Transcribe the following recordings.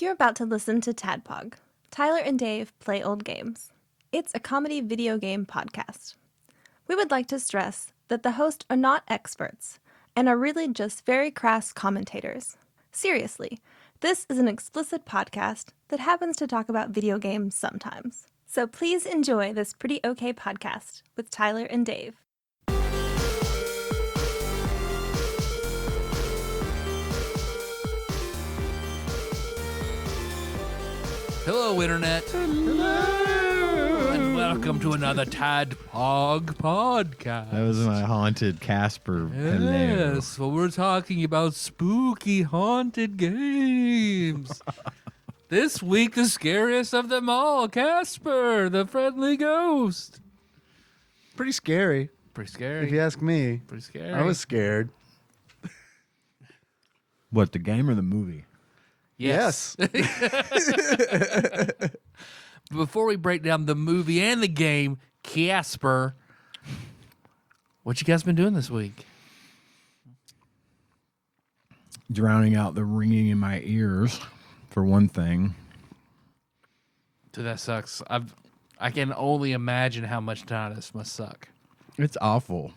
You're about to listen to TADPOG, Tyler and Dave Play Old Games. It's a comedy video game podcast. We would like to stress that the hosts are not experts and are really just very crass commentators. Seriously, this is an explicit podcast that happens to talk about video games sometimes. So please enjoy this pretty okay podcast with Tyler and Dave. Hello, Internet. Hello. And welcome to another TADPOG podcast. That was my haunted Casper. Yes, well, we're talking about spooky haunted games. This week, the scariest of them all, Casper, the friendly ghost. Pretty scary, Pretty scary. if you ask me. Pretty scary. I was scared. What, the game or the movie? Yes. Before we break down the movie and the game, Casper, what you guys been doing this week? Drowning out the ringing in my ears, for one thing. Dude, that sucks. I can only imagine how much tinnitus must suck. It's awful.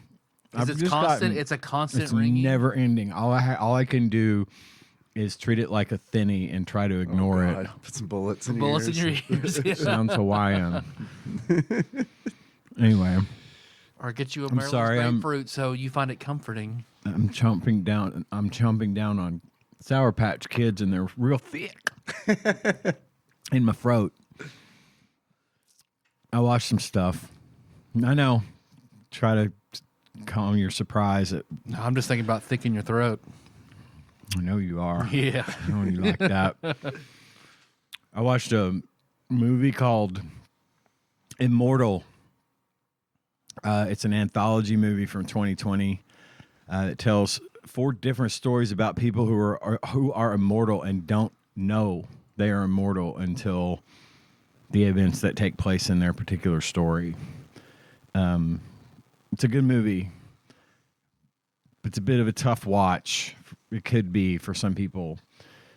It's constant. It's a constant It's ringing. never ending. All I can do is treat it like a thinny and try to ignore it. Put some bullets in Bullets in your your ears. ears. Yeah. Sounds Hawaiian. Anyway, Or get you a I'm Maryland's sorry, grapefruit so you find it comforting. I'm chomping down on Sour Patch Kids, and they're real thick in my throat. I watched some stuff. I know. Try to calm your surprise. No, I'm just thinking about thick in your throat. I know you are. Yeah. I know you like that. I watched a movie called Immortal. It's an anthology movie from 2020 that tells 4 different stories about people who are immortal and don't know they are immortal until the events that take place in their particular story. It's a good movie. It's a bit of a tough watch. It could be for some people.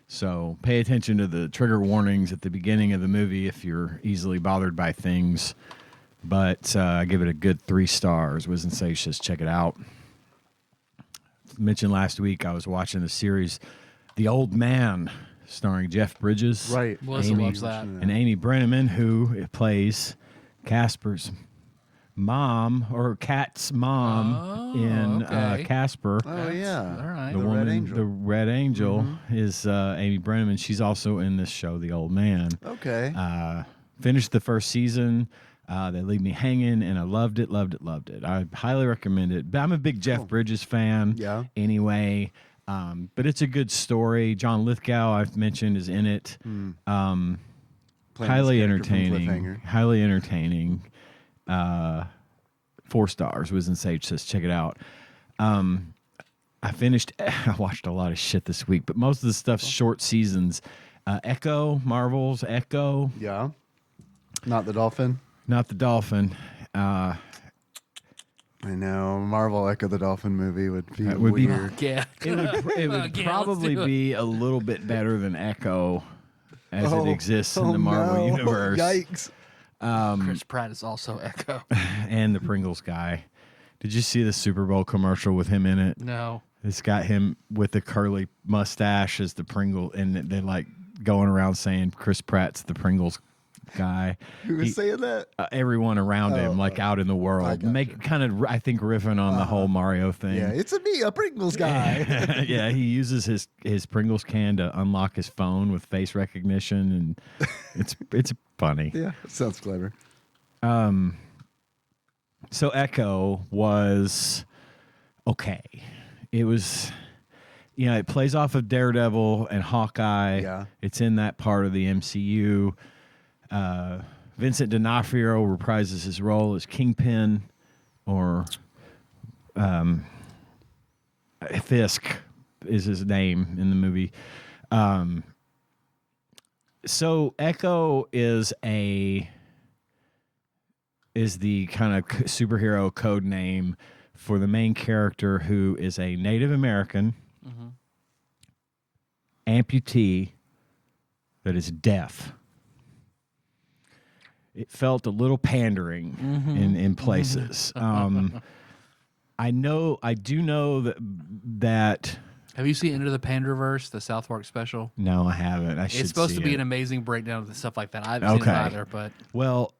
So pay attention to the trigger warnings at the beginning of the movie if you're easily bothered by things. But I give it a good 3 stars. Wiz and Sage says check it out. Mentioned last week I was watching the series The Old Man, starring Jeff Bridges. Right. Melissa loves that. And Amy Brenneman, who plays Casper's mom, or Kat's mom in Casper. Oh, yeah. All right. The Red woman, Angel. the Red Angel, is Amy Brenneman. She's also in this show, The Old Man. Okay. Finished the first season. They leave me hanging, and I loved it. I highly recommend it. But I'm a big Jeff Bridges fan. Yeah. Anyway, but it's a good story. John Lithgow, I've mentioned, is in it. Playing Highly this character from entertaining. Cliffhanger. Highly entertaining. 4 stars. Wiz and Sage says check it out. I watched a lot of shit this week, but most of the stuff's short seasons. Marvel's Echo. Yeah. Not the dolphin. Not the dolphin. I know. Marvel Echo the Dolphin movie would be That would be- weird. Yeah. It would Yeah, probably let's do it. be a little bit better than Echo as it Oh, exists in the Marvel no. universe. Yikes. Chris Pratt is also Echo. And the Pringles guy. Did you see the Super Bowl commercial with him in it? No. It's got him with the curly mustache as the Pringle, and they're like going around saying Chris Pratt's the Pringles guy. Who was saying that? Everyone around him, like out in the I world, gotcha. kind of, I think, riffing on the whole Mario thing. Yeah, it's me, a Pringles guy. Yeah, he uses his Pringles can to unlock his phone with face recognition, and it's funny. Yeah, sounds clever. So Echo was okay. It was, it plays off of Daredevil and Hawkeye. Yeah. It's in that part of the MCU. Vincent D'Onofrio reprises his role as Kingpin, or Fisk is his name in the movie. So Echo is the kind of superhero code name for the main character, who is a Native American amputee that is deaf. It felt a little pandering in places. I do know that. Have you seen Into the Panderverse, the South Park special? No, I haven't. I should. It's supposed see to be it. an amazing breakdown of the stuff like that. I haven't seen it either, but Well,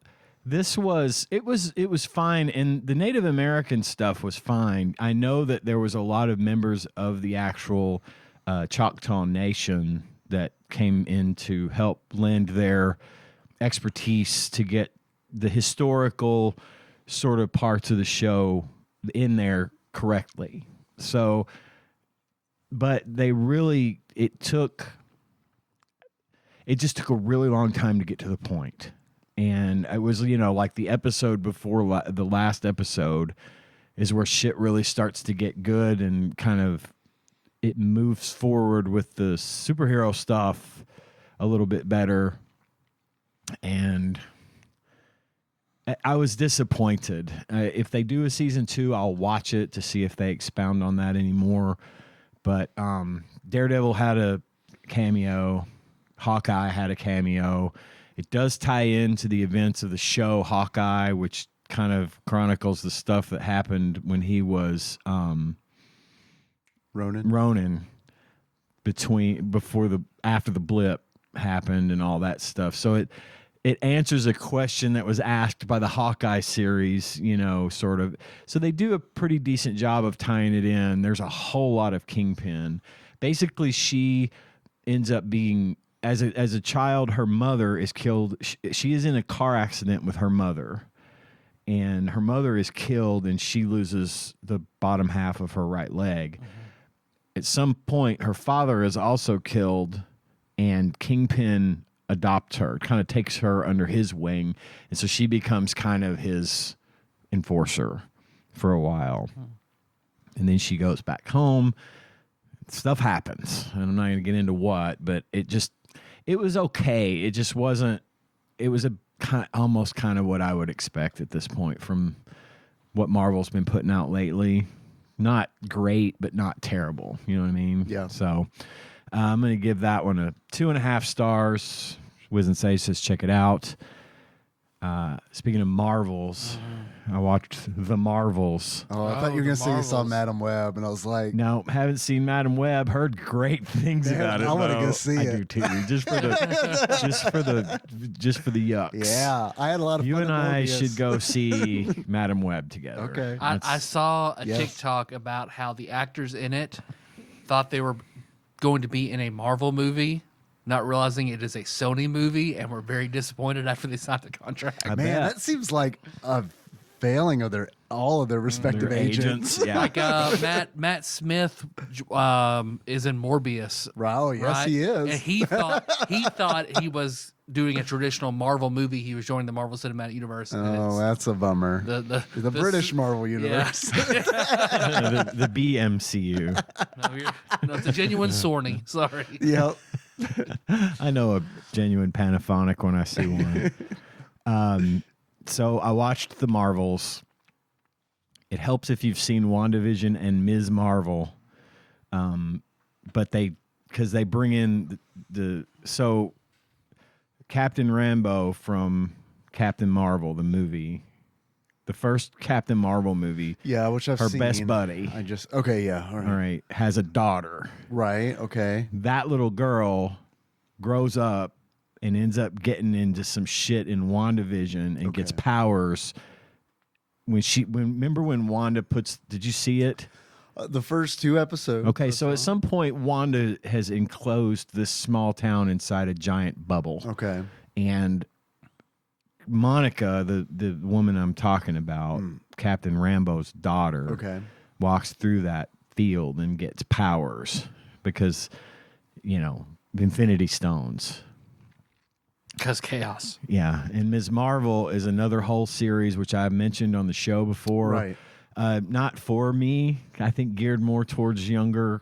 it was fine, and the Native American stuff was fine. I know that there was a lot of members of the actual Choctaw Nation that came in to help lend their expertise to get the historical sort of parts of the show in there correctly. So, but it just took a really long time to get to the point. And it was, like the episode before the last episode is where shit really starts to get good and kind of it moves forward with the superhero stuff a little bit better. And I was disappointed. If they do a season 2, I'll watch it to see if they expound on that anymore. But Daredevil had a cameo. Hawkeye had a cameo. It does tie into the events of the show Hawkeye, which kind of chronicles the stuff that happened when he was Ronin after the blip happened and all that stuff. So it answers a question that was asked by the Hawkeye series, sort of. So they do a pretty decent job of tying it in. There's a whole lot of Kingpin. Basically, she ends up being, as a child, her mother is killed. She is in a car accident with her mother, and her mother is killed, and she loses the bottom half of her right leg. Mm-hmm. At some point, her father is also killed, and Kingpin adopts her, kind of takes her under his wing, and so she becomes kind of his enforcer for a while. And then she goes back home. Stuff happens, and I'm not going to get into what, but it was okay. It just wasn't. It was almost kind of what I would expect at this point from what Marvel's been putting out lately. Not great, but not terrible. You know what I mean? Yeah. So I'm going to give that one a 2.5 stars. Wiz and Say says check it out. Speaking of Marvels, I watched The Marvels. Oh, I thought you were going to say you saw Madam Web, and I was like... No, haven't seen Madam Web. Heard great things about it. I want to go see it. I do too. Just for the yucks. Yeah, I had a lot of you fun. You and I should go see Madam Web together. Okay. I saw a TikTok about how the actors in it thought they were going to be in a Marvel movie, not realizing it is a Sony movie, and were very disappointed after they signed the contract. I Man, bet. that seems like a failing of all of their respective agents. Yeah. Like Matt Smith is in Morbius. Wow, yes, he is. And he thought he was doing a traditional Marvel movie. He was joining the Marvel Cinematic Universe. Oh, that's a bummer. The British Marvel Universe. Yeah. the BMCU. No, it's a genuine Sorny. Sorry. Yep. I know a genuine Panaphonic when I see one. So I watched The Marvels. It helps if you've seen WandaVision and Ms. Marvel, but because they bring in so Captain Rambeau from Captain Marvel, the movie, the first Captain Marvel movie. Yeah, which I've her seen. best buddy. Okay, yeah, all right, has a daughter. Right, okay. That little girl grows up and ends up getting into some shit in WandaVision and gets powers. Remember when Wanda did you see it? The first 2 episodes. Okay, so at some point, Wanda has enclosed this small town inside a giant bubble. Okay. And Monica, the woman I'm talking about, Captain Rambeau's daughter, walks through that field and gets powers because, Infinity Stones. Because chaos. Yeah, and Ms. Marvel is another whole series which I've mentioned on the show before. Right. Not for me. I think geared more towards younger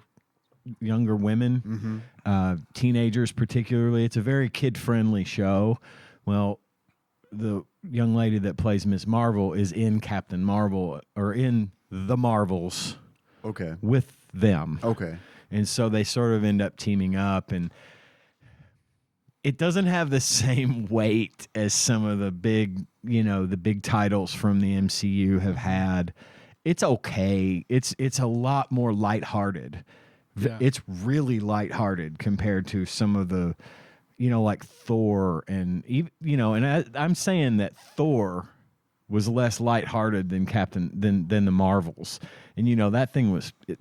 women, teenagers particularly. It's a very kid-friendly show. Well, the young lady that plays Ms. Marvel is in Captain Marvel or in The Marvels. Okay. With them. Okay. And so they sort of end up teaming up, and it doesn't have the same weight as some of the big, the big titles from the MCU have had. It's okay. It's a lot more lighthearted. Yeah. It's really lighthearted compared to some of the, like Thor and I'm saying that Thor was less lighthearted than than the Marvels, and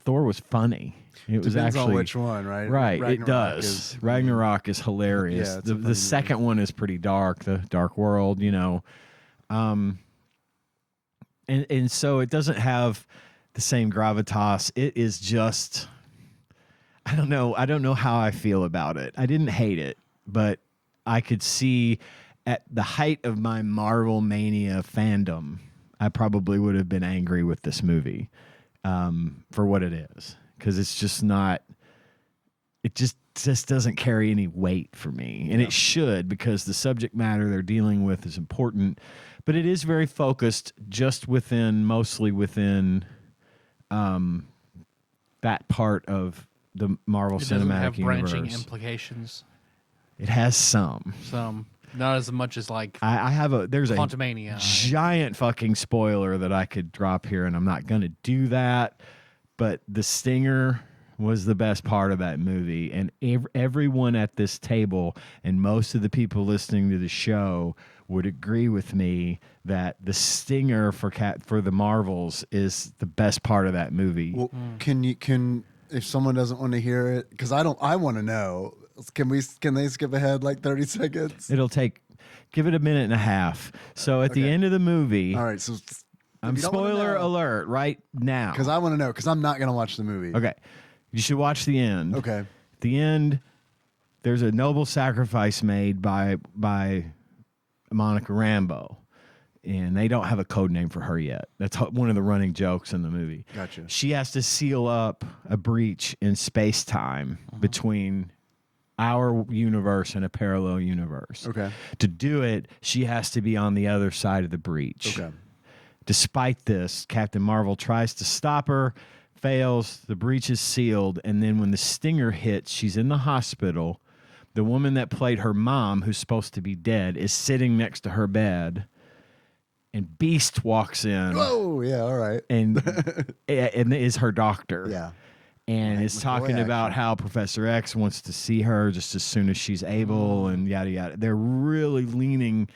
Thor was funny. It was Depends actually on which one, right? Right, it Ragnarok does. Ragnarok is hilarious. Yeah, it's the a funny second movie. one is pretty dark, the Dark World, and so it doesn't have the same gravitas. It is just, I don't know how I feel about it. I didn't hate it, but I could see at the height of my Marvel Mania fandom, I probably would have been angry with this movie for what it is, because it's just not. It just doesn't carry any weight for me, and it should, because the subject matter they're dealing with is important, but it is very focused, just mostly within that part of the Marvel It doesn't Cinematic have branching Universe. implications. It has some. Not as much as like There's a Quantumania. giant fucking spoiler that I could drop here, and I'm not going to do that. But the stinger was the best part of that movie, and everyone at this table and most of the people listening to the show would agree with me that the stinger for the Marvels is the best part of that movie. Well, can if someone doesn't want to hear it, because I want to know. Can they skip ahead like 30 seconds? Give it a minute and a half. So at the end of the movie, All right, so I'm spoiler alert right now. because I want to know, because I'm not gonna watch the movie. Okay. You should watch the end. Okay. At the end, there's a noble sacrifice made by Monica Rambeau, and they don't have a code name for her yet. That's one of the running jokes in the movie. Gotcha. She has to seal up a breach in space-time between our universe and a parallel universe. Okay. To do it, she has to be on the other side of the breach. Okay. Despite this, Captain Marvel tries to stop her, fails, the breach is sealed, and then when the stinger hits, she's in the hospital. The woman that played her mom, who's supposed to be dead, is sitting next to her bed, and Beast walks in Oh yeah. All right. and is her doctor. Yeah. And is McCoy talking about action. how Professor X wants to see her just as soon as she's able, and yada yada. They're really leaning,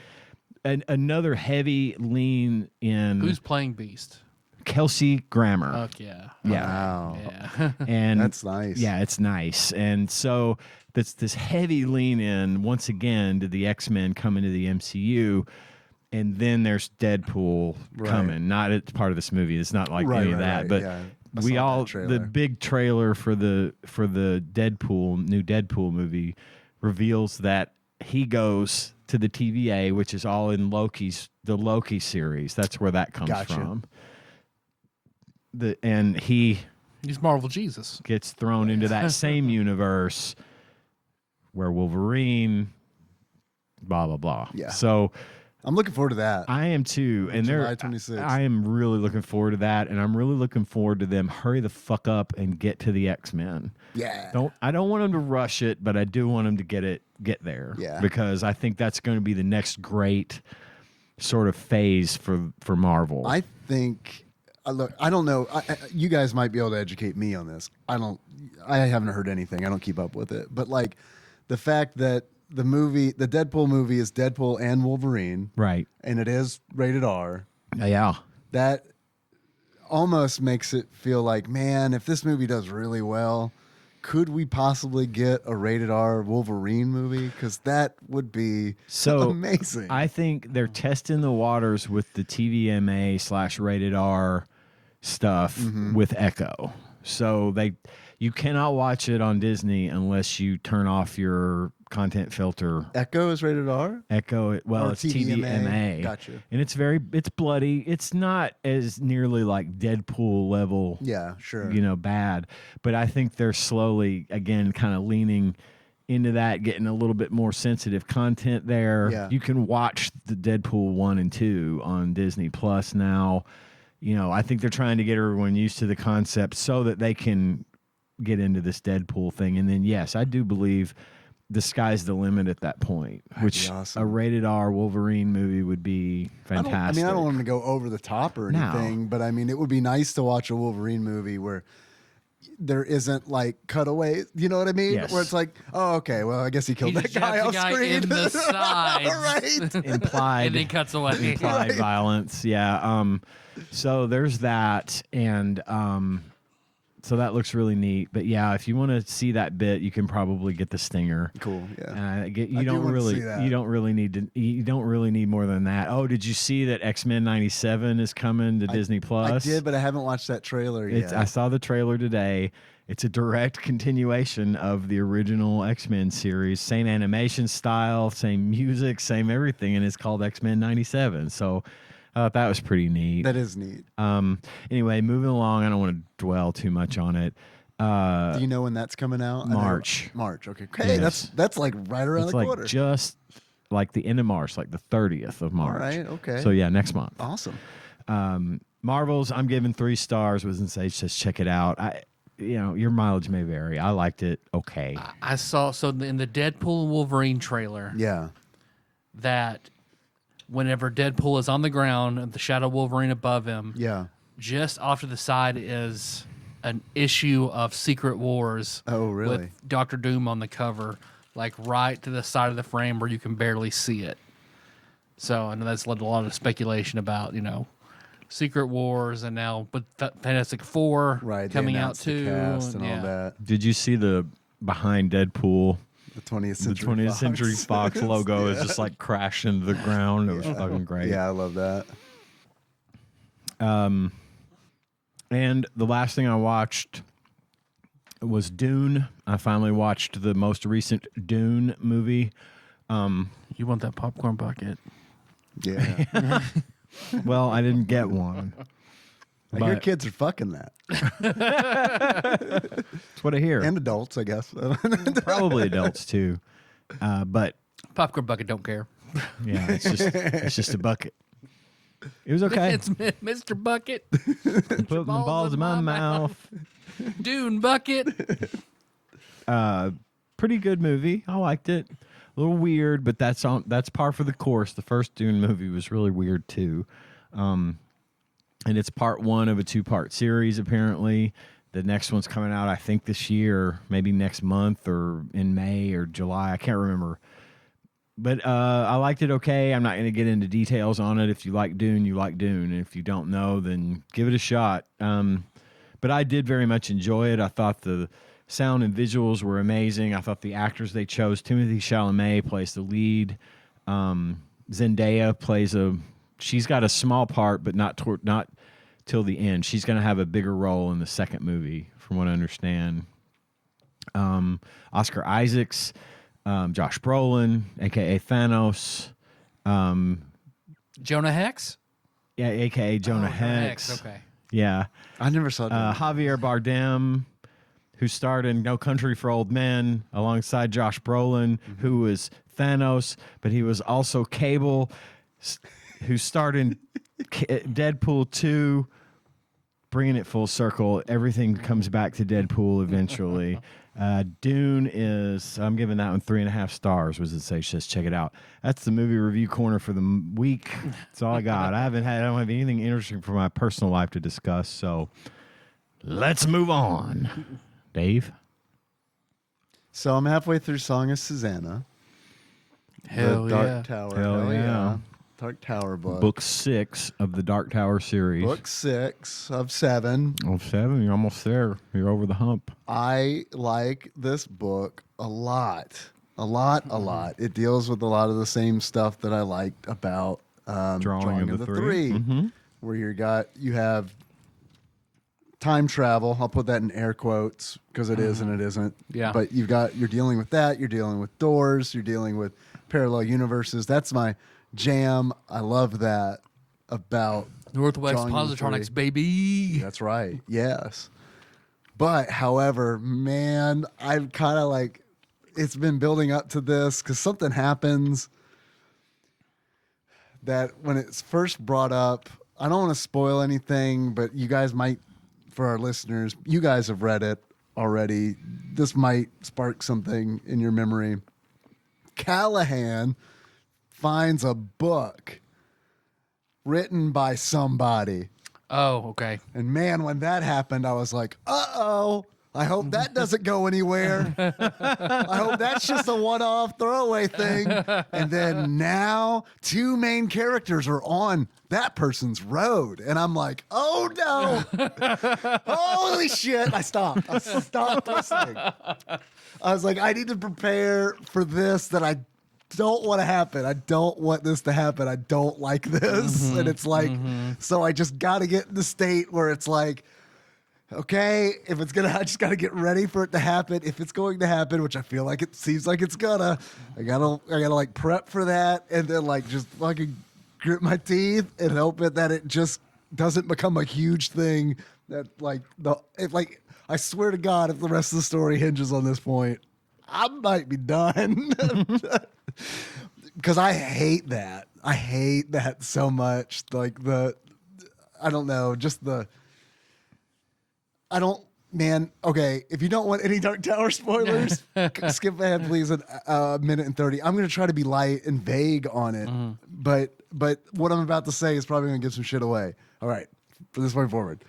another heavy lean in. Who's playing Beast? Kelsey Grammer. Fuck yeah. Yeah. Wow. Yeah. And That's nice. Yeah, it's nice. And so that's this heavy lean in once again to the X-Men coming to the MCU. And then there's Deadpool coming. Not it's part of this movie. It's not like any of that. But yeah. I we saw all that trailer. the big trailer for the new Deadpool movie reveals that he goes to the TVA, which is all in the Loki series. That's where that comes Gotcha. from. And he He's Marvel Jesus. gets thrown into that same universe where Wolverine, blah blah blah. Yeah. So I'm looking forward to that. I am too, and July 26th. I am really looking forward to that, and I'm really looking forward to them hurry the fuck up and get to the X-Men. Yeah. I don't want them to rush it, but I do want them to get there. Yeah. Because I think that's going to be the next great sort of phase for Marvel. I think. Look, I don't know. You guys might be able to educate me on this. I haven't heard anything. I don't keep up with it. But like, the fact that the Deadpool movie is Deadpool and Wolverine, right. and it is rated R. Yeah. That almost makes it feel like, man, if this movie does really well, could we possibly get a rated R Wolverine movie? Because that would be So amazing. I think they're testing the waters with the TVMA/rated R stuff with Echo. So you cannot watch it on Disney unless you turn off your content filter. Echo is rated R? Echo, Or it's TVMA. Gotcha. And it's bloody. It's not as nearly like Deadpool level. Yeah, sure. Bad. But I think they're slowly, again, kind of leaning into that, getting a little bit more sensitive content there. Yeah. You can watch the Deadpool 1 and 2 on Disney Plus now. I think they're trying to get everyone used to the concept so that they can get into this Deadpool thing. And then, yes, I do believe the sky's the limit at that point. Which awesome. a rated R Wolverine movie would be fantastic. I don't want them to go over the top or anything, but I mean, it would be nice to watch a Wolverine movie where there isn't like cutaways. You know what I mean? Yes. Where it's like, oh, okay, well, I guess he killed that guy off screen. in the sides, right? Implied. and then cuts away. Implied violence. Yeah. So there's that, and so that looks really neat. But yeah, if you want to see that bit, you can probably get the stinger. Cool. Yeah. You don't really need more than that. Oh, did you see that X-Men 97 is coming to Disney Plus? I did, but I haven't watched that trailer yet. I saw the trailer today. It's a direct continuation of the original X-Men series. Same animation style, same music, same everything, and it's called X-Men 97. So I thought that was pretty neat. That is neat. Anyway, moving along, I don't want to dwell too much on it. Do you know when that's coming out? March. March. Okay. Hey, Yes. that's like right around It's the like corner. just like the end of March, like the 30th of March. All right. Okay. So yeah, next month. Awesome. Marvels, I'm giving 3 stars. Was Sage says check it out. Your mileage may vary. I liked it. Okay. I saw in the Deadpool and Wolverine trailer Yeah. that whenever Deadpool is on the ground and the Shadow Wolverine above him, Yeah. just off to the side is an issue of Secret Wars. Oh, really? With Doctor Doom on the cover, like right to the side of the frame where you can barely see it. So I know that's led to a lot of speculation about, Secret Wars, and now but Fantastic Four Right. coming they out announced the too. cast and yeah. all that. Did you see the behind Deadpool? The 20th The Century 20th Fox. Century Fox logo is just like crashed into the ground. It was fucking great. Yeah, I love that. And the last thing I watched was Dune. I finally watched the most recent Dune movie. You want that popcorn bucket? Yeah. Well, I didn't get one. I hear But- kids are fucking that. That's what I hear. And adults, I guess. Probably adults too. But Popcorn bucket don't care. yeah, it's just a bucket. It was okay. It's Mr. Bucket. Put my balls in my mouth. Dune bucket. Pretty good movie. I liked it. A little weird, but that's par for the course. The first Dune movie was really weird too. And it's part 1 of a 2-part series, apparently. The next one's coming out, I think, this year, maybe next month or in May or July. I can't remember. But I liked it okay. I'm not going to get into details on it. If you like Dune, you like Dune. And if you don't know, then give it a shot. But I did very much enjoy it. I thought the sound and visuals were amazing. I thought the actors they chose, Timothée Chalamet plays the lead. Zendaya plays she's got a small part, but not till the end. She's going to have a bigger role in the second movie, from what I understand. Oscar Isaacs, Josh Brolin, a.k.a. Thanos. Jonah Hex? Yeah, a.k.a. Jonah Hex. Okay. Yeah. I never saw that. Javier Bardem, who starred in No Country for Old Men, alongside Josh Brolin, who was Thanos, but he was also Cable, who starred in Deadpool 2, bringing it full circle. Everything comes back to Deadpool eventually. Dune I'm giving that one 3.5 stars. Was it say? Just check it out. That's the movie review corner for the week. That's all I got. I don't have anything interesting for my personal life to discuss. So let's move on. Dave? So I'm halfway through Song of Susanna. Hell the Dark yeah. Tower. Hell yeah. Dark Tower book. Book 6 of the Dark Tower series. Book 6 of 7. Oh, 7. You're almost there. You're over the hump. I like this book a lot. A lot. It deals with a lot of the same stuff that I liked about Drawing of the Three. Mm-hmm. Where you have time travel. I'll put that in air quotes because it is and it isn't. Yeah. But you're dealing with that. You're dealing with doors. You're dealing with parallel universes. That's my jam. I love that about Northwest Drawing of the Positronics, Three. baby. That's right. Yes. But however, man, I've kind of like, it's been building up to this because something happens that when it's first brought up, I don't want to spoil anything, but you guys might, for our listeners, you guys have read it already. This might spark something in your memory. Callahan finds a book written by somebody. Oh, okay. And man, when that happened, I was like, uh-oh. I hope that doesn't go anywhere. I hope that's just a one-off throwaway thing. And then now 2 main characters are on that person's road. And I'm like, oh no. Holy shit. I stopped listening. I was like, I need to prepare for this that I don't want to happen. I don't want this to happen. I don't like this. And it's like, so I just got to get in the state where it's like, okay, if it's gonna, I just gotta get ready for it to happen. If it's going to happen, which I feel like it seems like it's gonna, I gotta like prep for that, and then like just fucking grit my teeth and hope that it just doesn't become a huge thing. That like I swear to God, if the rest of the story hinges on this point, I might be done. Because I hate that. I hate that so much. Like I don't know, just man, okay, if you don't want any Dark Tower spoilers, skip ahead, please, a minute and 30. I'm going to try to be light and vague on it, but what I'm about to say is probably going to give some shit away. All right, from this point forward,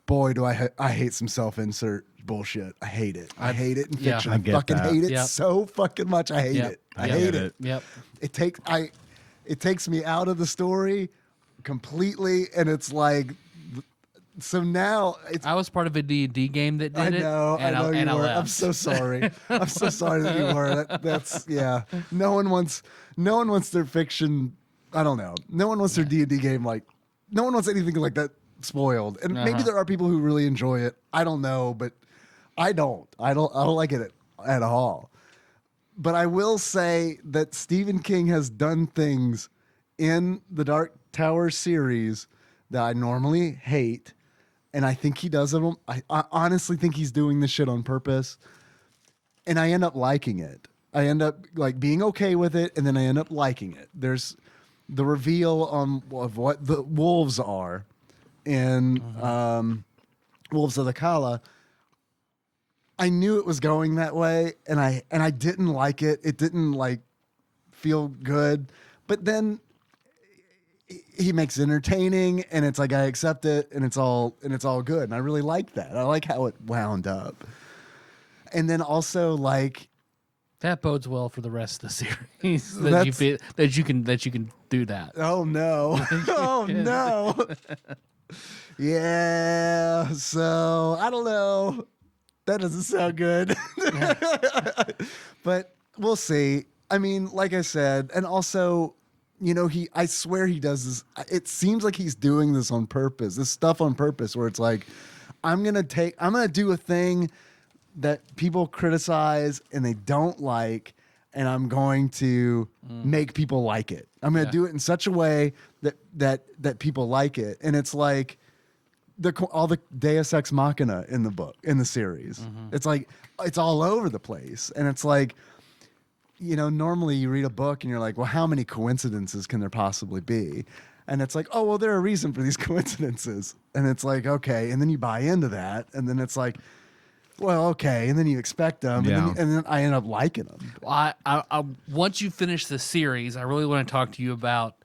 boy, do I hate some self-insert bullshit. I hate it. I hate it in fiction. I fucking hate it so fucking much. I hate it. I hate it. Yep. It takes me out of the story completely, and it's like... So now I was part of a D&D game that did it. I know you were. left. I'm so sorry. I'm so sorry that you were. That's yeah. No one wants their fiction. I don't know. No one wants their D&D game like. No one wants anything like that spoiled. And maybe there are people who really enjoy it. I don't know, but I don't. I don't like it at all. But I will say that Stephen King has done things in the Dark Tower series that I normally hate. And I think he does them. I honestly think he's doing this shit on purpose. And I end up liking it. I end up like being okay with it, and then I end up liking it. There's the reveal of what the wolves are in Wolves of the Kala. I knew it was going that way, and I didn't like it. It didn't like feel good. But then he makes it entertaining, and it's like I accept it, and it's all good, and I really like that. I like how it wound up, and then also like that bodes well for the rest of the series that you can do that. Oh no! Oh no! Yeah. So I don't know. That doesn't sound good, but we'll see. I mean, like I said, and also. You know, I swear he does this. It seems like he's doing this on purpose, this stuff on purpose, where it's like, I'm going to do a thing that people criticize and they don't like, and I'm going to make people like it. I'm going to do it in such a way that people like it. And it's like all the Deus Ex Machina in the series. It's like, it's all over the place. And it's like, you know, normally you read a book and you're like, well, how many coincidences can there possibly be? And it's like, oh, well, there are a reason for these coincidences. And it's like, okay. And then you buy into that. And then it's like, well, okay. And then you expect them. Yeah. And then I end up liking them. Well, I once you finish the series, I really want to talk to you about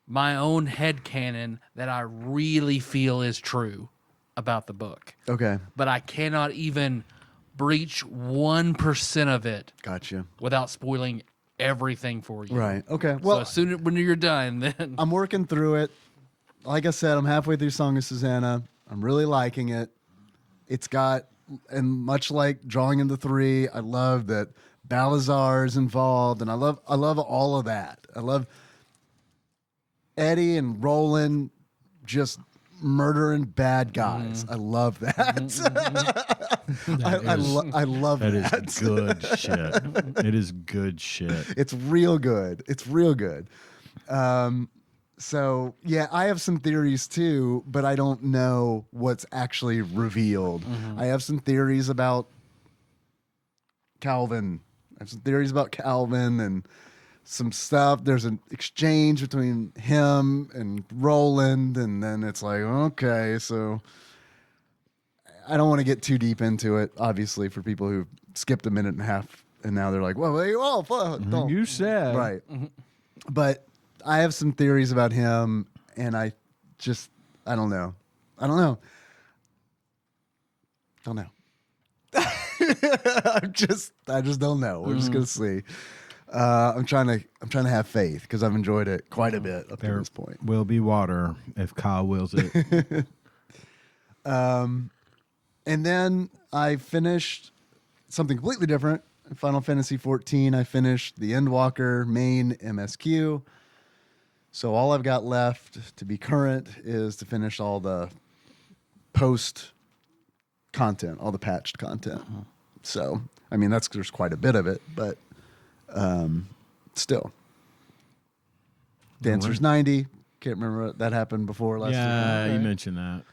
my own headcanon that I really feel is true about the book. Okay. But I cannot even breach 1% of it. Gotcha. Without spoiling everything for you. Right. Okay. Well, so as soon as when you're done, then I'm working through it. Like I said, I'm halfway through Song of Susanna. I'm really liking it. It's got, and much like Drawing in the Three, I love that Balazar is involved, and I love all of that. I love Eddie and Roland just murdering bad guys. I love that. I love that. That is good shit. It is good shit. It's real good. It's real good. So yeah, I have some theories too, but I don't know what's actually revealed. I have some theories about Calvin. I have some theories about Calvin and some stuff. There's an exchange between him and Roland, and then it's like, okay, so I don't want to get too deep into it, obviously, for people who skipped a minute and a half and now they're like, well, don't. You said. Right. But I have some theories about him, and I don't know. I just don't know. We're just gonna see. I'm trying to have faith because I've enjoyed it quite a bit up to this point. Will be water if Kyle wills it. And then I finished something completely different. Final Fantasy XIV. I finished the Endwalker main MSQ. So all I've got left to be current is to finish all the post content, all the patched content. So, I mean, there's quite a bit of it, but still. Dancer's 90. Can't remember what that happened before last week. Yeah, you mentioned that.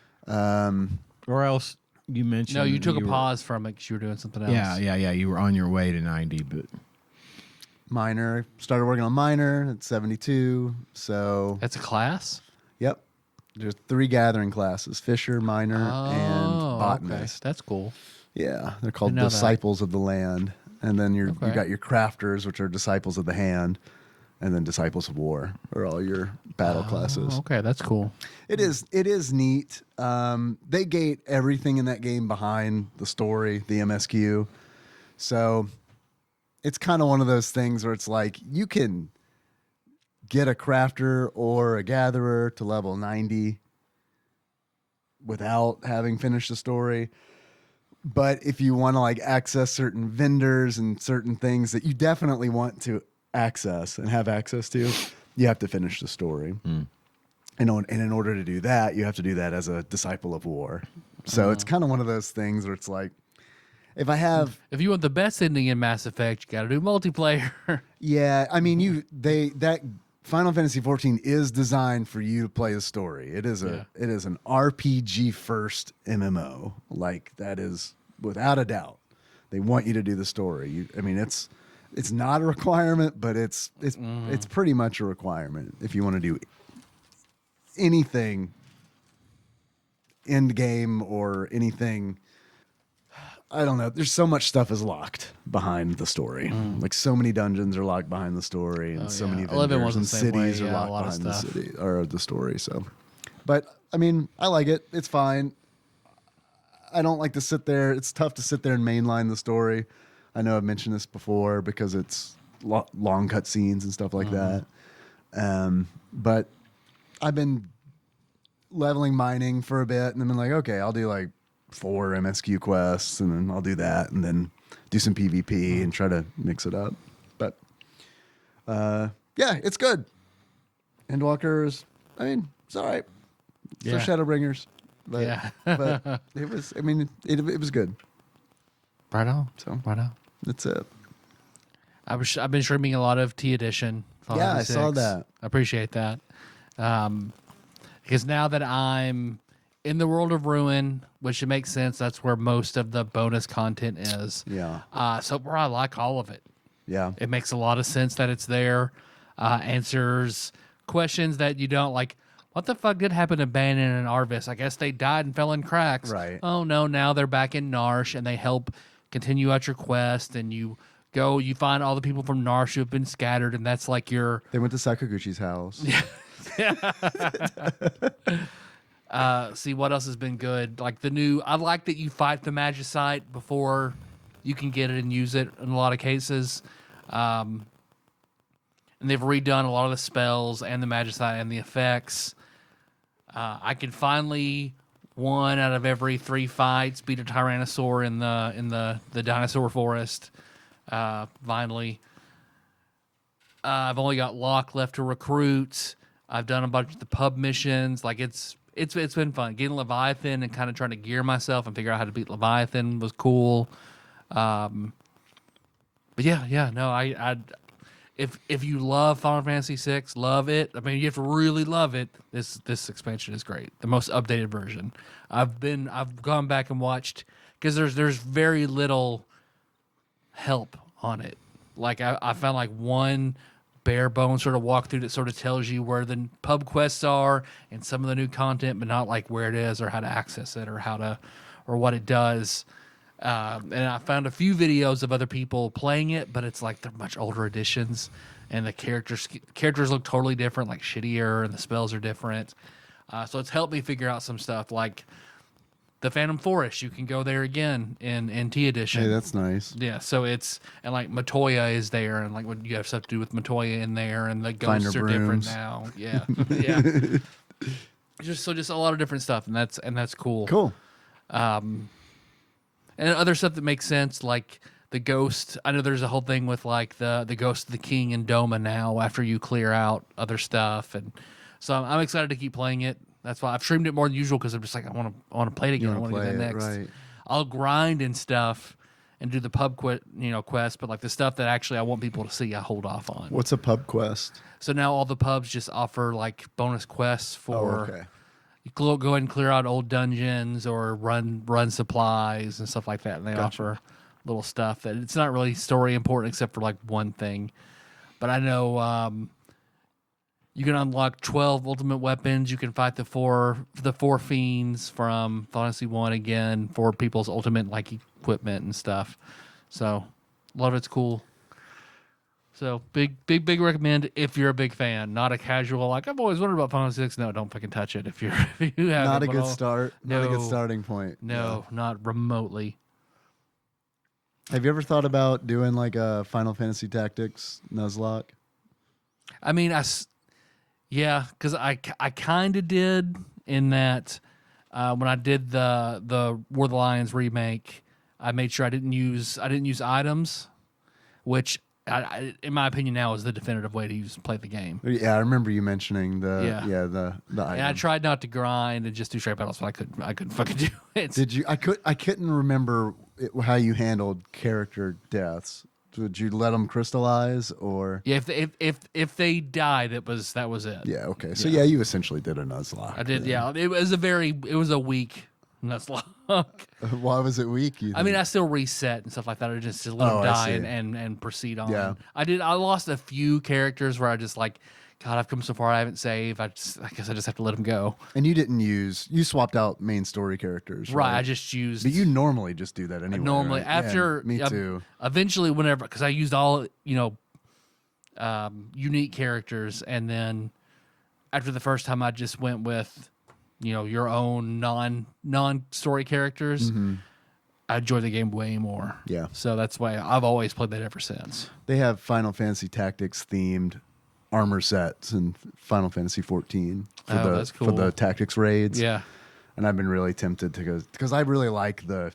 Or else you mentioned... No, you took a pause from it because you were doing something else. Yeah. You were on your way to 90, but... Minor. Started working on Minor at 72, so... That's a class? Yep. There's 3 gathering classes, Fisher, Minor, and Botanist. Okay. That's cool. Yeah, they're called Disciples of the Land. And then you got your Crafters, which are Disciples of the Hand, and then Disciples of War are all your battle classes. Okay, that's cool. It is neat. They gate everything in that game behind the story, the MSQ. So it's kind of one of those things where it's like you can get a crafter or a gatherer to level 90 without having finished the story. But if you want to like access certain vendors and certain things that you definitely want to access and have access to, you have to finish the story. And in order to do that, you have to do that as a Disciple of War. So it's kind of one of those things where it's like, if you want the best ending in Mass Effect, you got to do multiplayer. Yeah, I mean, that Final Fantasy XIV is designed for you to play the story. It is an RPG first MMO. Like that is without a doubt. They want you to do the story. It's not a requirement, but it's pretty much a requirement if you want to do anything end game or anything. I don't know. There's so much stuff is locked behind the story. Like so many dungeons are locked behind the story, and so many vendors and cities are locked behind the city or the story. So, but I mean, I like it. It's fine. I don't like to sit there. It's tough to sit there and mainline the story. I know I've mentioned this before because it's long cut scenes and stuff like that. But I've been leveling mining for a bit, and then been like, okay, I'll do like 4 MSQ quests, and then I'll do that, and then do some PvP and try to mix it up. But yeah, it's good. Endwalkers, it's all right. Yeah. So Shadowbringers, but, Yeah. but it was. It was good. Right on. So Right on. that's it. I've been streaming a lot of T Edition. Yeah, I saw 6. that. I appreciate that. Because now that I'm in the world of Ruin, which it makes sense, that's where most of the bonus content is. Yeah. So where I like all of it. Yeah. It makes a lot of sense that it's there. Answers questions that you don't like. What the fuck did happen to Bannon and Arvis? I guess they died and fell in cracks. Right. Oh no, now they're back in Narsh and they help continue out your quest, and you find all the people from Narsh who have been scattered, and that's like your... They went to Sakaguchi's house. See what else has been good. Like I like that you fight the Magicite before you can get it and use it in a lot of cases. And they've redone a lot of the spells and the Magicite and the effects. I can finally, 1 out of every 3 fights, beat a Tyrannosaur in the dinosaur forest. Finally. I've only got Locke left to recruit. I've done a bunch of the pub missions. Like it's been fun. Getting Leviathan and kind of trying to gear myself and figure out how to beat Leviathan was cool. But yeah, no, I if you love Final Fantasy VI, love it. I mean, you have to really love it. This expansion is great. The most updated version. I've gone back and watched because there's very little help on it. Like I found like one bare bones sort of walkthrough that sort of tells you where the pub quests are and some of the new content, but not like where it is or how to access it or what it does. And I found a few videos of other people playing it, but it's like they're much older editions, and the characters look totally different, like shittier, and the spells are different. So it's helped me figure out some stuff, like the Phantom Forest. You can go there again in T edition. Hey, that's nice. Yeah, so it's, and like Matoya is there, and like what you have stuff to do with Matoya in there, and the ghosts Finder are different brooms. now. Yeah, yeah. just a lot of different stuff, and that's cool. Cool. And other stuff that makes sense, like the ghost. I know there's a whole thing with like the ghost of the king in Doma now after you clear out other stuff, and so I'm excited to keep playing it. That's why I've streamed it more than usual, because I'm just like I want to play it again. I want to get that next. Right. I'll grind and stuff and do the pub quest, but like the stuff that actually I want people to see, I hold off on. What's a pub quest? So now all the pubs just offer like bonus quests for. okay. You go ahead and clear out old dungeons or run supplies and stuff like that, and they offer little stuff that it's not really story important except for like one thing. But I know you can unlock 12 ultimate weapons. You can fight the four fiends from Final Fantasy 1 again for people's ultimate like equipment and stuff. So a lot of it's cool. So big recommend if you're a big fan, not a casual like I've always wondered about Final Fantasy 6. No, don't fucking touch it if you have Not a good start. Not a good No. starting point. No, not remotely. Have you ever thought about doing like a Final Fantasy Tactics Nuzlocke? I mean, yeah, because I kind of did in that when I did the War of the Lions remake, I made sure I didn't use items, which in my opinion now is the definitive way to play the game. Yeah, I remember you mentioning the And I item. tried not to grind and just do straight battles, but I couldn't fucking do it. Did you? I couldn't remember how you handled character deaths. Did you let them crystallize or? Yeah, if they died, that was it. Yeah. Okay. So yeah, you essentially did a Nuzlocke. I did. Yeah, it was a week Nuzlocke. Why was it weak? I mean, I still reset and stuff like that. I just let them I die see. and proceed on. Yeah. I lost a few characters where I just like, God, I've come so far. I haven't saved. I guess I just have to let them go. And you swapped out main story characters, Right. right? I just used. But you normally just do that anyway. normally right? after Yeah, me too. Eventually, whenever, because I used all unique characters, and then after the first time, I just went with your own non story characters. I enjoy the game way more. Yeah. So that's why I've always played that ever since. They have Final Fantasy Tactics themed armor sets in Final Fantasy 14 That's cool. for the tactics raids. Yeah. And I've been really tempted to go because I really like the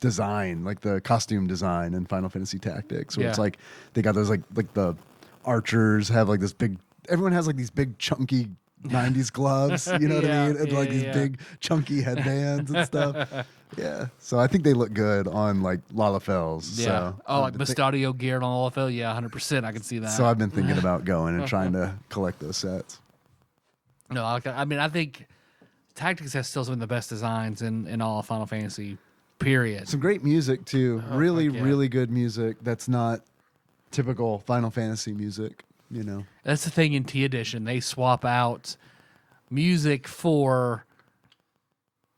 design, like the costume design in Final Fantasy Tactics, where it's Yeah. like they got those like the archers have like this big. Everyone has like these big chunky 90s gloves, you know what I mean? And like these big chunky headbands and stuff. Yeah. So I think they look good on like Lalafells. Yeah. So Like Mustadio gear on all of it. Yeah, 100%. I can see that. So I've been thinking about going and trying to collect those sets. No, I mean, I think Tactics has still some of the best designs in all of Final Fantasy, period. Some great music too. Really, fuck yeah. really good music that's not typical Final Fantasy music, That's the thing in T Edition. They swap out music for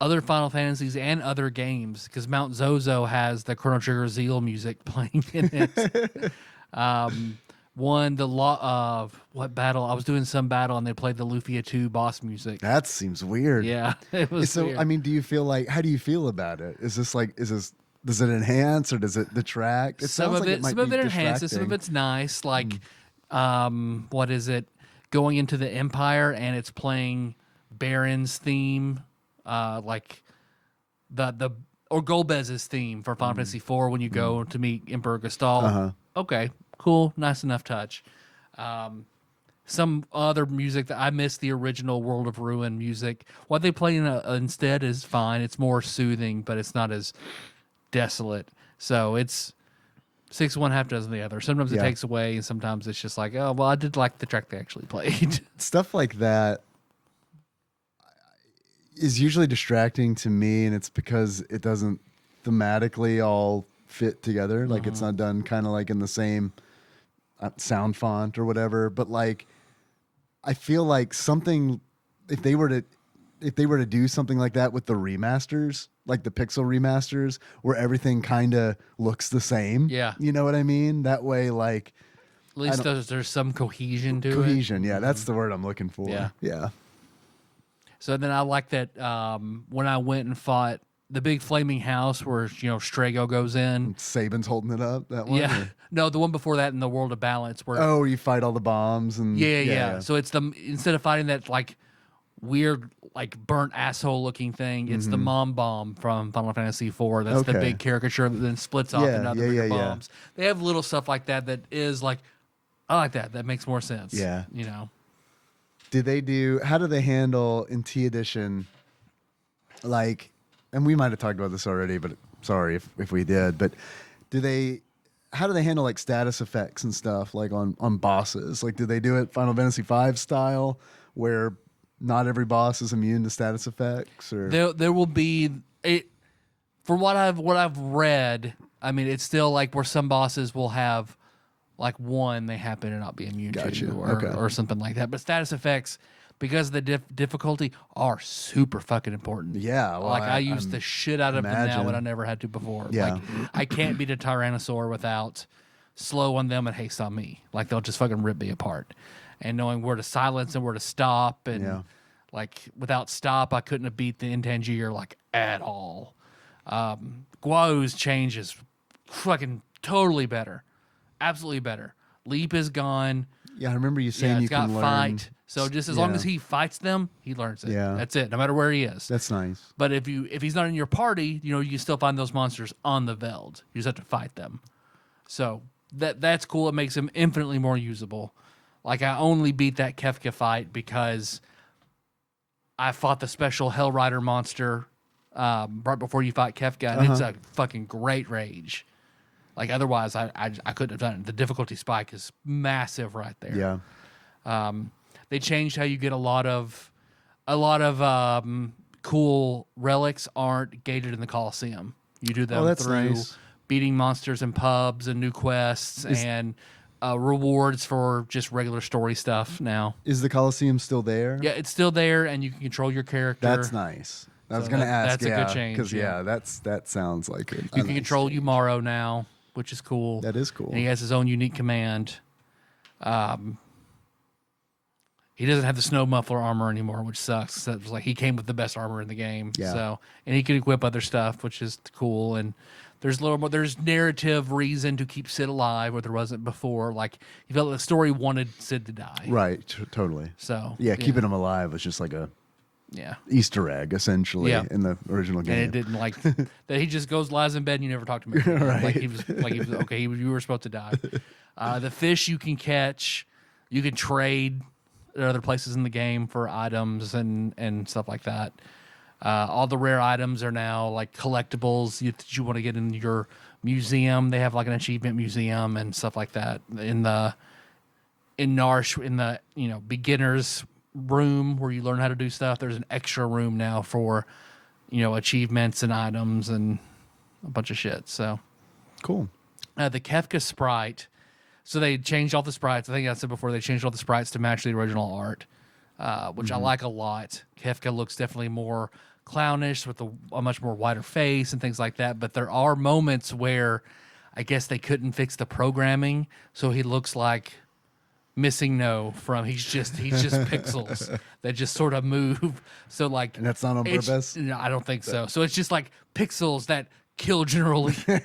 other Final Fantasies and other games because Mount Zozo has the Chrono Trigger Zeal music playing in it. What battle? I was doing some battle and they played the Lufia 2 boss music. That seems weird. Yeah, it was So, weird. I mean, how do you feel about it? Does it enhance or does it detract? Some of it enhances, some of it's nice. Like, what is it? Going into the Empire and it's playing Baron's theme, like or Golbez's theme for Final Fantasy IV when you go to meet Emperor Gestalt. Okay, cool, nice enough touch. Some other music that I miss the original World of Ruin music. What they play instead is fine. It's more soothing, but it's not as desolate. So it's 6 one, half dozen the other. Sometimes it Yeah. takes away, and sometimes it's just like, oh well, I did like the track they actually played. Stuff like that is usually distracting to me, and it's because it doesn't thematically all fit together. Like it's not done kind of like in the same sound font or whatever. But like, I feel like something if they were to do something like that with the remasters, like the pixel remasters where everything kind of looks the same. Yeah. You know what I mean? That way, like At least there's some cohesion to it. cohesion. Yeah, that's the word I'm looking for. Yeah. Yeah. So then I like that when I went and fought the big flaming house where, Strago goes in. Saban's holding it up. That one. Yeah. Or- No, the one before that in the World of Balance where Oh, you fight all the bombs and Yeah. So it's instead of fighting that like weird like burnt asshole looking thing, it's the mom bomb from Final Fantasy IV. That's the Okay. big caricature that then splits off Yeah, into other yeah, bigger yeah, yeah. bombs. They have little stuff like that is like I like that. That makes more sense. Yeah. You know. How do they handle in T edition, like, and we might have talked about this already, but sorry if we did, but how do they handle like status effects and stuff like on bosses? Like, do they do it Final Fantasy V style where not every boss is immune to status effects? Or There will be it from what I've read. I mean, it's still like where some bosses will have like one they happen to not be immune Gotcha. to Okay. or something like that. But status effects, because of the difficulty, are super fucking important. Yeah, well, like I use the shit out of them now, imagine. but I never had to before. Yeah. Like I can't beat a Tyrannosaur without slow on them and haste on me. Like they'll just fucking rip me apart. And knowing where to silence and where to stop, and Yeah. like without stop, I couldn't have beat the Intangier like at all. Guau's change is fucking totally better, absolutely better. Leap is gone. Yeah, I remember you Yeah, saying it's you got can learn. fight. So just as long Yeah. as he fights them, he learns it. Yeah. That's it. No matter where he is. That's nice. But if he's not in your party, you can still find those monsters on the Veld. You just have to fight them. So that's cool. It makes him infinitely more usable. Like I only beat that Kefka fight because I fought the special Hell Rider monster right before you fight Kefka, and it's a fucking great rage. Like otherwise, I couldn't have done it. The difficulty spike is massive right there. Yeah. They changed how you get a lot of cool relics aren't gated in the Coliseum. You do them that's through nice. beating monsters in pubs and new quests and rewards for just regular story stuff now. Is the Coliseum still there? Yeah, it's still there, and you can control your character. That's nice. I was So going to ask. that's a good change, Because yeah. that sounds like it. You can control Umaro now, which is cool. That is cool. And he has his own unique command. He doesn't have the snow muffler armor anymore, which sucks. That was like he came with the best armor in the game. Yeah. So, and he can equip other stuff, which is cool. And there's a little more. There's narrative reason to keep Sid alive, where there wasn't before. Like he felt the story wanted Sid to die. Right. Totally. So Yeah, keeping him alive was just like a Yeah. Easter egg essentially Yeah. in the original game. And it didn't like that he just goes lies in bed and you never talk to him again. Right. Like he was okay. You were supposed to die. The fish you can catch, you can trade at other places in the game for items and stuff like that. All the rare items are now like collectibles that you want to get in your museum. They have like an achievement museum and stuff like that in Narsh in the beginners room where you learn how to do stuff. There's an extra room now for achievements and items and a bunch of shit. So Cool. the Kefka sprite. So they changed all the sprites. I think I said before they changed all the sprites to match the original art, which I like a lot. Kefka looks definitely more clownish with a much more wider face and things like that. But there are moments where I guess they couldn't fix the programming, so he looks like Missing No from he's just pixels that just sort of move. So like, And that's not on purpose? No, I don't think so. So it's just like pixels that kill General Leo.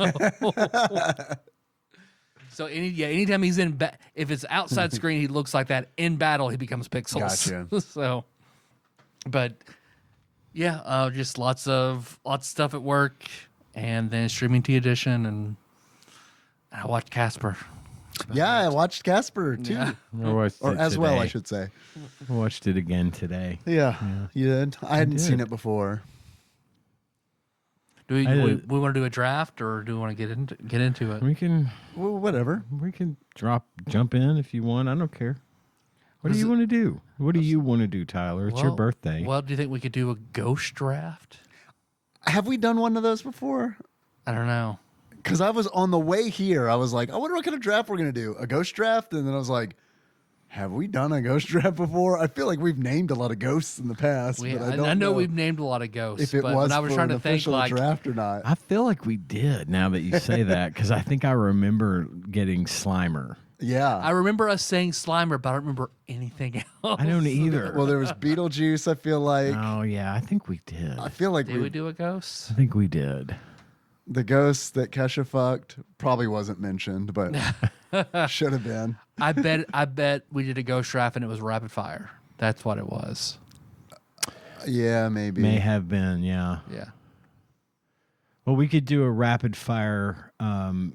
So anytime he's in, if it's outside screen, he looks like that. In battle, he becomes pixels. Gotcha. So, but yeah, just lots of stuff at work, and then streaming T edition, and I watched Casper. Yeah, I watched Casper too. Yeah. I watched Or it as well, I today. should say. I watched it again today. Yeah, you did. I hadn't seen did. it before. Do we I we, did. we want to do a draft, or do we want to get into it? We can Well, whatever. jump in if you want. I don't care. What do you want to do? What do you want to do, Tyler? It's your birthday. Well, do you think we could do a ghost draft? Have we done one of those before? I don't know. Because I was on the way here. I was like, I wonder what kind of draft we're going to do. A ghost draft? And then I was like, Have we done a ghost draft before? I feel like we've named a lot of ghosts in the past. But I know we've named a lot of ghosts. if it but was I was for trying an to think official like draft or not. I feel like we did now that you say that because I think I remember getting Slimer. Yeah. I remember us saying Slimer, but I don't remember anything else. I don't either. Well, there was Beetlejuice, I feel like. Oh, yeah, I think we did. I feel like Did we do a ghost? I think we did. the ghost that Kesha fucked probably wasn't mentioned, but should have been. I bet we did a ghost draft and it was rapid fire. That's what it was. Yeah, maybe. May have been, yeah. Yeah. Well, we could do a rapid fire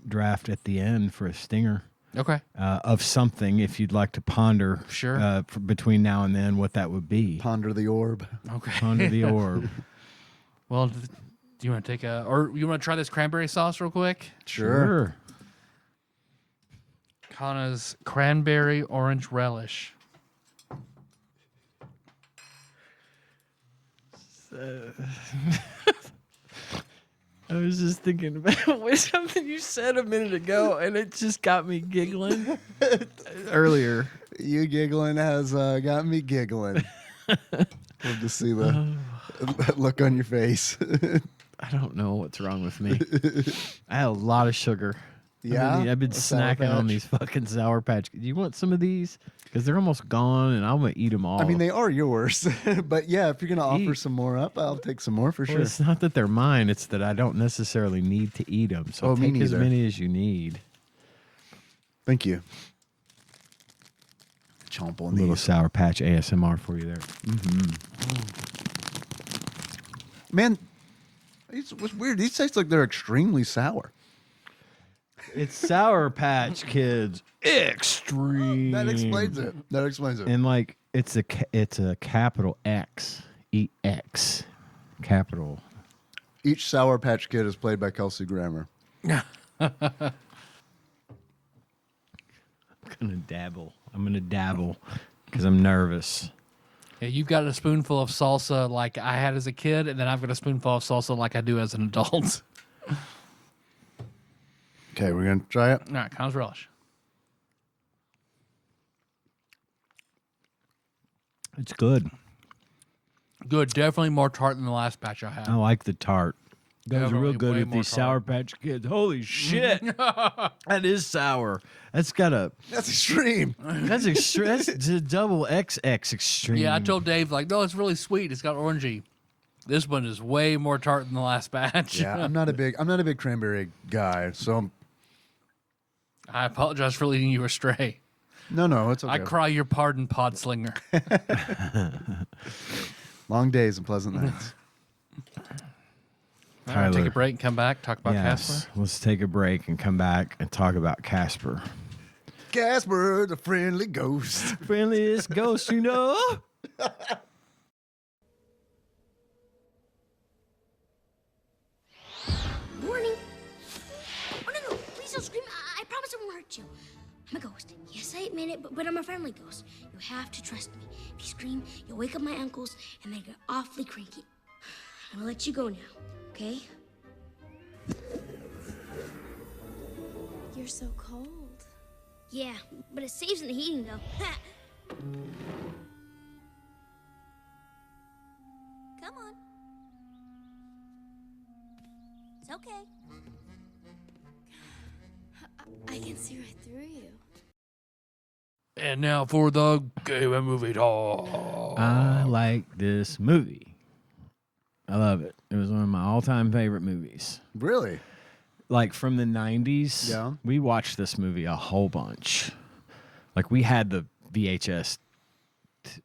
draft at the end for a stinger. Okay. Of something, if you'd like to ponder, Sure. between now and then, what that would be. Ponder the orb. Okay. Ponder the orb. Well, do you want to take or you want to try this cranberry sauce real quick? Sure. Kana's cranberry orange relish. I was just thinking about something you said a minute ago, and it just got me giggling earlier. You giggling has got me giggling. Love to see that look on your face. I don't know what's wrong with me. I had a lot of sugar. Yeah? I've been A Sour snacking on Patch? these fucking Sour Patch. Do you want some of these? Because they're almost gone, and I'm going to eat them all. I mean, they are yours. But yeah, if you're going to offer Eat. some more up, I'll take some more for Well, sure. it's not that they're mine. It's that I don't necessarily need to eat them. So Oh, me take as neither. many as you need. Thank you. Chomp A on little these. Sour Patch ASMR for you there. Man, what's weird? These taste like they're extremely sour. It's Sour Patch Kids Extreme. That explains it. That explains it. And like it's a capital X, EX, capital. Each Sour Patch Kid is played by Kelsey Grammer. I'm gonna dabble because I'm nervous. Yeah, you've got a spoonful of salsa like I had as a kid, and then I've got a spoonful of salsa like I do as an adult. Okay, we're going to try it. All right, Kana's relish. It's good. Good, definitely more tart than the last batch I had. I like the tart. Goes Definitely real good way with more these tart. Sour Patch Kids. Holy shit, that is sour. That's got a That's extreme. that's extreme. That's a double XX extreme. Yeah, I told Dave like, no, it's really sweet. It's got orangey. This one is way more tart than the last batch. Yeah, I'm not a big cranberry guy, so I apologize for leading you astray. no, it's okay. I cry your pardon, Podslinger. Long days and pleasant nights. All right, take Tyler. a break and come back. Talk about Yes. Casper. Let's take a break and come back and talk about Casper. Casper, the friendly ghost. Friendliest ghost, you know. Warning! Oh, no, please don't scream. I promise I won't hurt you. I'm a ghost. Yes, I admit it, but I'm a friendly ghost. You have to trust me. If you scream, you'll wake up my uncles, and they get awfully cranky. I'm gonna let you go now, okay? You're so cold. Yeah, but it saves in the heating, though. Come on. It's okay. I can see right through you. And now for the game and movie talk. I like this movie. I love it. It was one of my all-time favorite movies. Really? Like from the 90s. Yeah. We watched this movie a whole bunch. Like we had the VHS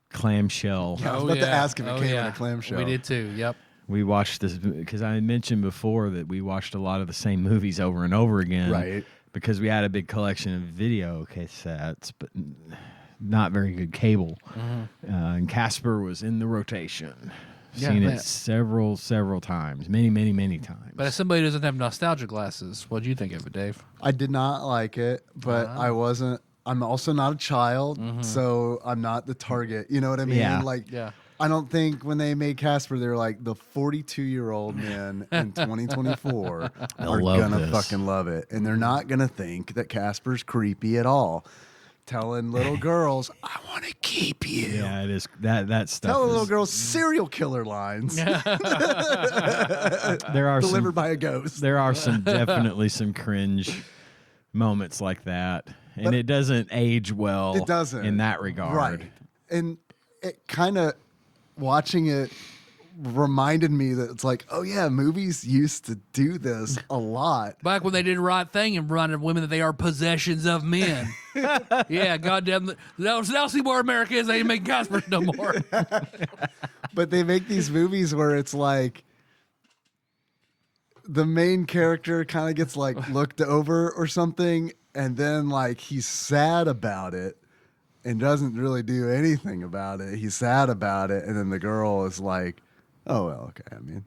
clamshell. I was about to ask if it came in a clamshell. We did too. Yep. We watched this because I mentioned before that we watched a lot of the same movies over and over again. Right. Because we had a big collection of video cassettes, but not very good cable. And Casper was in the rotation. Yeah, Seen man. it several times. Many times. But as somebody who doesn't have nostalgia glasses, what do you think of it, Dave? I did not like it, but I wasn't. I'm also not a child, so I'm not the target. You know what I mean? Yeah. Like, Yeah. I don't think when they made Casper, they were like the 42-year-old men in 2024 are love gonna this. fucking love it, and they're not gonna think that Casper's creepy at all. telling little girls, "I want to keep you." Yeah, it is that stuff. Telling little is- girls serial killer lines There are delivered some, by a ghost. there are some definitely some cringe moments like that, and But it doesn't age well. It doesn't in that regard. right? And it kind of watching it reminded me that it's like, oh yeah, movies used to do this a lot. Back when they did the right thing and reminded women that they are possessions of men. Yeah, goddamn. Now see where America is. They ain't making Casper no more. But they make these movies where it's like the main character kind of gets like looked over or something, and then like he's sad about it and doesn't really do anything about it. He's sad about it, and then the girl is like, "Oh well, okay. I mean,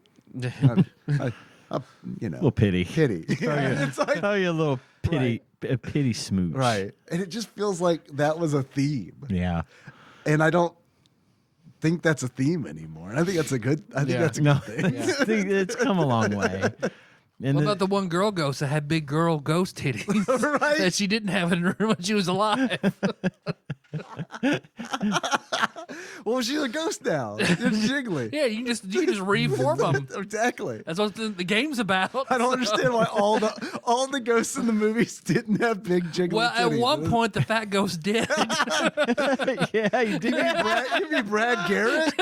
you know, Little pity. It's like, Throw you a little pity, a pity smooch. right, and it just feels like that was a theme, Yeah. and I don't think that's a theme anymore. And I think that's a good. I think Yeah. that's a No, good thing. it's come a long way. And What the- about the one girl ghost that had big girl ghost titties Right. that she didn't have in her when she was alive? Well, she's a ghost now. It's jiggly. Yeah, you can just reform them. Exactly. That's what the game's about. I don't understand why all the ghosts in the movies didn't have big jiggly Well, at titties. one point, the fat ghost did. yeah, you did. You mean Brad Garrett?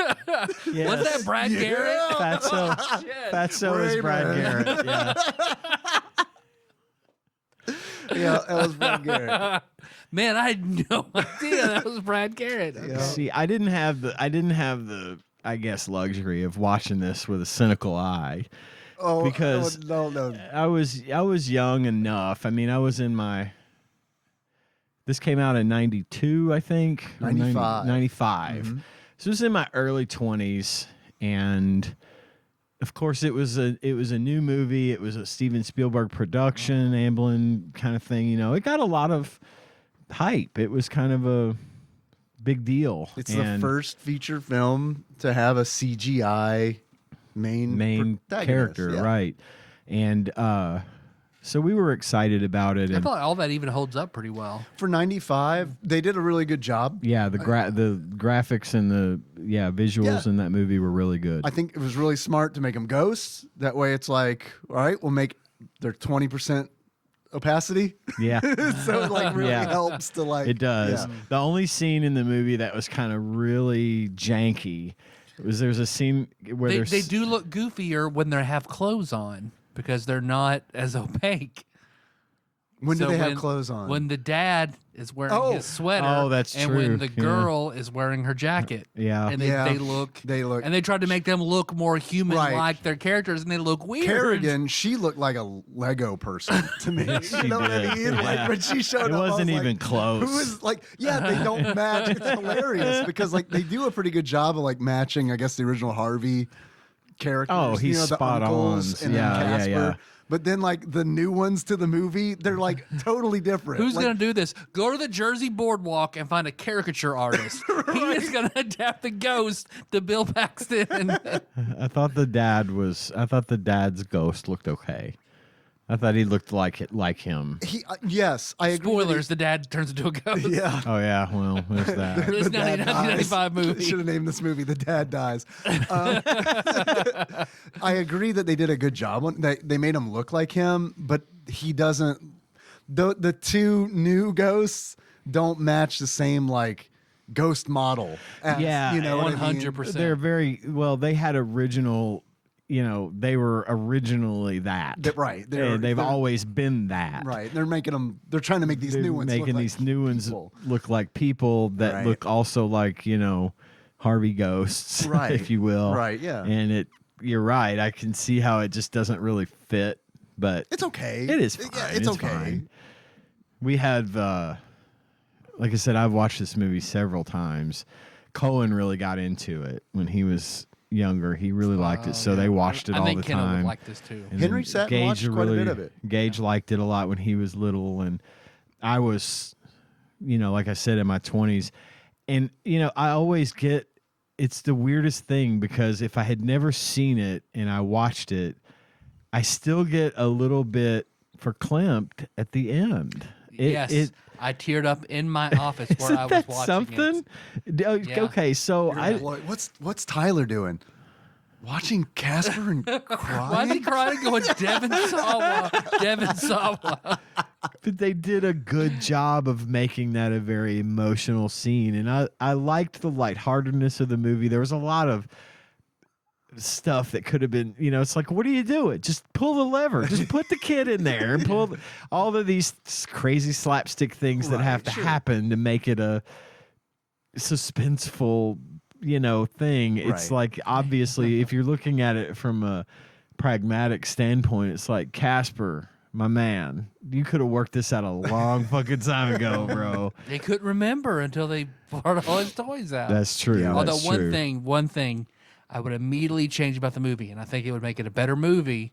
Yes. Was that Brad Garrett? Fatso is Brad Raymond. Garrett. Yeah. Yeah, that was Brad Garrett. Man, I had no idea that was Brad Garrett. See, I didn't have the I guess luxury of watching this with a cynical eye. Oh, Because- no. I was young enough. I mean, I was in my. This came out in 92, I think. or 95. 95. Mm-hmm. So it was in my early 20s, and of course it was a new movie. It was a Steven Spielberg production, Amblin kind of thing. You know, it got a lot of hype. It was kind of a big deal. It's the And first feature film to have a CGI main protagonist. character, Yeah. right? And so we were excited about it. I And feel like all that even holds up pretty well. For 95, they did a really good job. yeah, the graphics and the visuals Yeah. in that movie were really good. I think it was really smart to make them ghosts. That way it's like, all right, we'll make their 20% opacity. yeah. So it like really Yeah. helps to like. It does. Yeah. The only scene in the movie that was kind of really janky was there's a scene where They do look goofier when they have clothes on because they're not as opaque. When do So they have when- clothes on? When the dad is wearing Oh. his sweater, Oh, that's and true. when the Yeah. girl is wearing her jacket, Yeah. and Yeah. they look, and they tried to make them look more human Right. like their characters, and they look weird. Kerrigan, she looked like a Lego person to me. She You know what I did. mean? Yeah. Like when she showed It up, I was wasn't like, even close. Who is like? Yeah, they don't match. It's hilarious because like they do a pretty good job of like matching. I guess the original Harvey characters. Oh, he's the spot uncles on. and then Yeah, yeah, Casper. yeah. But then like the new ones to the movie, they're like totally different. Who's like, going to do this? Go to the Jersey Boardwalk and find a caricature artist. He is going to adapt the ghost to Bill Paxton. I thought the dad's ghost looked okay. I thought he looked like him. Yes, I agree. with you. Spoilers: the dad turns into a ghost. Yeah. Oh yeah, well, there's that. This is 1995 movie. Should have named this movie "The Dad Dies." I agree that they did a good job. They made him look like him, but he doesn't. The two new ghosts don't match the same like ghost model. As, Yeah, you know, what I mean? 100%. They're very well. They had original. You know, they were originally that. Right. And they've they're- always been that. right. They're making them. They're trying to make these They're new ones making look like these new ones people. look like people that Right. look also like Harvey ghosts, Right. if you will. Right, yeah. And you're right. I can see how it just doesn't really fit, but It's okay. it is fine. Yeah, it's okay. Fine. We had, like I said, I've watched this movie several times. Cohen really got into it when he was younger. He really liked it, so they watched it I all think the Kenna would time. like this too. And Henry then sat and watched quite a bit of it. Gage liked it a lot when he was little, and I was, like I said, in my 20s. And, I always get, it's the weirdest thing because if I had never seen it and I watched it, I still get a little bit verklempt at the end. Yes. I teared up in my office where I Isn't was that watching something? it. Yeah. Okay, so Boy, what's Tyler doing? Watching Casper and crying? Why is he crying going, Devin Sawa, Devin Sawa? but they did a good job of making that a very emotional scene, and I liked the lightheartedness of the movie. There was a lot of stuff that could have been, it's like, what are you doing? Just pull the lever. Just put the kid in there and pull all of these crazy slapstick things that have to happen to make it a suspenseful, thing. It's like, obviously, if you're looking at it from a pragmatic standpoint, it's like, Casper, my man, you could have worked this out a long fucking time ago, bro. They couldn't remember until they brought all his toys out. That's true. Yeah. Although That's one true. thing I would immediately change about the movie, and I think it would make it a better movie,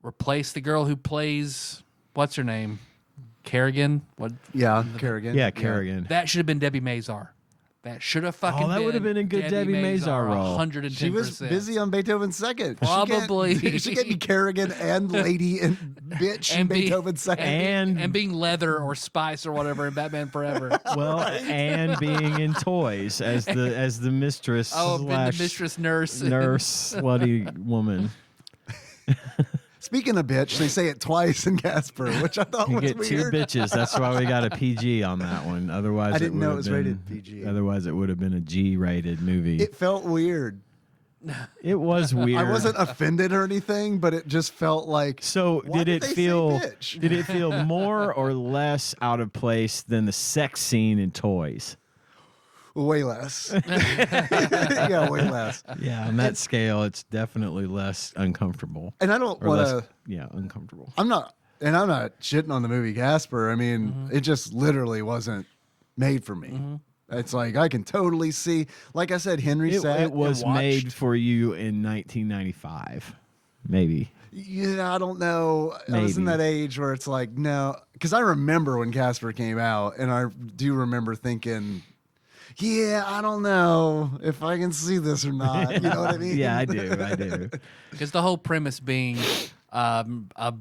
replace the girl who plays, what's her name? Kerrigan? What? Yeah, Kerrigan. Yeah, Kerrigan. That should have been Debbie Mazar. That should have fucking that would have been a good Debbie Mazar role. 110%. She was busy on Beethoven's Second. Probably. She can't be Kerrigan and lady and bitch in And be- Beethoven's Second. and being Leather or Spice or whatever in Batman Forever. Well, and being in toys as the mistress. Oh, been slash the mistress nurse. slutty woman. Speaking of bitch, they say it twice in Casper, which I thought You was get two weird. bitches. That's why we got a PG on that one. Otherwise, I didn't know it would was have rated been- PG. Otherwise, it would have been a G-rated movie. It felt weird. It was weird. I wasn't offended or anything, but it just felt like. So why did it they say feel? bitch? Did it feel more or less out of place than the sex scene in Toys? Way less. Yeah, way less. Yeah, on that scale, it's definitely less uncomfortable. And I don't Or want less, to. yeah, uncomfortable. I'm not shitting on the movie Casper. I mean, it just literally wasn't made for me. It's like I can totally see. Like I said, Henry sat It was and watched. made for you in 1995, maybe. Yeah, I don't know. I was in Maybe. that age where it's like, no, because I remember when Casper came out, and I do remember thinking, yeah, I don't know if I can see this or not. You know what I mean? Yeah, I do. Because the whole premise being a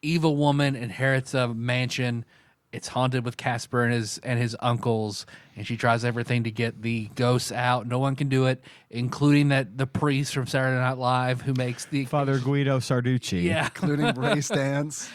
evil woman inherits a mansion. It's haunted with Casper and his uncles, and she tries everything to get the ghosts out. No one can do it, including the priest from Saturday Night Live who makes the Father Guido Sarducci. Yeah, Including Ray Stantz,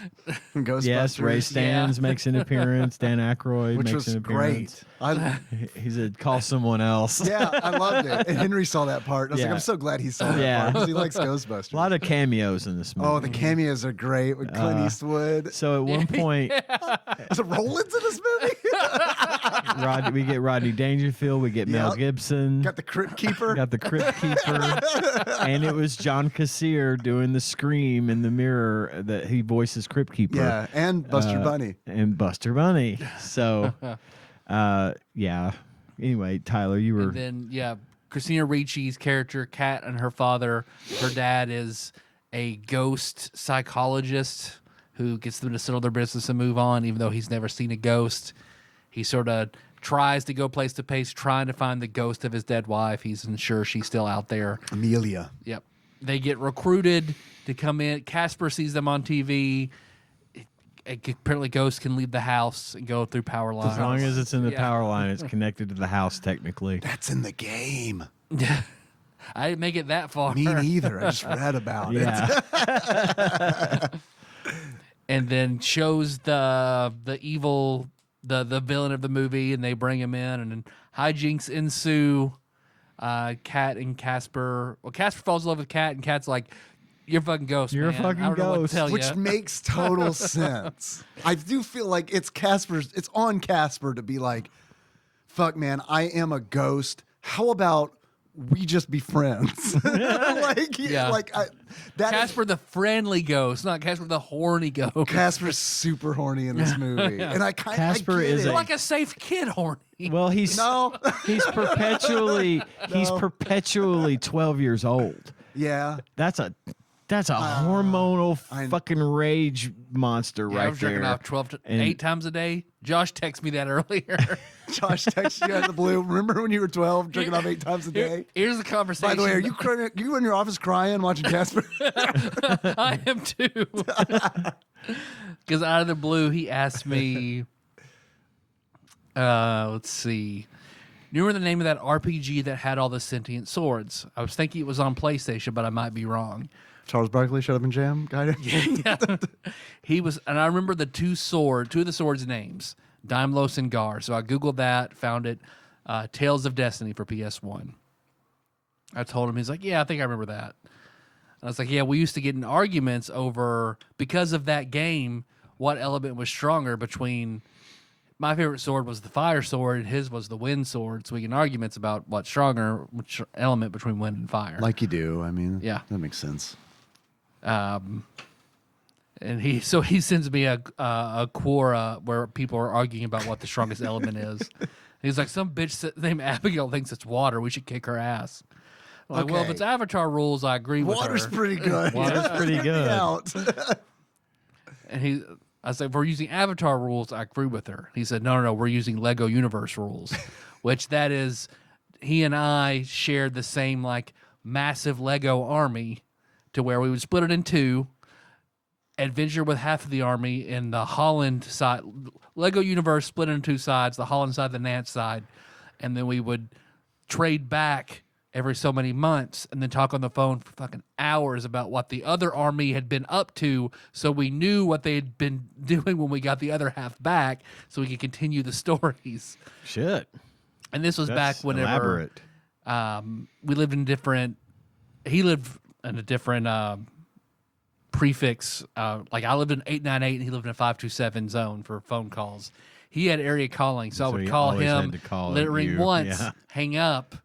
from Ghostbusters. Yes, Ray Stantz makes an appearance. Dan Aykroyd which makes was an appearance. great. He said, call someone else. Yeah, I loved it. And Henry saw that part. I was like, Yeah. I'm so glad he saw that Yeah. part because he likes Ghostbusters. A lot of cameos in this movie. Oh, the cameos are great with Clint Eastwood. So at one point, Is it Rollins in this movie? we get Rodney Dangerfield, we get Mel Yep. Gibson, Got the Crypt Keeper. got the Crypt Keeper, and it was John Kassir doing the scream in the mirror that he voices Crypt Keeper. Yeah, and Buster Bunny. And Buster Bunny. So, yeah. Anyway, Tyler, you were. and then Christina Ricci's character, Kat, and her father. Her dad is a ghost psychologist who gets them to settle their business and move on, even though he's never seen a ghost. He sort of tries to go place to place, trying to find the ghost of his dead wife. He's unsure she's still out there. Amelia. Yep. They get recruited to come in. Casper sees them on TV. Apparently, ghosts can leave the house and go through power lines. As long as it's in the Yeah. power line, it's connected to the house, technically. That's in the game. I didn't make it that far. Me neither. I just read about it. Yeah. And then shows the evil the villain of the movie, and they bring him in, and then hijinks ensue. Kat and Casper. Well, Casper falls in love with Kat, and Kat's like, "You're a fucking ghost. You're a man. fucking I don't know what to ghost." tell Which ya." makes total sense. I do feel like it's on Casper to be like, fuck man, I am a ghost. How about we just be friends? Casper the friendly ghost, not Casper the horny ghost. Casper's super horny in this movie. And I kind of Casper is You're like a safe kid horny. Well, he's No. he's perpetually 12 years old. Yeah. That's a hormonal I- fucking rage monster Yeah, right I was jerking there. off 12 to And- 8 times a day. Josh texted me that earlier. Josh texted you out of the blue. Remember when you were 12, drinking off 8 times a day? Here's the conversation. By the way, are you in your office crying watching Casper? I am too. Because out of the blue, he asked me, let's see. You remember the name of that RPG that had all the sentient swords? I was thinking it was on PlayStation, but I might be wrong. Charles Barkley, Shut Up and Jam guy. Yeah. He was, and I remember two of the swords' names, Daimlos and Gar. So I Googled that, found it, Tales of Destiny for PS1. I told him, he's like, yeah, I think I remember that. And I was like, yeah, we used to get in arguments over, because of that game, what element was stronger between, my favorite sword was the fire sword, and his was the wind sword. So we get in arguments about what's stronger, which element between wind and fire. Like you do. I mean, yeah, that makes sense. And he sends me a Quora where people are arguing about what the strongest element is. He's like, some bitch named Abigail thinks it's water. We should kick her ass. I'm like, well, if it's Avatar rules, I agree with her. Water's pretty good. Water's pretty good. And I said, if we're using Avatar rules, I agree with her. He said, no, we're using Lego Universe rules, which that is, he and I shared the same like massive Lego army to where we would split it in two, adventure with half of the army in the Holland side. Lego Universe split into two sides, the Holland side, the Nance side, and then we would trade back every so many months and then talk on the phone for fucking hours about what the other army had been up to, so we knew what they had been doing when we got the other half back, so we could continue the stories. Shit. And this was back whenever we lived in different. He lived in a different prefix. Like I lived in 898 and he lived in a 527 zone for phone calls. He had area calling, so I would call him, let it ring once, hang up.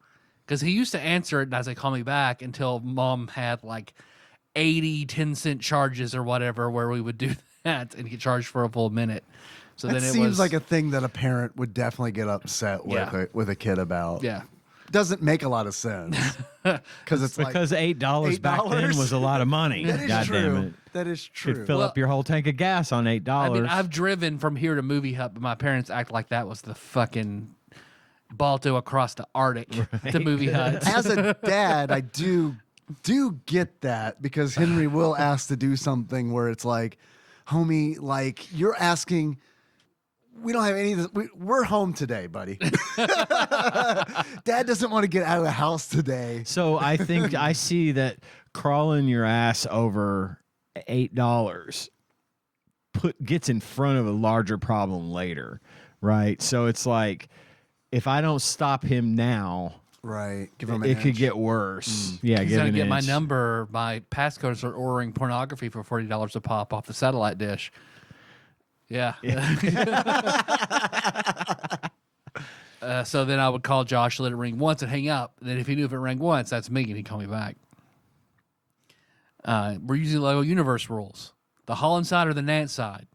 Because he used to answer it, and I was like, call me back, until Mom had like 80 10-cent charges or whatever, where we would do that and get charged for a full minute. So that seems like a thing that a parent would definitely get upset with a kid about. Yeah. Doesn't make a lot of sense. Because $8 back then was a lot of money. That is God true. damn it. That is true. Could fill up your whole tank of gas on $8. I mean, I've driven from here to Movie Hut, but my parents act like that was the fucking Balto across the Arctic to Movie Hut. As a dad, I do get that, because Henry will ask to do something where it's like, homie, like you're asking, we don't have any of this. We're home today, buddy. Dad doesn't want to get out of the house today. So I think I see that crawling your ass over $8 gets in front of a larger problem later, right? So it's like, if I don't stop him now, right, give him an it could inch. get worse. Yeah, he's gonna get my number, my passcode, and start ordering pornography for $40 a pop off the satellite dish. Yeah. So then I would call Josh, let it ring once, and hang up. And then if he knew if it rang once, that's me, and he'd call me back. We're using Lego Universe rules. The Holland side or the Nance side.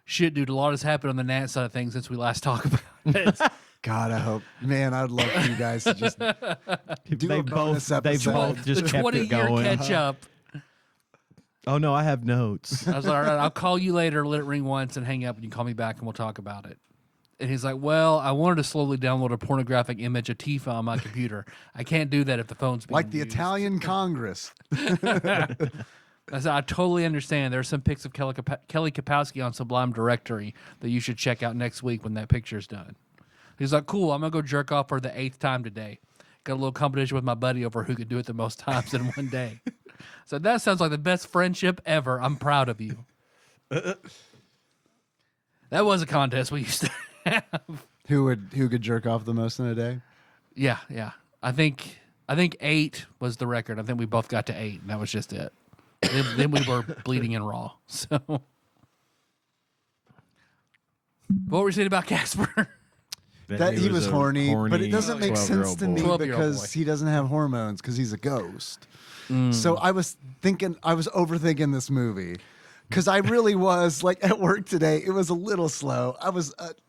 Shit, dude, a lot has happened on the Nance side of things since we last talked about it. God, I hope. Man, I'd love for you guys to just do a bonus episode. They both just the kept 20-year it going. catch up. Oh, no, I have notes. I was like, all right, I'll call you later, let it ring once, and hang up, and you call me back, and we'll talk about it. And he's like, well, I wanted to slowly download a pornographic image of Tifa on my computer. I can't do that if the phone's being like the used. Italian Congress. I said, I totally understand. There are some pics of Kelly Kapowski on Sublime Directory that you should check out next week when that picture's done. He's like, cool, I'm going to go jerk off for the 8th time today. Got a little competition with my buddy over who could do it the most times in one day. So that sounds like the best friendship ever. I'm proud of you. That was a contest we used to have. Who could jerk off the most in a day? Yeah. I think 8 was the record. I think we both got to 8, and that was just it. Then we were bleeding and raw. So, what were we saying about Casper? That he was horny, but it doesn't make sense to me 12-year-old because boy. he doesn't have hormones because he's a ghost. So I was overthinking this movie because I really was like at work today. It was a little slow.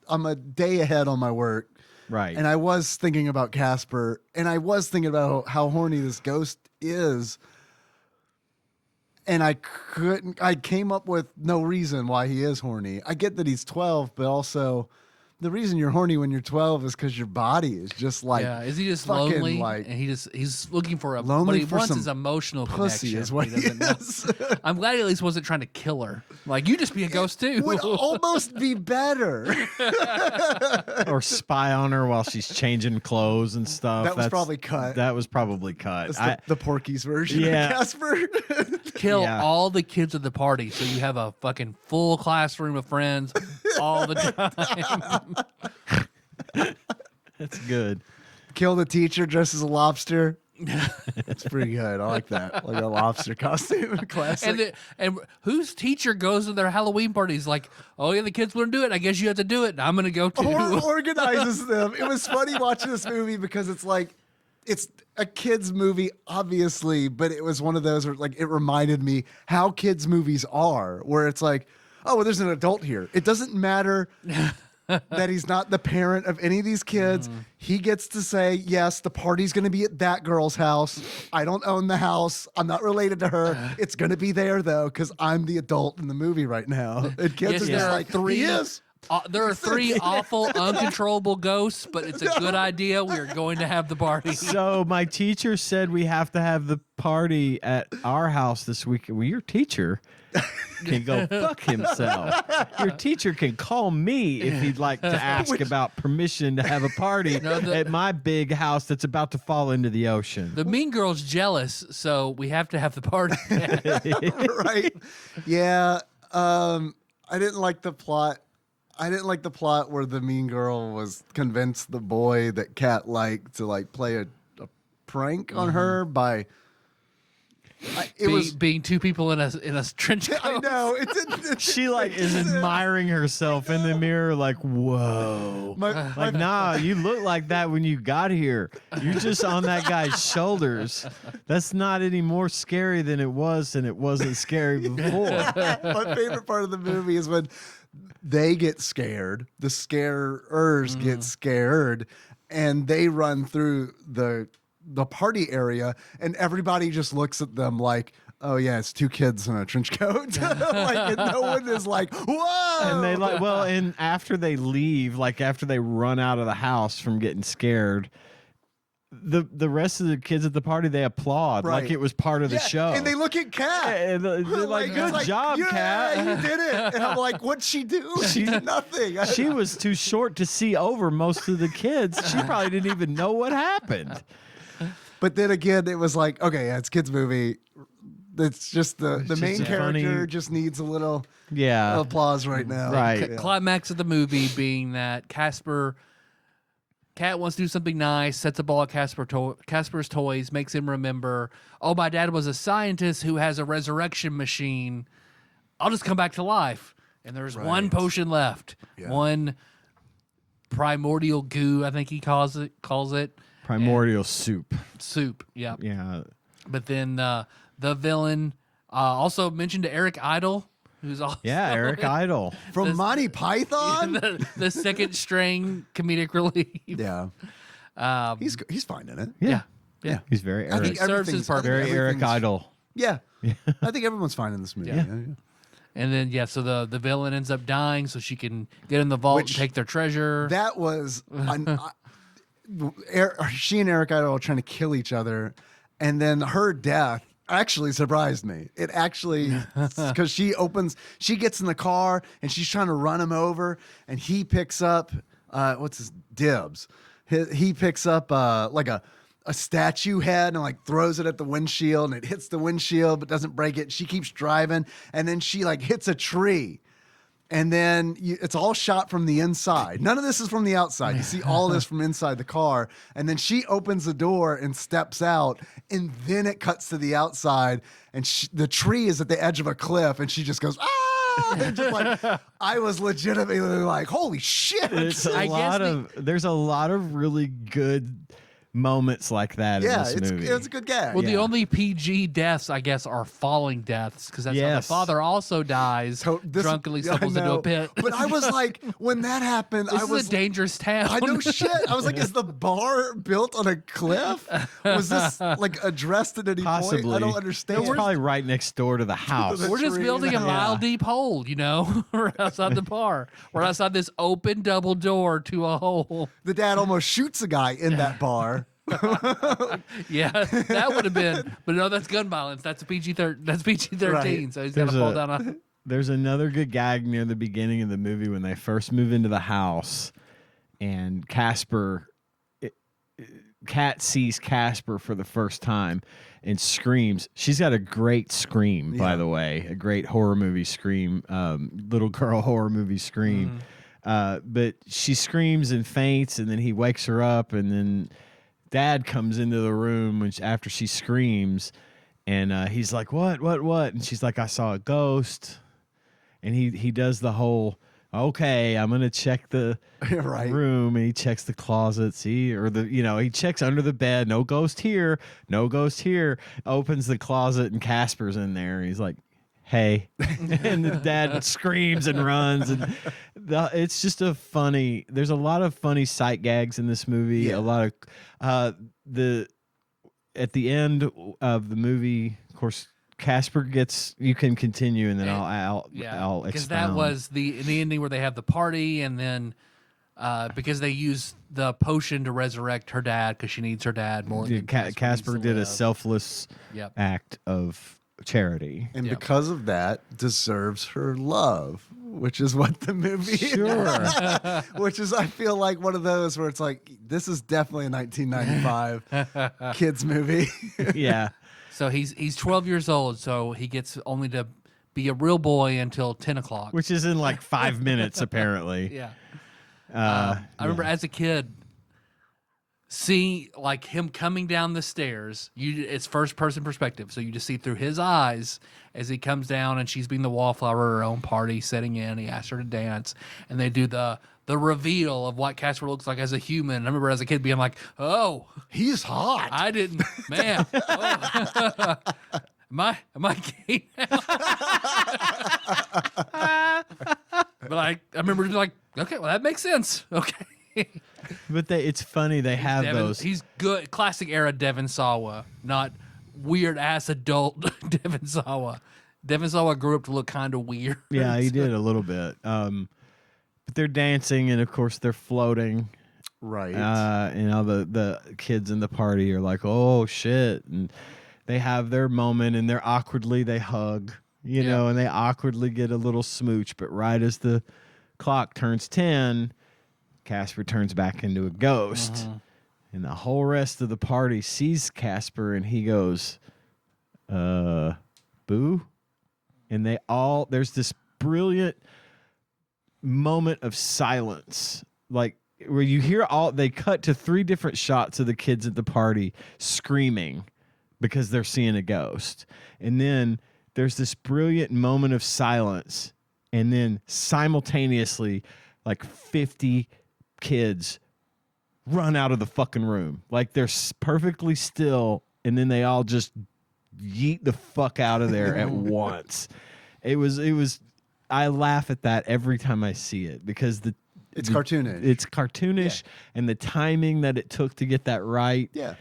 I'm a day ahead on my work. Right. And I was thinking about Casper, and I was thinking about how horny this ghost is. And I came up with no reason why he is horny. I get that he's 12, but also the reason you're horny when you're 12 is because your body is just like, yeah, is he just fucking, lonely? like, And he's looking for a lonely what he for wants some is emotional pussy connection. is what He doesn't he know. is. I'm glad he at least wasn't trying to kill her. Like, you just be a ghost too. Would almost be better. Or spy on her while she's changing clothes and stuff. That was probably cut. That was probably cut. That's the Porky's version Yeah. of Casper. Kill Yeah. all the kids at the party so you have a fucking full classroom of friends all the time. That's good. Kill the teacher dressed as a lobster. It's pretty good. I like that. Like a lobster costume. Classic. And whose teacher goes to their Halloween parties like, oh yeah, the kids want to do it. I guess you have to do it. And I'm gonna go too. Or organizes them. It was funny watching this movie because it's like, it's a kids movie, obviously, but it was one of those where like it reminded me how kids movies are, where it's like, oh, well, there's an adult here. It doesn't matter that he's not the parent of any of these kids. He gets to say, yes, the party's going to be at that girl's house. I don't own the house. I'm not related to her. It's going to be there though, because I'm the adult in the movie right now. And kids Yes, are there just are like, three. he is. There are 3 awful, uncontrollable ghosts, but it's a good idea. We are going to have the party. So my teacher said we have to have the party at our house this week. Well, your teacher can go fuck himself. Your teacher can call me if he'd like to ask about permission to have a party at my big house that's about to fall into the ocean. The mean girl's jealous, so we have to have the party. Right. Yeah. I didn't like the plot. I didn't like the plot where the mean girl was convinced the boy that Kat liked to like play a prank on her by being 2 people in a trench coat. I know She like is admiring herself in the mirror, like, whoa. Like, nah, you look like that when you got here. You're just on that guy's shoulders. That's not any more scary than it was, and it wasn't scary before. My favorite part of the movie is when they get scared, the scarers get scared, and they run through the party area, and everybody just looks at them like, oh yeah, it's 2 kids in a trench coat. Like, and no one is like, whoa. And they like, well, and after they leave, like after they run out of the house from getting scared, the rest of the kids at the party, they applaud like it was part of the show. And they look at Kat. And they're like, good job, Kat. Yeah, you did it. And I'm like, what'd she do? She did nothing. She was too short to see over most of the kids. She probably didn't even know what happened. But then again, it was like, okay, yeah, it's a kids movie. It's just the main just character funny. just needs a little Yeah. applause right now. Right. Yeah. Climax of the movie being that Kat wants to do something nice, sets a ball at Casper's toys, makes him remember, oh, my dad was a scientist who has a resurrection machine. I'll just come back to life. And there's one potion left. Yeah. One primordial goo, I think he calls it. Primordial soup. Soup, yeah. Yeah. But then the villain also mentioned Eric Idle, who's also Eric Idle. From Monty Python? the second string comedic relief. Yeah. He's fine in it. Yeah. He's very I Eric. think serves his everything's- I purpose. think Very Eric everything's- Idle. Yeah. I think everyone's fine in this movie. Yeah. Yeah. And then so the villain ends up dying so she can get in the vault and take their treasure. That was she and Eric Idle are trying to kill each other, and then her death actually surprised me. It actually, because she gets in the car and she's trying to run him over, and he picks up what's his Dibs. He picks up like a statue head and like throws it at the windshield, and it hits the windshield but doesn't break it. She keeps driving, and then she like hits a tree. And then it's all shot from the inside. None of this is from the outside. You see all this from inside the car. And then she opens the door and steps out. And then it cuts to the outside. And the tree is at the edge of a cliff. And she just goes, ah! And just like, I was legitimately like, holy shit. There's a lot of really good moments like that in this movie. it's a good gag. Well, the only PG deaths, I guess, are falling deaths because that's how the father also dies, drunkenly stumbles into a pit. But I was like, when that happened, This is a dangerous town. I know shit. I was like, is the bar built on a cliff? Was this like addressed at any Possibly. point? I don't understand. It's probably right next door to the house. the We're just tree. building a mile deep hole, you know, right outside the bar. We're outside this open double door to a hole. The dad almost shoots a guy in that bar. Yeah, that would have been, but no, that's gun violence. That's PG-13. That's PG-13. Right. So he's got to fall down on. There's another good gag near the beginning of the movie when they first move into the house, and Kat sees Casper for the first time and screams. She's got a great scream, by the way, a great horror movie scream, little girl horror movie scream. But she screams and faints, and then he wakes her up, and then Dad comes into the room after she screams, and he's like, what? And she's like, I saw a ghost. And he does the whole, okay, I'm gonna check the room, and he checks the closets, he checks under the bed, no ghost here, opens the closet, and Casper's in there, and he's like, hey, and the dad screams and runs, and it's just there's a lot of funny sight gags in this movie. A lot of at the end of the movie, of course, Casper you can continue, and then I'll expound. Because that was the ending where they have the party, and then because they use the potion to resurrect her dad because she needs her dad more. Casper did a selfless act of charity, and because of that, deserves her love, which is what the movie is. Which is, I feel like, one of those where it's like, this is definitely a 1995 kids movie. Yeah. So he's 12 years old, so he gets only to be a real boy until 10 o'clock. Which is in like 5 minutes, apparently. Yeah. I remember as a kid, see like him coming down the stairs. It's first person perspective, so you just see through his eyes as he comes down, and she's being the wallflower at her own party, setting in. He asks her to dance, and they do the reveal of what Casper looks like as a human. And I remember as a kid being like, "Oh, he's hot." I didn't, man. Oh. Am I gay now? But I remember being like, okay, well that makes sense. Okay. But it's funny they have those. He's good, classic era Devon Sawa, not weird ass adult Devon Sawa. Devon Sawa grew up to look kind of weird. Yeah, he did a little bit. But they're dancing, and of course they're floating. Right. And all the kids in the party are like, oh shit, and they have their moment, and they hug, you know, and they awkwardly get a little smooch. But right as the clock turns 10. Casper turns back into a ghost, and the whole rest of the party sees Casper, and he goes, boo. And there's this brilliant moment of silence, like where you hear they cut to 3 different shots of the kids at the party screaming because they're seeing a ghost. And then there's this brilliant moment of silence, and then simultaneously, like 50 kids run out of the fucking room. Like they're perfectly still, and then they all just yeet the fuck out of there at once. It was I laugh at that every time I see it because it's cartoonish. It's cartoonish, and the timing that it took to get that right. Yeah.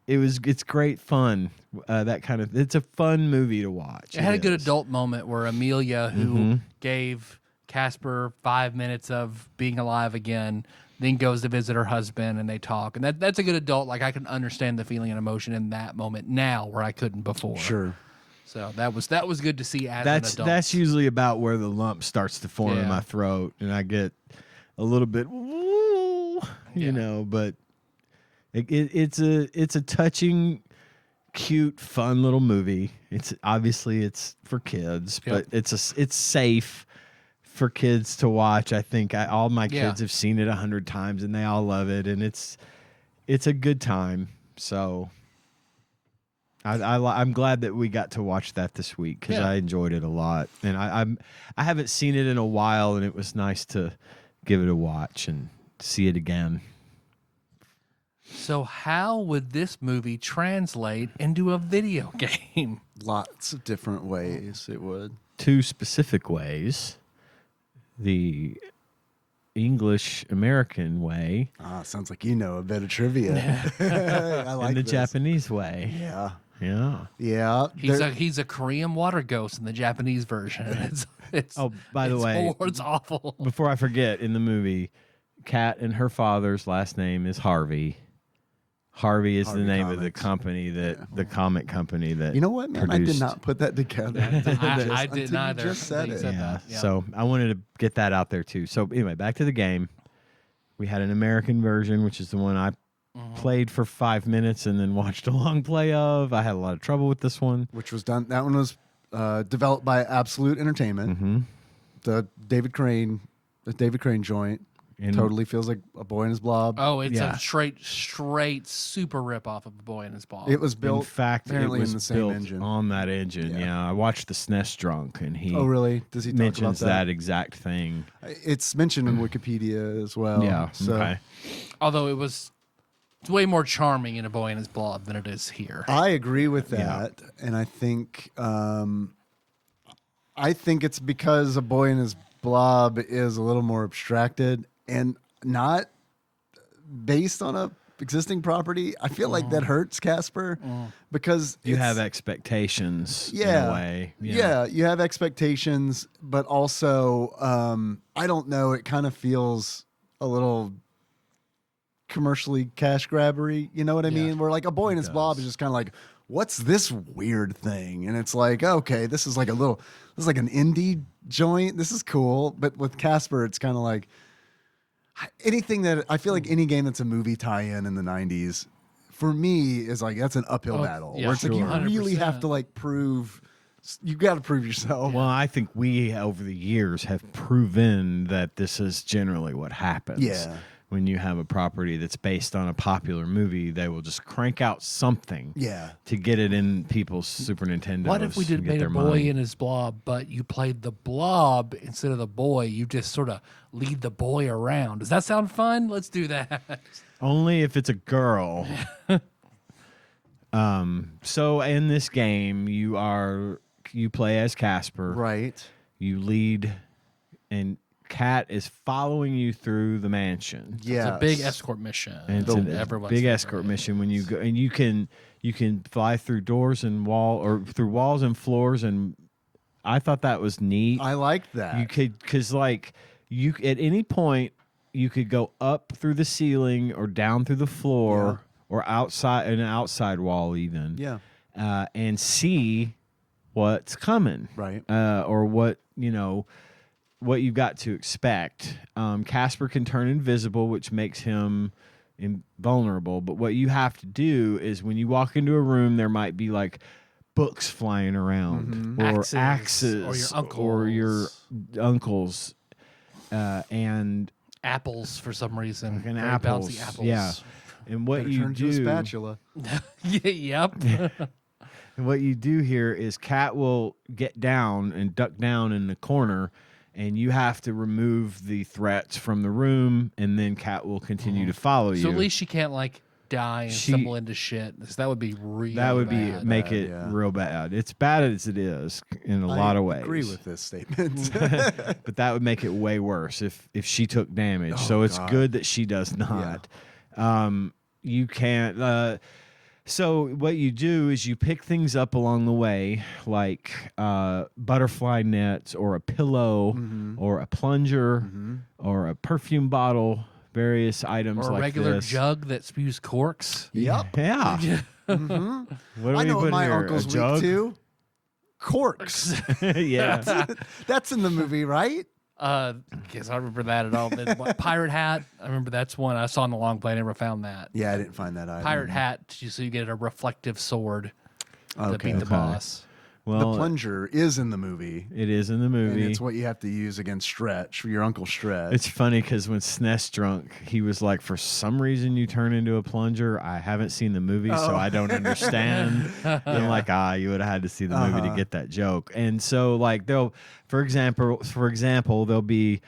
It's great fun. It's a fun movie to watch. It had a good adult moment where Amelia, who gave Casper 5 minutes of being alive again, then goes to visit her husband, and they talk. And that's a good adult. Like, I can understand the feeling and emotion in that moment now where I couldn't before. Sure. So that was good to see as an adult. That's usually about where the lump starts to form in my throat, and I get a little bit, you know, but it's a touching, cute, fun little movie. It's obviously for kids, but it's safe for kids to watch. I think all my kids have seen it 100 times, and they all love it, and it's a good time. So I'm glad that we got to watch that this week because I enjoyed it a lot, and I haven't seen it in a while, and it was nice to give it a watch and see it again. So how would this movie translate into a video game? Lots of different ways it would. 2 specific ways. The English American way Sounds like you know a bit of trivia. I like and the this. Japanese way. Yeah. Yeah. Yeah. He's a Korean water ghost in the Japanese version. It's Oh, by the way, it's awful. before I forget, in the movie, Kat and her father's last name is Harvey. Harvey is Harvey the name of the Comics. company the comic company that You know what, man? produced. I did not put that together. I didn't until either. You just said They it. said Yeah. that, yeah. So I wanted to get that out there too. So anyway, back to the game. We had an American version, which is the one I played for 5 minutes and then watched a long play of. I had a lot of trouble with this one. Which was done. That one was developed by Absolute Entertainment. Mm-hmm. The David Crane joint. And Totally feels like A Boy and His Blob. Oh, it's Yeah. a straight super rip off of A Boy and His Blob. It was in built fact, it apparently was in the same built engine. on that engine. Yeah. Yeah. I watched the SNES Drunk, and he Oh, really? Does he talk about mentions that? that exact thing. It's mentioned in Wikipedia as well. Yeah. So Okay. Although it's way more charming in A Boy and His Blob than it is here. I agree with Yeah. that, and I think it's because A Boy and His Blob is a little more abstracted and not based on a existing property. I feel like that hurts Casper because You it's- have expectations in yeah, a way. yeah, you have expectations, but also I don't know. It kind of feels a little commercially cash grabbery. You know what I mean? Where like A Boy and His Blob is just kind of like, what's this weird thing? And it's like, okay, this is like an indie joint. This is cool. But with Casper, it's kind of like anything that I feel like any game that's a movie tie-in in the 90s for me is like, that's an uphill battle yeah, where it's like, you sure. really have to like you got to prove yourself. Well, I think we over the years have proven that this is generally what happens. Yeah. When you have a property that's based on a popular movie, they will just crank out something Yeah. to get it in people's Super Nintendos. What if we and get made A their Boy money. and His Blob, but you played the blob instead of the boy? You just sort of lead the boy around. Does that sound fun? Let's do that. Only if it's a girl. So in this game, you play as Casper. Right. You lead, and Kat is following you through the mansion. Yeah. It's a big escort mission. And it's a Everyone's big favorite. escort mission when you go, and you can fly through doors and through walls and floors, and I thought that was neat. I liked that. You could, because like you at any point you could go up through the ceiling or down through the floor or outside an outside wall even. Yeah. And see what's coming. Right. Or what what you've got to expect. Casper can turn invisible, which makes him invulnerable. But what you have to do is when you walk into a room, there might be like books flying around, or axes, or your uncles, and apples for some reason. and Very apples. bouncy apples. Yeah. And what Better you turn to a do, spatula. Yep. and what you do here is Kat will get down and duck down in the corner, and you have to remove the threats from the room, and then Kat will continue to follow you. So at least she can't like die and She- stumble into shit. So that would be real. that would be bad. make it yeah. real bad. It's bad as it is in a lot of ways. I agree with this statement. But that would make it way worse if she took damage. So it's God. good that she does not. You can't. So what you do is you pick things up along the way, like butterfly nets or a pillow or a plunger or a perfume bottle, various items Or a like regular this. jug that spews corks. Yep. Yeah. What do I we know put what my here? uncle's a weak jug? to. Corks. Yeah. That's in the movie, right? Guess I remember that at all. Then what, Pirate Hat. I remember that's one I saw in the long play. I never found that. Yeah, I didn't find that either. Pirate Hat. So you get a reflective sword to Okay. beat the boss. Well, The plunger is in the movie. it is in the And movie. it's what you have to use against Stretch, for your Uncle Stretch. It's funny because when SNES drunk, he was like, "For some reason, you turn into a plunger." I haven't seen the movie, so I don't understand. And I'm like, you would have had to see the movie to get that joke. And so, like, for example, there'll be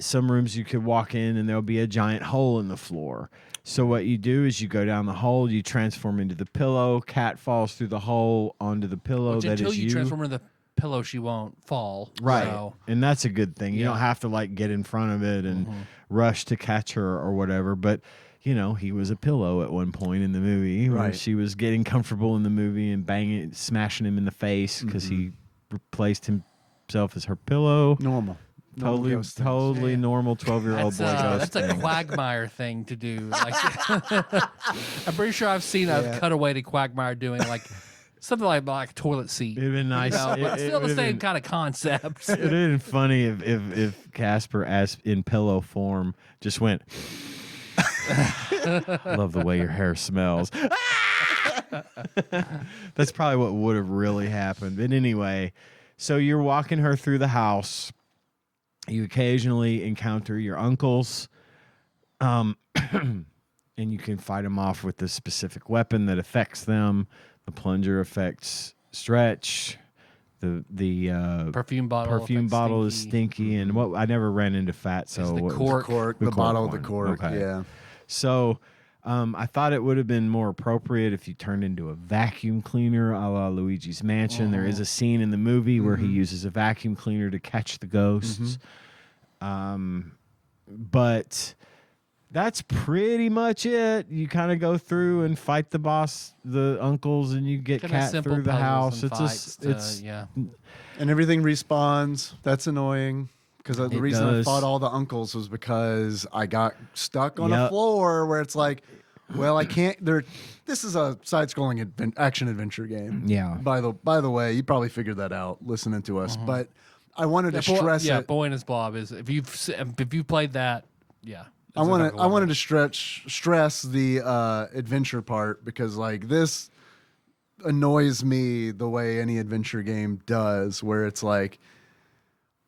some rooms you could walk in, and there'll be a giant hole in the floor. So what you do is you go down the hole, you transform into the pillow. Cat falls through the hole onto the pillow. Which that until is you transform into the pillow, she won't fall. Right. So, And that's a good thing. You don't have to like get in front of it and rush to catch her or whatever. But, you know, he was a pillow at one point in the movie where Right. she was getting comfortable in the movie and smashing him in the face because he replaced himself as her pillow. Normal. Normal ghost things. Totally normal 12-year-old boy ghost that's a thing. Quagmire thing to do. Like, I'm pretty sure I've seen a cutaway to Quagmire doing like something like a toilet seat. It'd been nice. You know, but still the would've same been- kind of concept. It'd been funny if Casper, as in pillow form, just went. Love the way your hair smells. That's probably what would have really happened. But anyway, so you're walking her through the house. You occasionally encounter your uncles, and you can fight them off with the specific weapon that affects them. The plunger affects Stretch. The Perfume bottle. perfume affects bottle is Stinky. stinky, and what I never ran into fat. So Is the what- cork. Cork, The the bottle cork of the one. cork. Okay. Yeah. So I thought it would have been more appropriate if you turned into a vacuum cleaner a la Luigi's Mansion. There is a scene in the movie where he uses a vacuum cleaner to catch the ghosts. But that's pretty much it. You kind of go through and fight the boss, the uncles, and you get Kinda Cat simple through the puzzles house. and It's fights just to- it's yeah. And everything respawns. That's annoying. Because the It reason does. I fought all the uncles was because I got stuck on a Yep. floor where it's like, well, I can't. This is a side-scrolling action adventure game. Yeah. By the way, you probably figured that out listening to us, but I wanted to stress it. Boy and his blob is if you've played that, yeah. I wanted to stress the adventure part because like this annoys me the way any adventure game does, where it's like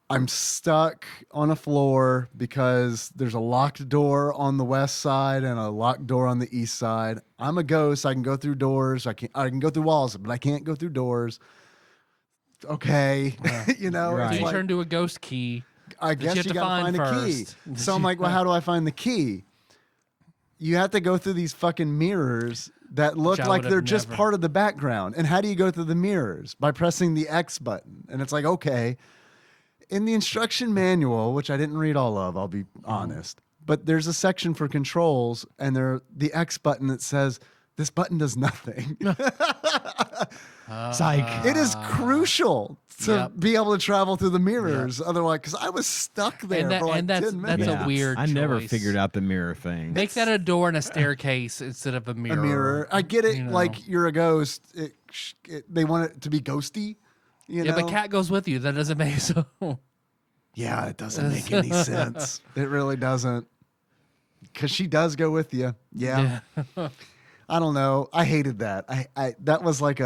I'm stuck on a floor because there's a locked door on the west side and a locked door on the east side. I'm a ghost. I can go through doors. I can go through walls, but I can't go through doors. Okay, you know. Right. So it's you like- turn to a ghost key. I that guess you have you to gotta find find a key. first. So I'm like, well, how do I find the key? You have to go through these fucking mirrors that look I like would've they're just never- part of the background. And how do you go through the mirrors? By pressing the X button. And it's like, okay. In the instruction manual, which I didn't read all of, I'll be honest, but there's a section for controls, and the X button that says this button does nothing. psych. It is crucial to Yep. be able to travel through the mirrors. Otherwise, because I was stuck there for like 10 minutes. that's a weird I never choice. figured out the mirror thing. Make that a door and a staircase instead of a mirror. A mirror. I get it. you know. Like you're a ghost. They want it to be ghosty. You Yeah, know? but Cat goes with you. That doesn't make so. Yeah, it doesn't make any sense. It really doesn't. Because she does go with you. Yeah. I don't know. I hated that. I that was like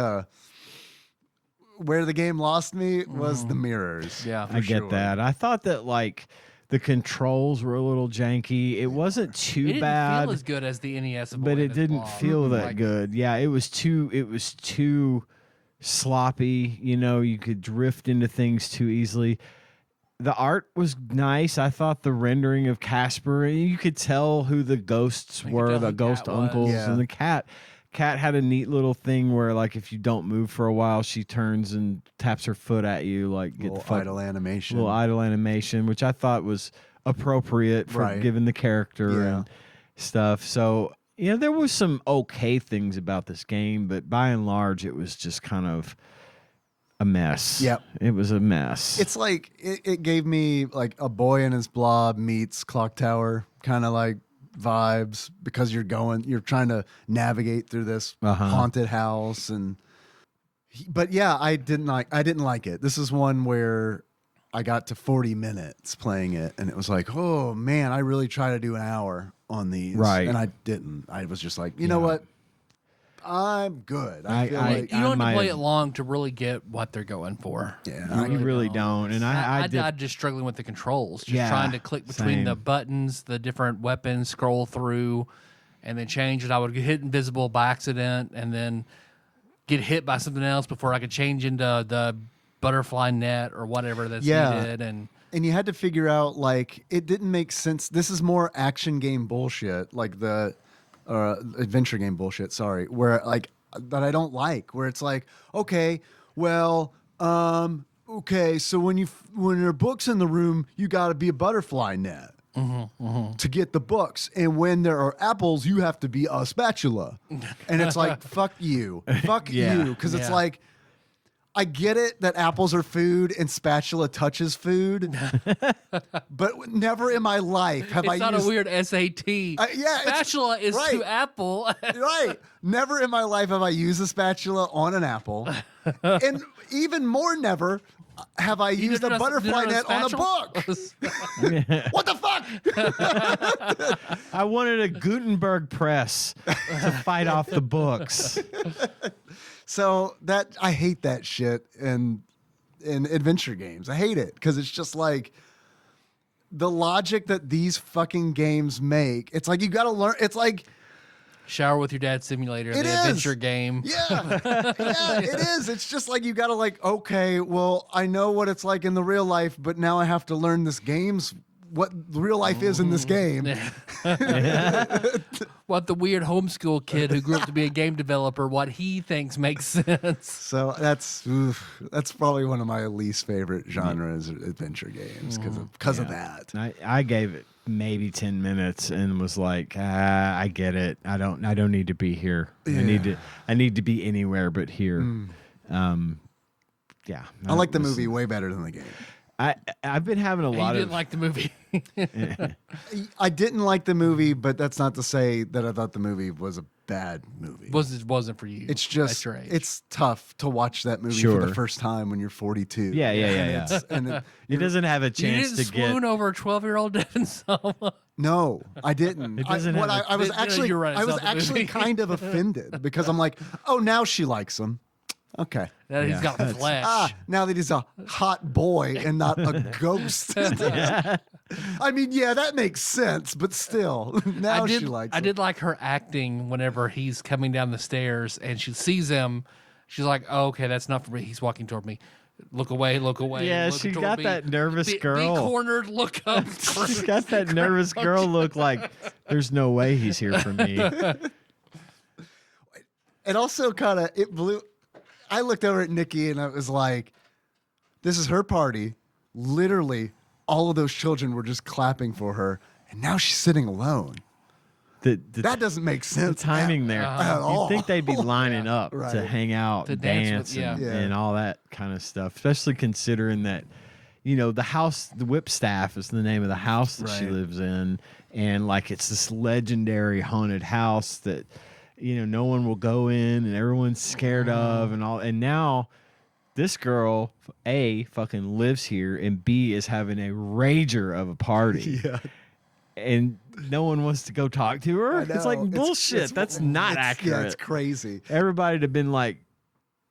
where the game lost me was the mirrors. Yeah. I get that. I thought that like the controls were a little janky. It wasn't too It didn't bad, feel as good as the NES, but it didn't feel that Like, good. Yeah, it was too sloppy. You know, you could drift into things too easily. The art was nice. I thought the rendering of Casper, you could tell who the ghosts You could were, tell the who ghost Cat was. uncles, Yeah. and the cat. Cat had a neat little thing where, like, if you don't move for a while, she turns and taps her foot at you, like, get Little the fuck, idle animation. little idle animation, which I thought was appropriate for Right. given the character Yeah. and stuff. So, you know, there was some okay things about this game, but by and large, it was just kind of a mess. Yep. It was a mess. It's like it gave me like a Boy and His Blob meets Clock Tower kind of like vibes because you're trying to navigate through this haunted house but yeah, I didn't like it. This is one where I got to 40 minutes playing it and it was like, oh man, I really try to do an hour on these. Right. And I didn't. I was just like, you know what? I'm good. I feel I- like You don't have might to play have- it long to really get what they're going for. yeah. you really don't. And I did. I'm just struggling with the controls, just Yeah, trying to click between same. the buttons, the different weapons, scroll through, and then change it. I would get hit invisible by accident, and then get hit by something else before I could change into the butterfly net or whatever that's needed. And And you had to figure out like it didn't make sense. This is more action game bullshit. Like the adventure game bullshit. Sorry, where like that I don't like. Where it's like, okay, well, okay, so when there are books in the room, you got to be a butterfly net. To get the books, and when there are apples, you have to be a spatula, and it's like fuck you, you, because it's like I get it that apples are food and spatula touches food, but never in my life have I It's not used a weird SAT. Spatula is right. to apple. Right. Never in my life have I used a spatula on an apple, and even more never have I used a butterfly net on a book. What the fuck? I wanted a Gutenberg press to fight off the books. So that I hate that shit in adventure games. I hate it because it's just like the logic that these fucking games make. It's like you got to learn. It's like Shower with Your Dad Simulator, the adventure game. Yeah, it is. It's just like you got to like, okay, well, I know what it's like in the real life, but now I have to learn this game's what real life is in this game. What the weird homeschool kid who grew up to be a game developer, what he thinks makes sense. So that's probably one of my least favorite genres, adventure games, because of that. I gave it maybe 10 minutes and was like, I get it. I don't need to be here. Yeah. I need to be anywhere but here. Yeah. I like the movie way better than the game. I've been having a lot You of didn't like the movie. I didn't like the movie, but that's not to say that I thought the movie was a bad movie. Wasn't for you. It's just at your age. it's tough to watch that movie for the first time when you're 42. Yeah. And It doesn't have a You chance didn't to get. swoon over a 12-year-old Devin Sawa. No, I didn't. It doesn't have I was No, actually, you're right, it's I was not the actually movie. kind of offended because I'm like, oh, now she likes him. Okay. Now he's got flesh. Now that he's a hot boy and not a ghost. I mean, yeah, that makes sense, but still, now she likes him. I did like her acting whenever he's coming down the stairs and she sees him. She's like, oh, okay, that's not for me. He's walking toward me. Look away, look away. Yeah, look she toward got me. that nervous Be girl. cornered, look up. She's got that nervous girl look like there's no way he's here for me. It also kind of, it blew. I looked over at Nikki and I was like, this is her party. Literally, all of those children were just clapping for her. And now she's sitting alone. That doesn't make The sense. timing there. at all. You'd think they'd be lining up Right. to hang out, To and dance dance, with- and all that kind of stuff, especially considering that, the house, the Whipstaff is the name of the house that she Right. lives in. And like, it's this legendary haunted house that, no one will go in and everyone's scared of and all. And now this girl, A, fucking lives here, and B, is having a rager of a party. Yeah. And no one wants to go talk to her. I It's like know. bullshit. That's not accurate. Yeah, it's crazy. Everybody'd have been like,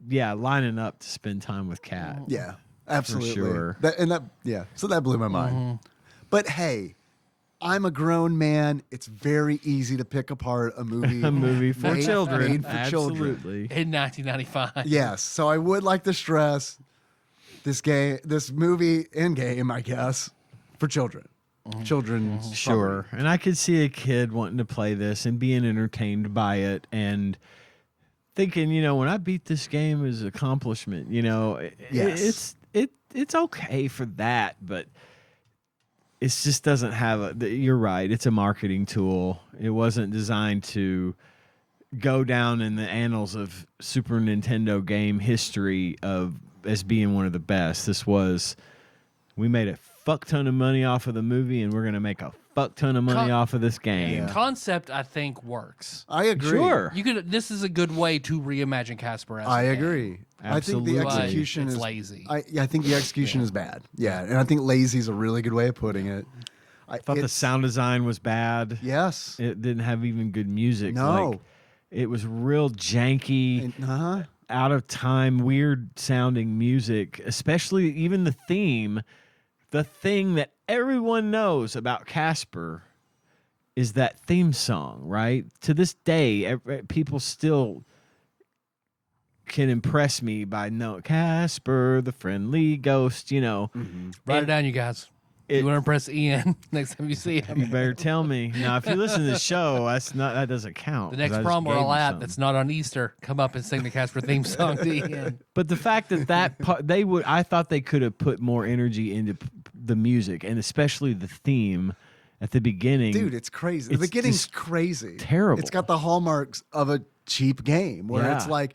lining up to spend time with Kat. Yeah, absolutely. sure. So that blew my mind. But hey, I'm a grown man. It's very easy to pick apart a movie. A movie for made- children. made for children. Absolutely. In 1995. Yes. So I would like to stress this movie and game, I guess, for children. Children. Sure. And I could see a kid wanting to play this and being entertained by it and thinking, when I beat this game is an accomplishment, Yes. it's okay for that, but it just doesn't have you're right. It's a marketing tool. It wasn't designed to go down in the annals of Super Nintendo game history as being one of the best. This was, we made a fuck ton of money off of the movie and we're going to make a fuck ton of money off of this game. The concept, I think, works. I agree. Sure. This is a good way to reimagine Casper as I a game. agree. Absolutely. I think the But execution it's is lazy. I think the execution is bad. Yeah, and I think lazy is a really good way of putting it. I thought the sound design was bad. Yes. It didn't have even good music. No. Like, it was real janky, Uh-huh. out of time, weird sounding music, especially even the theme. The thing that everyone knows about Casper is that theme song, right? To this day, people still can impress me by Casper, the friendly ghost, Write it down, you guys. You want to impress Ian next time you see him. You better tell me. Now, if you listen to the show, that doesn't count. The next 'cause I just prom we're gave all you at something. that's not on Easter, come up and sing the Casper theme song to Ian. But the fact that I thought they could have put more energy into the music and especially the theme at the beginning. Dude, it's crazy. The It's beginning's just crazy. terrible. It's got the hallmarks of a cheap game where it's Yeah. like,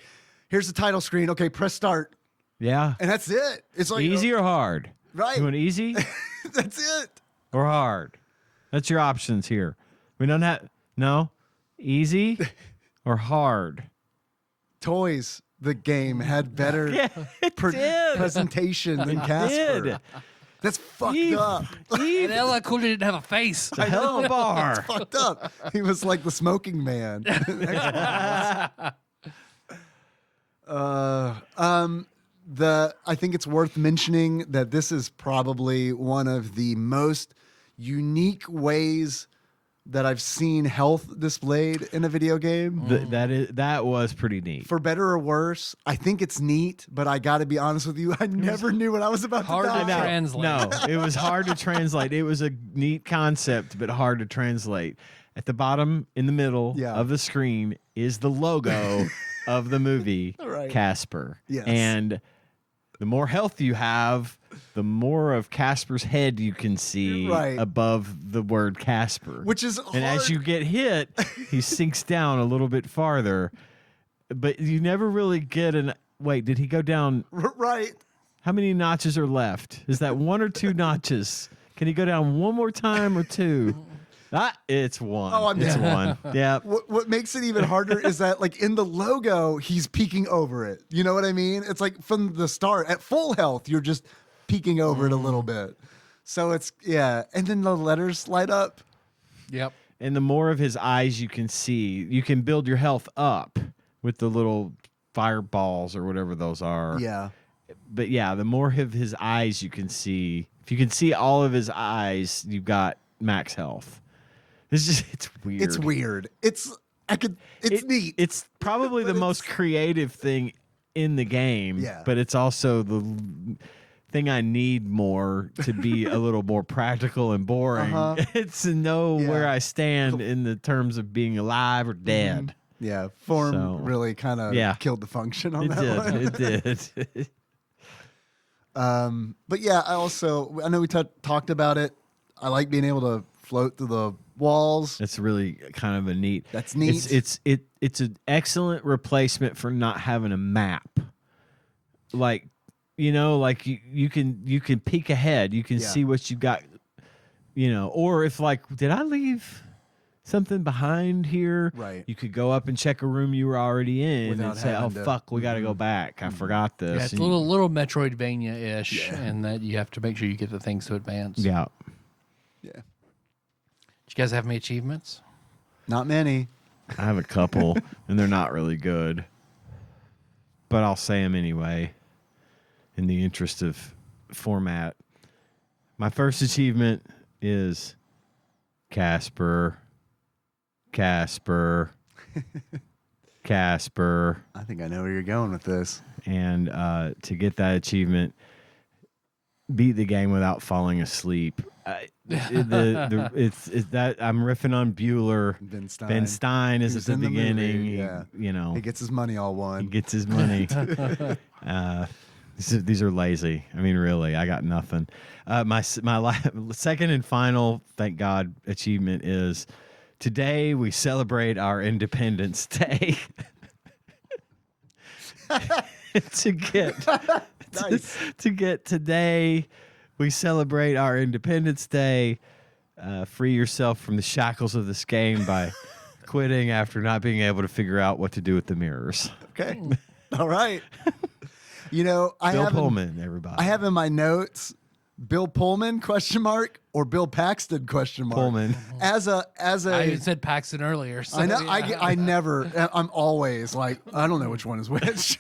here's the title screen. Okay, press start. Yeah. And that's it. It's like Easy or hard? Right. You want easy That's it. or hard? That's your options here. We don't have easy or hard. Toys, the game had better It did. presentation than Casper. Did. That's fucked Eve. up. And LL Cool J didn't have a face. It's a hell of a bar. Fucked up. He was like the smoking man. I think it's worth mentioning that this is probably one of the most unique ways that I've seen health displayed in a video game. That was pretty neat. For better or worse, I think it's neat, but I got to be honest with you, I never knew what I was about hard to to die. translate. No, it was hard to translate. It was a neat concept, but hard to translate. At the bottom, in the middle Yeah. of the screen, is the logo of the movie Right. Casper. Yes. And the more health you have, the more of Casper's head you can see Right. above the word Casper. Which is hard. And as you get hit, he sinks down a little bit farther. But you never really get an... Wait, did he go down... Right. How many notches are left? Is that one or two notches? Can he go down one more time or two? It's one. Oh, I'm it's dead. one. Yeah. What makes it even harder is that, like, in the logo, he's peeking over it. You know what I mean? It's like from the start, at full health, you're just peeking over it a little bit. So it's, yeah. And then the letters light up. Yep. And the more of his eyes you can see, you can build your health up with the little fireballs or whatever those are. Yeah. But yeah, the more of his eyes you can see, if you can see all of his eyes, you've got max health. It's weird. It's weird. It's neat. It's probably the most creative thing in the game. Yeah. But it's also the thing I need more to be a little more practical and boring. It's to know Yeah. where I stand in the terms of being alive or dead. Yeah. Form So, really kind of yeah. killed the function on It that one. did. It did. But yeah, I know we talked about it. I like being able to float through the walls. It's really kind of a neat. That's neat. It's an excellent replacement for not having a map. Like, like you can peek ahead. You can Yeah. see what you got. Or if like, did I leave something behind here? Right. You could go up and check a room you were already in Without and say, "Oh having to- fuck, we got to go back. I forgot this." Yeah, it's a And- little Metroidvania-ish, and that you have to make sure you get the things to advance. Yeah. Yeah. Did you guys have any achievements? Not many. I have a couple, and they're not really good, but I'll say them anyway in the interest of format. My first achievement is Casper. Casper. I think I know where you're going with this. And to get that achievement, beat the game without falling asleep. It's that I'm riffing on Bueller. Ben Stein. Ben Stein is He at was the in the movie, beginning. yeah. He He gets his money all he won. gets his money. These are lazy. I mean, really, I got nothing. My second and final, thank God, achievement is today we celebrate our Independence Day. to get today, we celebrate our Independence Day. Free yourself from the shackles of this game by quitting after not being able to figure out what to do with the mirrors. Okay. All right. I Bill have Pullman, everybody. I have in my notes Bill Pullman ? Or Bill Paxton ? Pullman. As a I even said Paxton earlier. So I know yeah. I never I'm always like I don't know which one is which.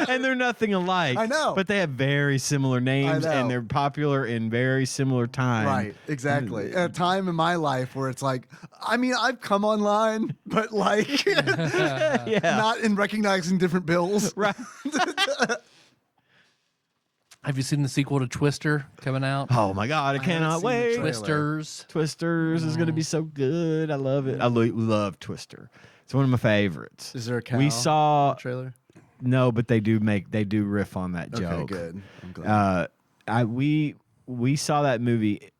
And they're nothing alike. I know. But they have very similar names I know. and they're popular in very similar time. Right, exactly. At a time in my life where it's like, I mean, I've come online, but like Yeah. not in recognizing different bills. Right. Have you seen the sequel to Twister coming out? Oh my God, I cannot seen the wait. trailer. Twisters. Is going to be so good. I love it. I love Twister. It's one of my favorites. Is there a cow We saw in the trailer? no, but they do riff on that joke. Okay, good. I'm glad. We saw that movie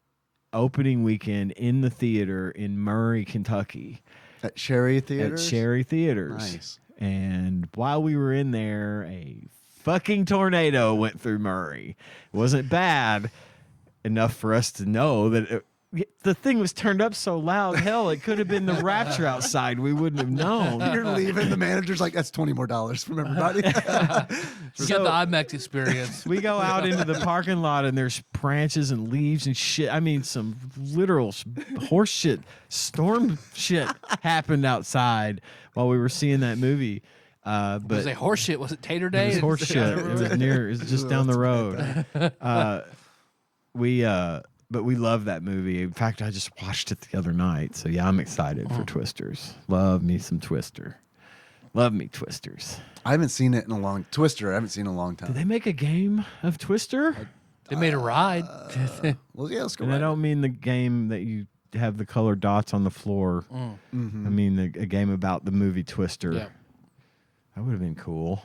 opening weekend in the theater in Murray, Kentucky. At Sherry Theaters? At Sherry Theaters. Nice. And while we were in there, a fucking tornado went through Murray. It wasn't bad enough for us to know that the thing was turned up so loud. Hell, it could have been the rapture outside. We wouldn't have known. You're leaving. The manager's like, that's $20 more from everybody. You got the IMAX experience. We go out into the parking lot and there's branches and leaves and shit. I mean, some literal horse shit, storm shit happened outside while we were seeing that movie. But was it horse shit? Was it Tater Day? it was horse shit. It was near. It was just down the road. But we love that movie. In fact, I just watched it the other night. So yeah, I'm excited for Twisters. Love me some Twister. Love me Twisters. I haven't seen it in a long Twister. I haven't seen it in a long time. Did they make a game of Twister? They made a ride. Well, yeah, let's go. And I don't mean the game that you have the colored dots on the floor. Mm-hmm. I mean a game about the movie Twister. Yeah. That would have been cool.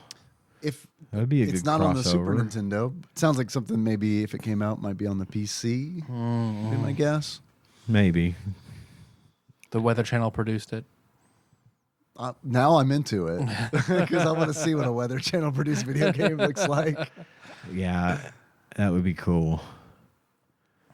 If That'd be a it's good not crossover. on the Super Nintendo, it sounds like something maybe if it came out might be on the PC. Be my guess. Maybe. The Weather Channel produced it. Now I'm into it because I want to see what a Weather Channel produced video game looks like. Yeah, that would be cool.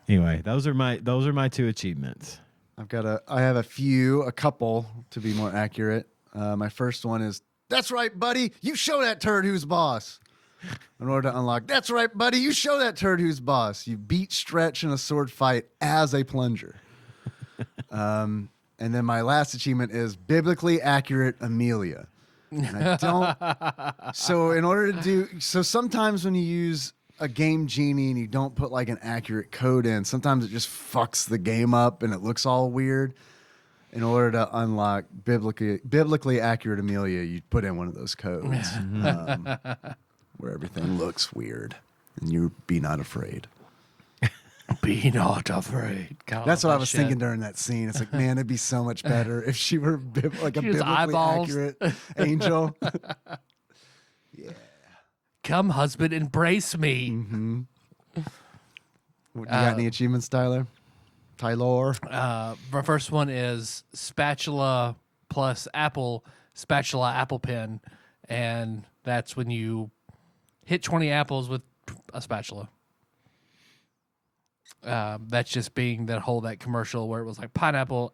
Anyway, those are my two achievements. I have a couple to be more accurate. My first one is, that's right, buddy. You show that turd who's boss. In order to unlock, that's right, buddy. You show that turd who's boss. You beat Stretch in a sword fight as a plunger. And then my last achievement is biblically accurate Amelia. And I don't. So sometimes when you use a game genie and you don't put like an accurate code in, sometimes it just fucks the game up and it looks all weird. In order to unlock biblically accurate Amelia, you put in one of those codes where everything looks weird, and you be not afraid. Be not afraid. God, That's what I was shit. thinking during that scene. It's like, man, it'd be so much better if she were like a She has biblically eyeballs. accurate angel. Come, husband, embrace me. You got any achievements, Tyler? My first one is spatula plus spatula apple pen, and that's when you hit 20 apples with a spatula. That's just being that commercial where it was like pineapple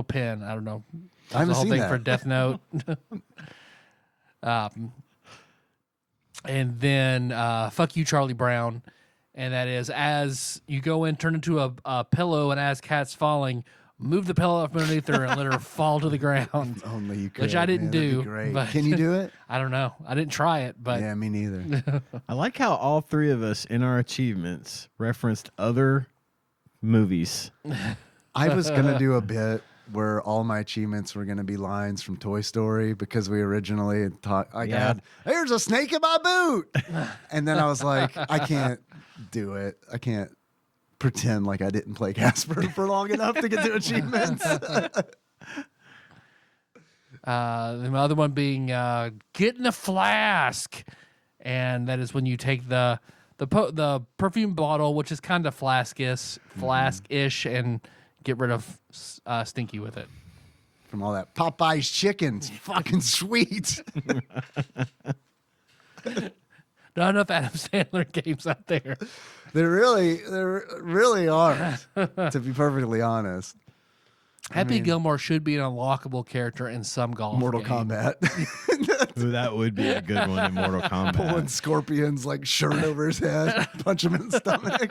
pen. I don't know. I haven't the whole seen thing that. for Death Note. And then fuck you, Charlie Brown. And that is, as you go in, turn into a pillow, and as Kat's falling, move the pillow up underneath her and let her fall to the ground. Only you could. Which I didn't man, that'd be do, great. but- Can you do it? I don't know. I didn't try it, but Yeah, me neither. I like how all three of us in our achievements referenced other movies. I was gonna do a bit where all my achievements were gonna be lines from Toy Story because we originally thought I had there's a snake in my boot, and then I was like, I can't do it. I can't pretend like I didn't play Casper for long enough to get to achievements. the other one being get in a flask, and that is when you take the perfume bottle, which is kind of flask-ish, and get rid of Stinky with it. From all that Popeye's chicken, it's fucking sweet. Not enough Adam Sandler games out there. There really are, to be perfectly honest. Happy Gilmore should be an unlockable character in some golf Mortal game. Kombat. Ooh, that would be a good one in Mortal Kombat. Pulling Scorpion's like shirt over his head, punch him in the stomach.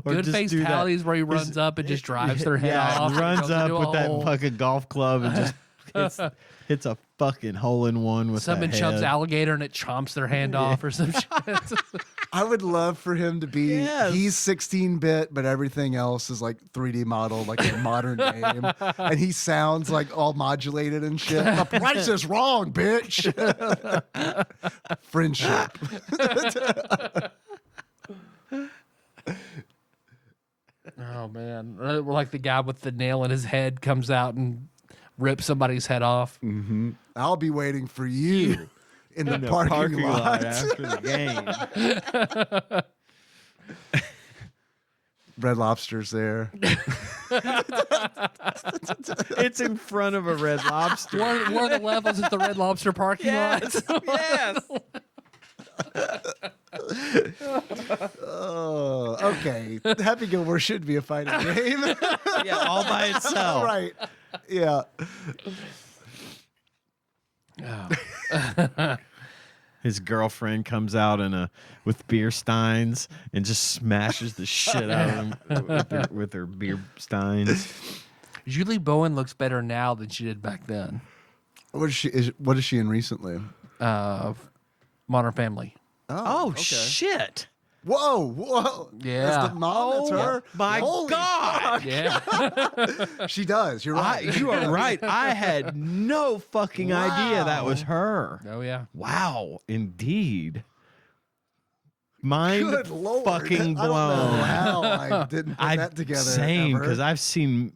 Or Good just face do that. Tallies where he runs up and just drives their head off. and runs goes up into a with that hole. fucking golf club and just hits a fucking hole in one with Someone that shoves head. alligator and it chomps their hand off or some shit. I would love for him to be, Yes. he's 16-bit, but everything else is like 3D model, like a modern game. And he sounds like all modulated and shit. The price is wrong, bitch. Friendship. Oh man, like the guy with the nail in his head comes out and rips somebody's head off. I'll be waiting for you in the parking lot. after the game. Red Lobster's there. It's in front of a Red Lobster. One of the levels is the Red Lobster parking lot. Yes. Oh, okay. Happy Gilmore should be a fighting game. Yeah, all by itself. Right. Yeah. His girlfriend comes out with beer steins and just smashes the shit out of him with her beer steins. Julie Bowen looks better now than she did back then. What is she in recently? Modern Family. Oh, okay. shit. Whoa. Yeah. That's the mom, that's her. My Holy God. Yeah. fuck. She does. You're right. You are right. I had no fucking idea that was her. Oh yeah. Wow, indeed. Mind Good Lord. fucking I don't know blown. how I didn't put that together. Same, ever. because I've seen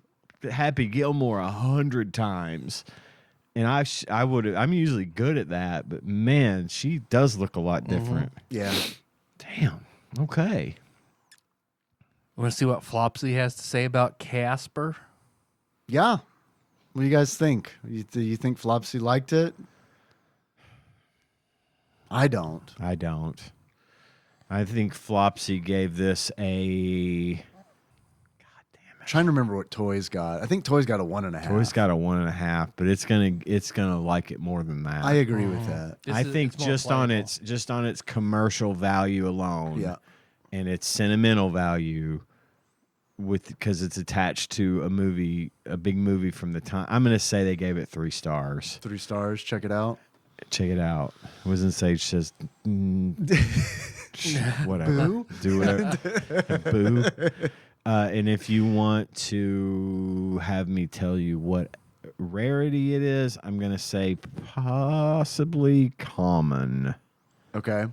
Happy Gilmore 100 times, and I'm usually good at that, but man, she does look a lot different. Yeah. Damn. Okay. Want to see what Flopsy has to say about Casper? Yeah. What do you guys think? Do you think Flopsy liked it? I don't. I don't. I think Flopsy gave this a. God damn it. Trying to remember what Toys got. I think Toys got a 1.5. Toys got a 1.5, but it's gonna like it more than that. I agree with that. I think it's more just on playable. its commercial value alone, Yeah. and its sentimental value, because it's attached to a big movie from the time. I'm gonna say they gave it 3 stars. 3 stars. Check it out. Check it out. It wasn't Sage says whatever. Boo? Do whatever. Boo. And if you want to have me tell you what rarity it is, I'm gonna say possibly common. Okay.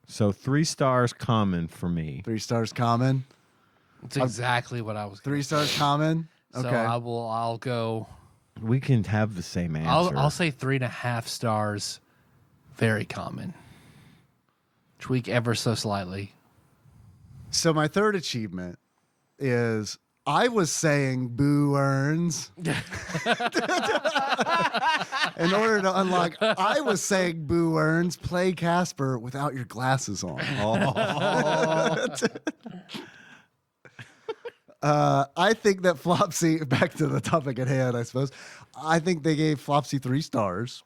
So 3 stars common for me. 3 stars common. It's exactly what I was. 3 stars common. Okay. So I'll go. We can have the same answer. I'll say 3.5 stars. Very common. Tweak ever so slightly. So my third achievement is I was saying Boo earns. In order to unlock, I was saying Boo earns, play Casper without your glasses on. I think that Flopsy, back to the topic at hand, I suppose. I think they gave Flopsy 3 stars.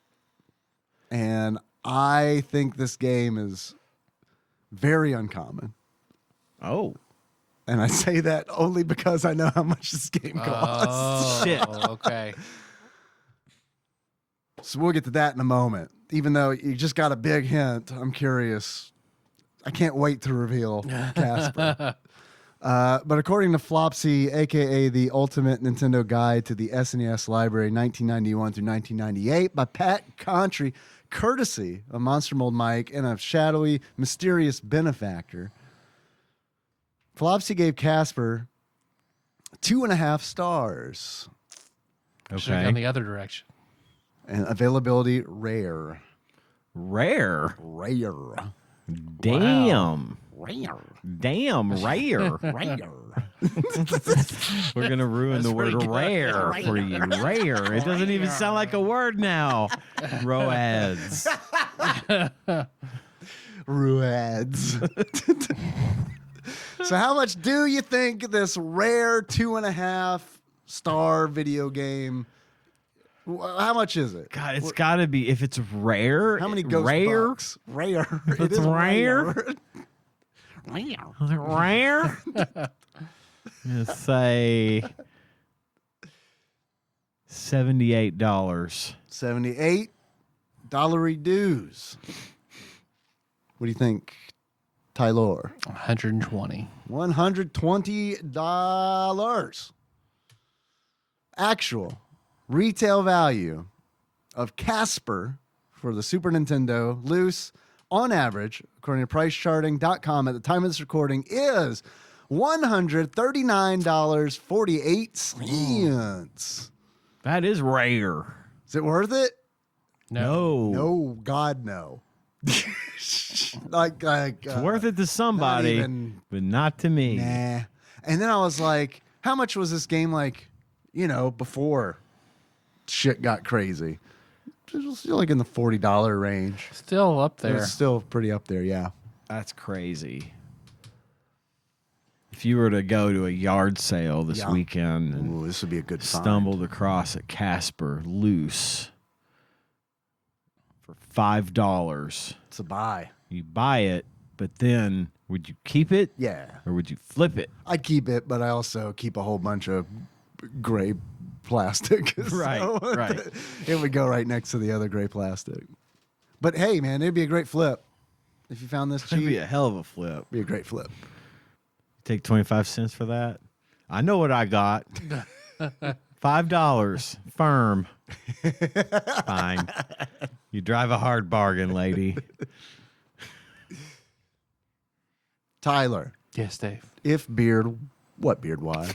And I think this game is very uncommon. Oh. And I say that only because I know how much this game costs. Oh, Shit. Okay. So we'll get to that in a moment. Even though you just got a big hint, I'm curious. I can't wait to reveal Casper. But according to Flopsy, a.k.a. the Ultimate Nintendo Guide to the SNES Library 1991 through 1998 by Pat Contry, courtesy of Monster Mold Mike and a shadowy, mysterious benefactor, Flopsy gave Casper 2.5 stars. Should have gone the other direction. And availability rare. Rare. Rare. Damn. Rare. Damn, rare. Rare. We're going to ruin the word rare for you. Rare. It doesn't even sound like a word now. Roads. Ruads. So how much do you think this rare 2.5 star video game, how much is it? God, it's got to be, if it's rare. How many ghost rare? bucks? Rare. If It it's is rare? Rare. Is it rare? Let's say $78. $78 dues. What do you think, Tyler. $120. $120. Actual retail value of Casper for the Super Nintendo loose on average, according to pricecharting.com at the time of this recording, is $139.48. That is rare. Is it worth it? No. No, God, no. It's worth it to somebody, but not to me. Nah. And then I was like, how much was this game like, before shit got crazy? It was still like in the $40 range. Still up It there. was still pretty up there, yeah. That's crazy. If you were to go to a yard sale this weekend and Ooh, this would be a good find. stumbled across a Casper loose for $5, It's a buy. you buy it, but then would you keep it? Yeah. Or would you flip it? I keep it, but I also keep a whole bunch of gray plastic. Right, right. It would go right next to the other gray plastic. But hey, man, it'd be a great flip. If you found this cheap, It'd be a hell of a flip. it'd be a great flip. Take 25 cents for that? I know what I got. $5 firm. Fine. You drive a hard bargain, lady. Tyler, Yes, Dave. if beard, what beard? Why?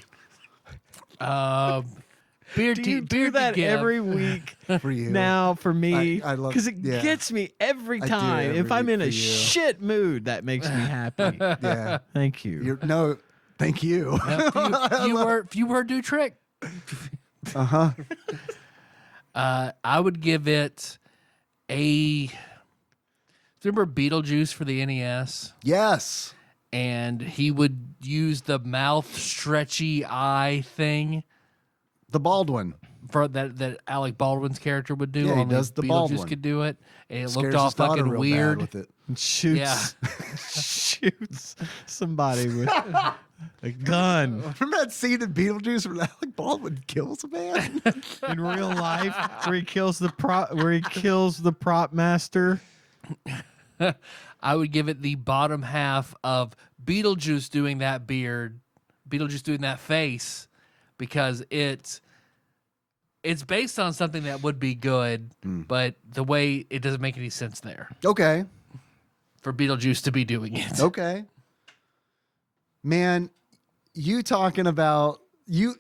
Beard Do you do beard to that give. every week? For you. Now for me, I love- because it yeah. gets me every I do time. every If I'm week in a for you. shit mood, that makes me happy. Yeah. Thank you. No, thank you. Few word do trick. Uh-huh. I would give it a. Remember Beetlejuice for the NES? Yes. And he would use the mouth stretchy eye thing The Baldwin. for that Alec Baldwin's character would do. Yeah, he only does the Beetlejuice Baldwin. could do it, and it Scares looked his all daughter fucking real bad weird. with it. And shoots, Yeah. shoots somebody with a gun Remember that scene in Beetlejuice where Alec Baldwin kills a man? in real life, where he kills the prop master. I would give it the bottom half of Beetlejuice doing that beard, Beetlejuice doing that face, because it's based on something that would be good, but the way it doesn't make any sense there Okay. for Beetlejuice to be doing it. Okay. Man, you talking about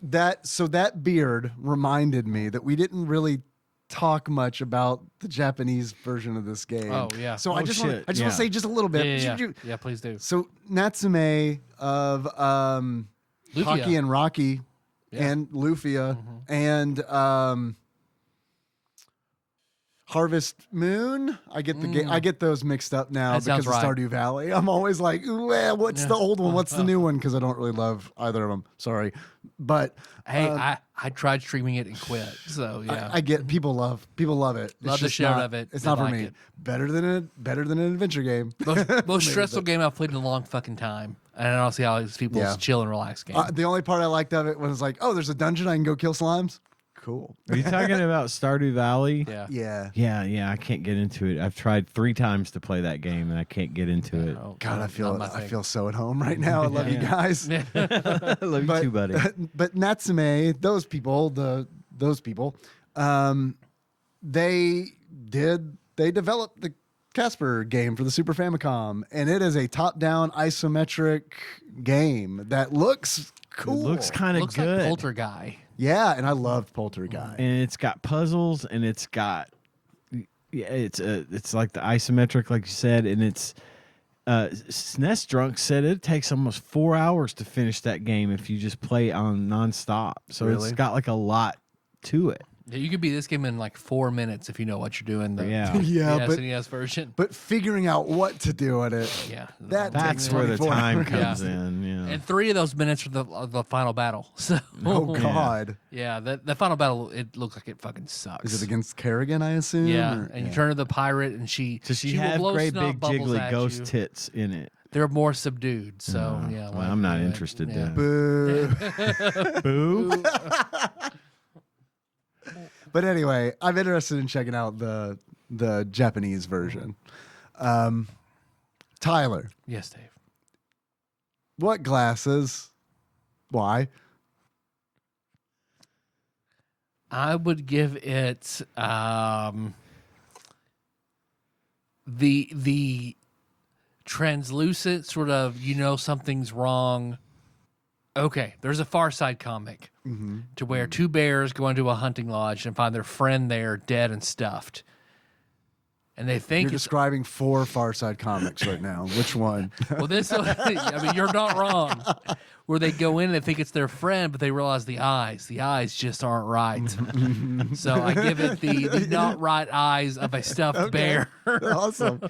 that beard reminded me that we didn't really talk much about the Japanese version of this game. Oh, yeah. So I Oh, just want shit, to yeah. say just a little bit. Yeah, please do. So Natsume of Lufia. Hockey and Rocky Yeah. and Lufia and Harvest Moon. I get the game. I get those mixed up now That because sounds of right. Stardew Valley. I'm always like, well, what's the old one? What's the new one? Because I don't really love either of them. Sorry, but Hey, I tried streaming it and quit. So yeah, I get people love it. It's Love the just shit out not- of it. It's They not for like me. it. Better than an adventure game. most stressful game I've played in a long fucking time. And I don't see how these people's Yeah. chill and relax game. The only part I liked of it was like, oh, there's a dungeon I can go kill slimes. Cool. Are you talking about Stardew Valley? yeah. Yeah. Yeah, I can't get into it. I've tried 3 times to play that game and I can't get into it. Oh, God, not my I thing. so at home right now. I love you Yeah. guys. I love you too, buddy. But Natsume, those people, they developed the Casper game for the Super Famicom, and it is a top-down isometric game that looks cool. It looks kind of Looks good. like Polter Guy. Yeah, and I loved Poltergeist. And it's got puzzles and it's got it's like the isometric, like you said, and it's SNES Drunk said it takes almost 4 hours to finish that game if you just play on nonstop. So Really? it's got like a lot to it. Yeah, you could beat this game in like 4 minutes if you know what you're doing. Yeah. Yeah, the but SNES version. but figuring out what to do at it, Yeah, that That's takes where the 24 time hours. comes Yeah. in. Yeah. And 3 of those minutes are the final battle. So Oh God, yeah, the final battle, it looks like it fucking sucks. is it against Kerrigan? I assume. Yeah, or- and you turn to the pirate, and she so she will have blow great snot big bubbles jiggly at ghost you. tits in it. They're more subdued. So yeah, Well, I'm not interested yeah. then. Boo. Boo. But anyway, I'm interested in checking out the Japanese version. Tyler, Yes, Dave. What glasses? Why? I would give it the translucent sort of, something's wrong. Okay, there's a Far Side comic to where two bears go into a hunting lodge and find their friend there dead and stuffed. And they think You're describing 4 Far Side comics right now. Which one? well, this. I mean, you're not wrong. Where they go in and they think it's their friend, but they realize the eyes just aren't right. So I give it the not right eyes of a stuffed bear. Awesome.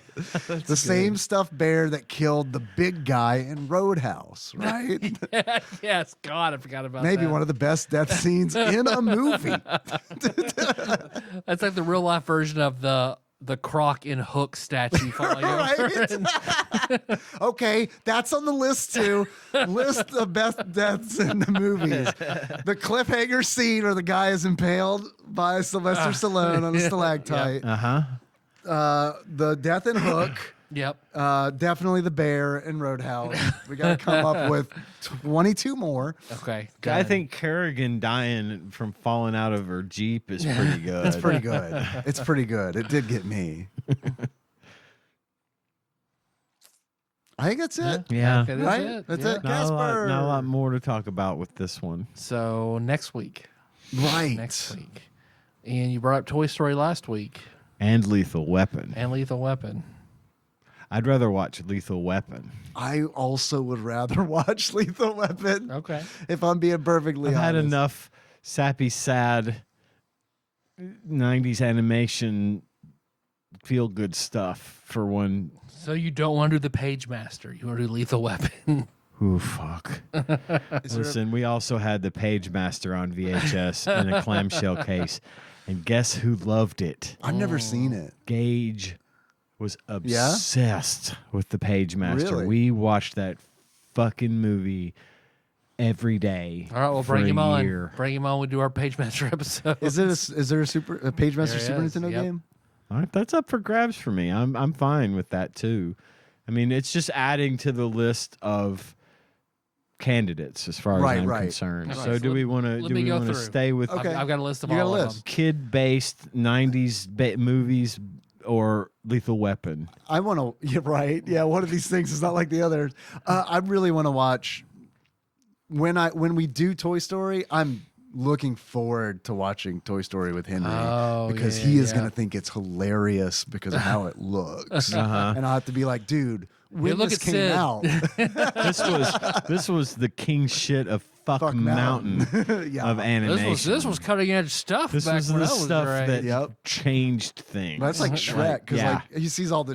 The same stuffed bear that killed the big guy in Roadhouse, right? Yes, God, I forgot about Maybe that. one of the best death scenes in a movie. That's like the real life version of the Croc in Hook statue falling over. Right? Okay, that's on the list too. List the best deaths in the movies. The cliffhanger scene where the guy is impaled by Sylvester Stallone on a stalactite. The death in Hook. Yep. Definitely the bear in Roadhouse. We got to come up with 22 more. Okay. I think Kerrigan dying from falling out of her Jeep is pretty good. It's pretty good. It's pretty good. It did get me. I think that's it. Yeah. Okay, that's Right? it. That's Yeah. it. Not Casper. a lot more to talk about with this one. So next week. Right. Next week. And you brought up Toy Story last week And Lethal Weapon. and Lethal Weapon. I'd rather watch Lethal Weapon. I also would rather watch Lethal Weapon. Okay. If I'm being perfectly I've honest. had enough sappy, sad 90s animation feel good stuff for one. So you don't want to do the Page Master. You want to do Lethal Weapon. Ooh, fuck. Listen, we also had the Page Master on VHS in a clamshell case. And guess who loved it? I've never seen it. Gage was obsessed with the Page Master. Really? We watched that fucking movie every day. All right, we'll for bring a him on. year. Bring him on. We do our Page Master episode. Is there a Page Master There Super is, Nintendo yep. game? All right, that's up for grabs for me. I'm fine with that too. I mean, it's just adding to the list of candidates as far as Right, I'm right. concerned. Right. So do we want to Let me go through. stay with Okay. I've got a list of You got a all of list. them. kid-based 90s movies or Lethal Weapon? I want to. You're right. Yeah, one of these things is not like the others. I really want to watch. When we do Toy Story, I'm looking forward to watching Toy Story with Henry because he is going to think it's hilarious because of how it looks, and I'll have to be like, dude, when look this at came Sid. out, This was the king shit of fuck mountain Yeah. of animation. This was cutting edge stuff. This back was when the I was stuff great. that Yep. changed things. That's like Shrek because yeah. like he sees all the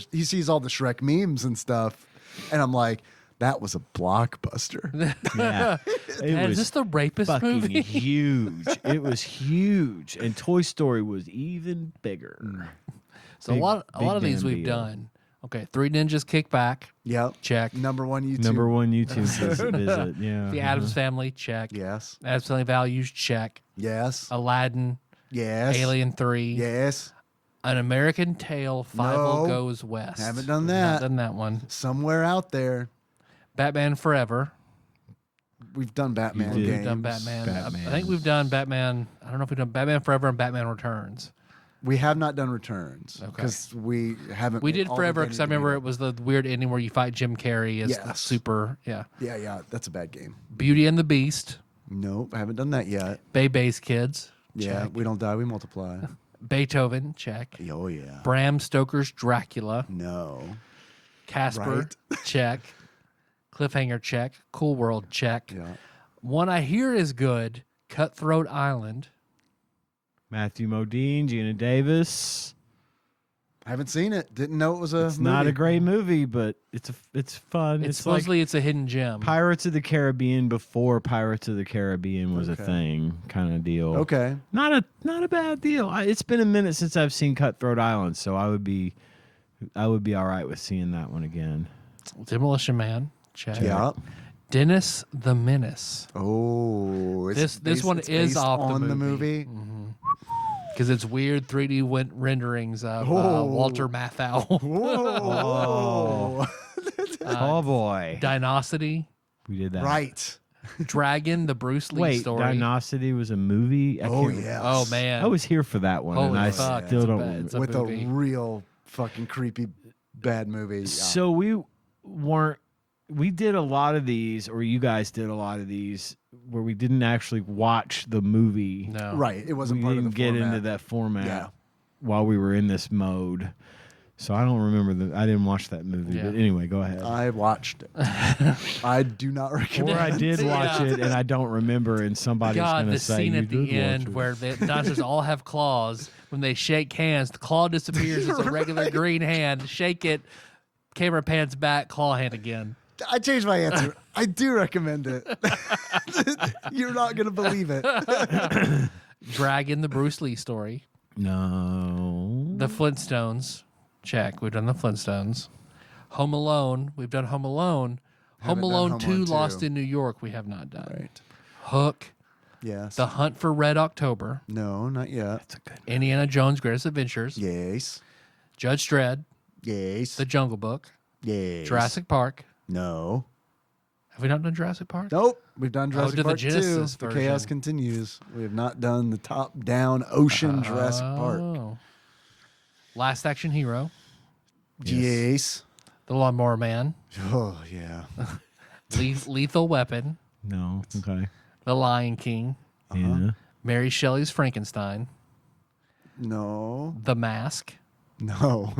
Shrek memes and stuff, and I'm like, that was a blockbuster. Yeah. It Man, was is this the rapist fucking movie? huge. It was huge. And Toy Story was even bigger. So a lot of big these damn we've deal. done. Okay, Three Ninjas Kick Back. Yep. Check. Number one YouTube. Number one YouTube visit. Yeah. The Addams Family. Check. Yes. Addams Family Values. Check. Yes. Aladdin. Yes. Alien 3. Yes. An American Tale. Five No. Goes West. Haven't done Not that. done that one. Somewhere out there, Batman Forever. we've done Batman did. games. We've done Batman. Batman. I think we've done Batman. I don't know if we've done Batman Forever and Batman Returns. We have not done Returns Okay. because we haven't. We made did all Forever the because I remember it was the weird ending where you fight Jim Carrey as the Yes. super. Yeah. Yeah, that's a bad game. Beauty and the Beast. Nope, I haven't done that yet. Bebe's Kids. Yeah, Check. we don't die, we multiply. Beethoven. Check. Oh yeah. Bram Stoker's Dracula. No. Casper. Check. Cliffhanger. Check. Cool World. Check. Yeah. One I hear is good. Cutthroat Island. Matthew Modine, Gina Davis. I haven't seen it. Didn't know it was a. It's not a movie. great movie, but it's fun. It's like supposedly it's a hidden gem. Pirates of the Caribbean before Pirates of the Caribbean was a Okay. thing, kind of deal. Okay. Not a bad deal. It's been a minute since I've seen Cutthroat Island, so I would be all right with seeing that one again. Demolition Man. Check. Yeah. Dennis the Menace. Oh, it's This one it's is based off on the movie. Because it's weird 3D renderings of Walter Matthau. Whoa. Oh boy. Dinosity. We did that. Right. Dragon, the Bruce Lee Wait, story. Dinosity was a movie? Oh, can't- yeah. Oh man, I was here for that one. Holy and I fuck, still it's a don't bad- remember. it's a With movie. a real fucking creepy bad movie. Yeah. So we did a lot of these, or you guys did a lot of these, where we didn't actually watch the movie. no. Right. It wasn't We part didn't of the get format. into that format Yeah. while we were in this mode. So I don't remember I didn't watch that movie. Yeah. But anyway, go ahead. I watched it. I do not recommend Or I did watch Yeah. it and I don't remember, and somebody's God, going to the say scene you at did the end watch it. where the dinosaurs all have claws. When they shake hands, the claw disappears. It's a regular green hand. Shake it. Camera pans back. Claw hand again. I changed my answer. I do recommend it. You're not going to believe it. Dragon, the Bruce Lee story. No. The Flintstones. Check. We've done the Flintstones. Home Alone. We've done Home Alone. Home Haven't done Alone Home 2 Alone 2. Lost in New York. We have not done. Right. Hook. Yes. The Hunt for Red October. No, not yet. That's a good Indiana Jones' Greatest Adventures. Yes. Judge Dredd. Yes. The Jungle Book. Yes. Jurassic Park. No. Have we not done Jurassic Park? Nope. We've done Jurassic did the Park 2. Genesis The chaos version. continues. We have not done the top-down ocean Jurassic Park. Oh. Last Action Hero. Yes. The Lawnmower Man. Oh, yeah. Lethal Weapon. No. Okay. The Lion King. Yeah. Mary Shelley's Frankenstein. No. The Mask. No.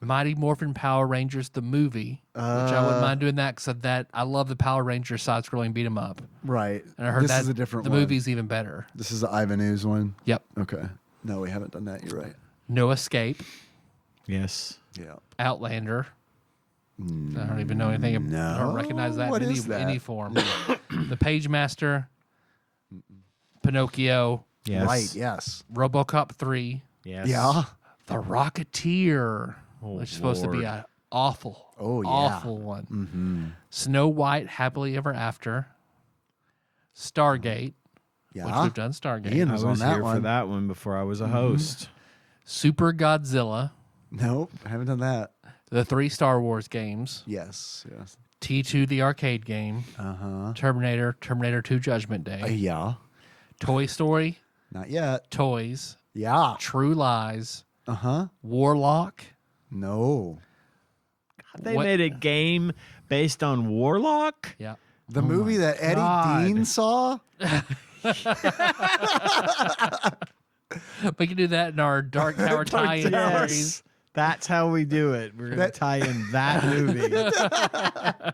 Mighty Morphin Power Rangers, the movie, which I wouldn't mind doing that because I love the Power Rangers side-scrolling beat 'em up, Right. and I heard this that is a different the one. movie's even better. This is the Ivan Ooze one. Yep. Okay. No, we haven't done that. You're right. No Escape. Yes. Yeah. Outlander. I don't even know anything. I don't recognize that What in is that? any form. The Page Master. Pinocchio. Yes. Right. Yes. RoboCop 3. Yes. Yeah. The Rocketeer. Oh, Which is supposed to be Lord. an awful, Oh, yeah. awful one. Mm-hmm. Snow White, Happily Ever After. Stargate, which Yeah. we've done Stargate. Ian I was was on that here one. for that one before I was a host. Super Godzilla, Nope. I haven't done that. the 3 Star Wars games, Yes. Yes. T2 the arcade game, Uh-huh. Terminator, Terminator 2 Judgment Day, Yeah. Toy Story, Not yet. Toys, Yeah. True Lies, Uh-huh. Warlock. No. They What- made a game based on Warlock? Yeah. The movie that Eddie God. Dean saw? We can do that in our Dark Tower tie-in Yes. series. That's how we do it. We're going to That- tie in that movie.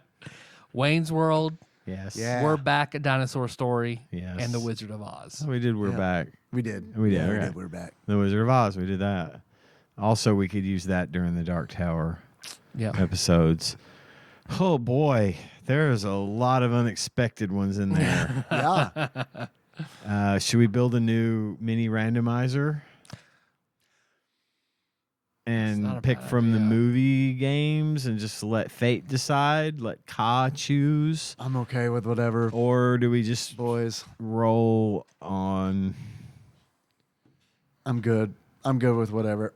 Wayne's World, Yes. Yeah. We're Back, A Dinosaur Story, Yes. and The Wizard of Oz. We did We're Yeah. Back. We did. We did, Yeah, okay. We're back. The Wizard of Oz. We did that. Also, we could use that during the Dark Tower Yeah. episodes. Oh, boy. There's a lot of unexpected ones in there. Yeah. Should we build a new mini randomizer? It's not And a pick bad from the idea. movie games and just let fate decide? Let Ka choose? I'm okay with whatever, Or do we just boys. roll on? I'm good. I'm good with whatever.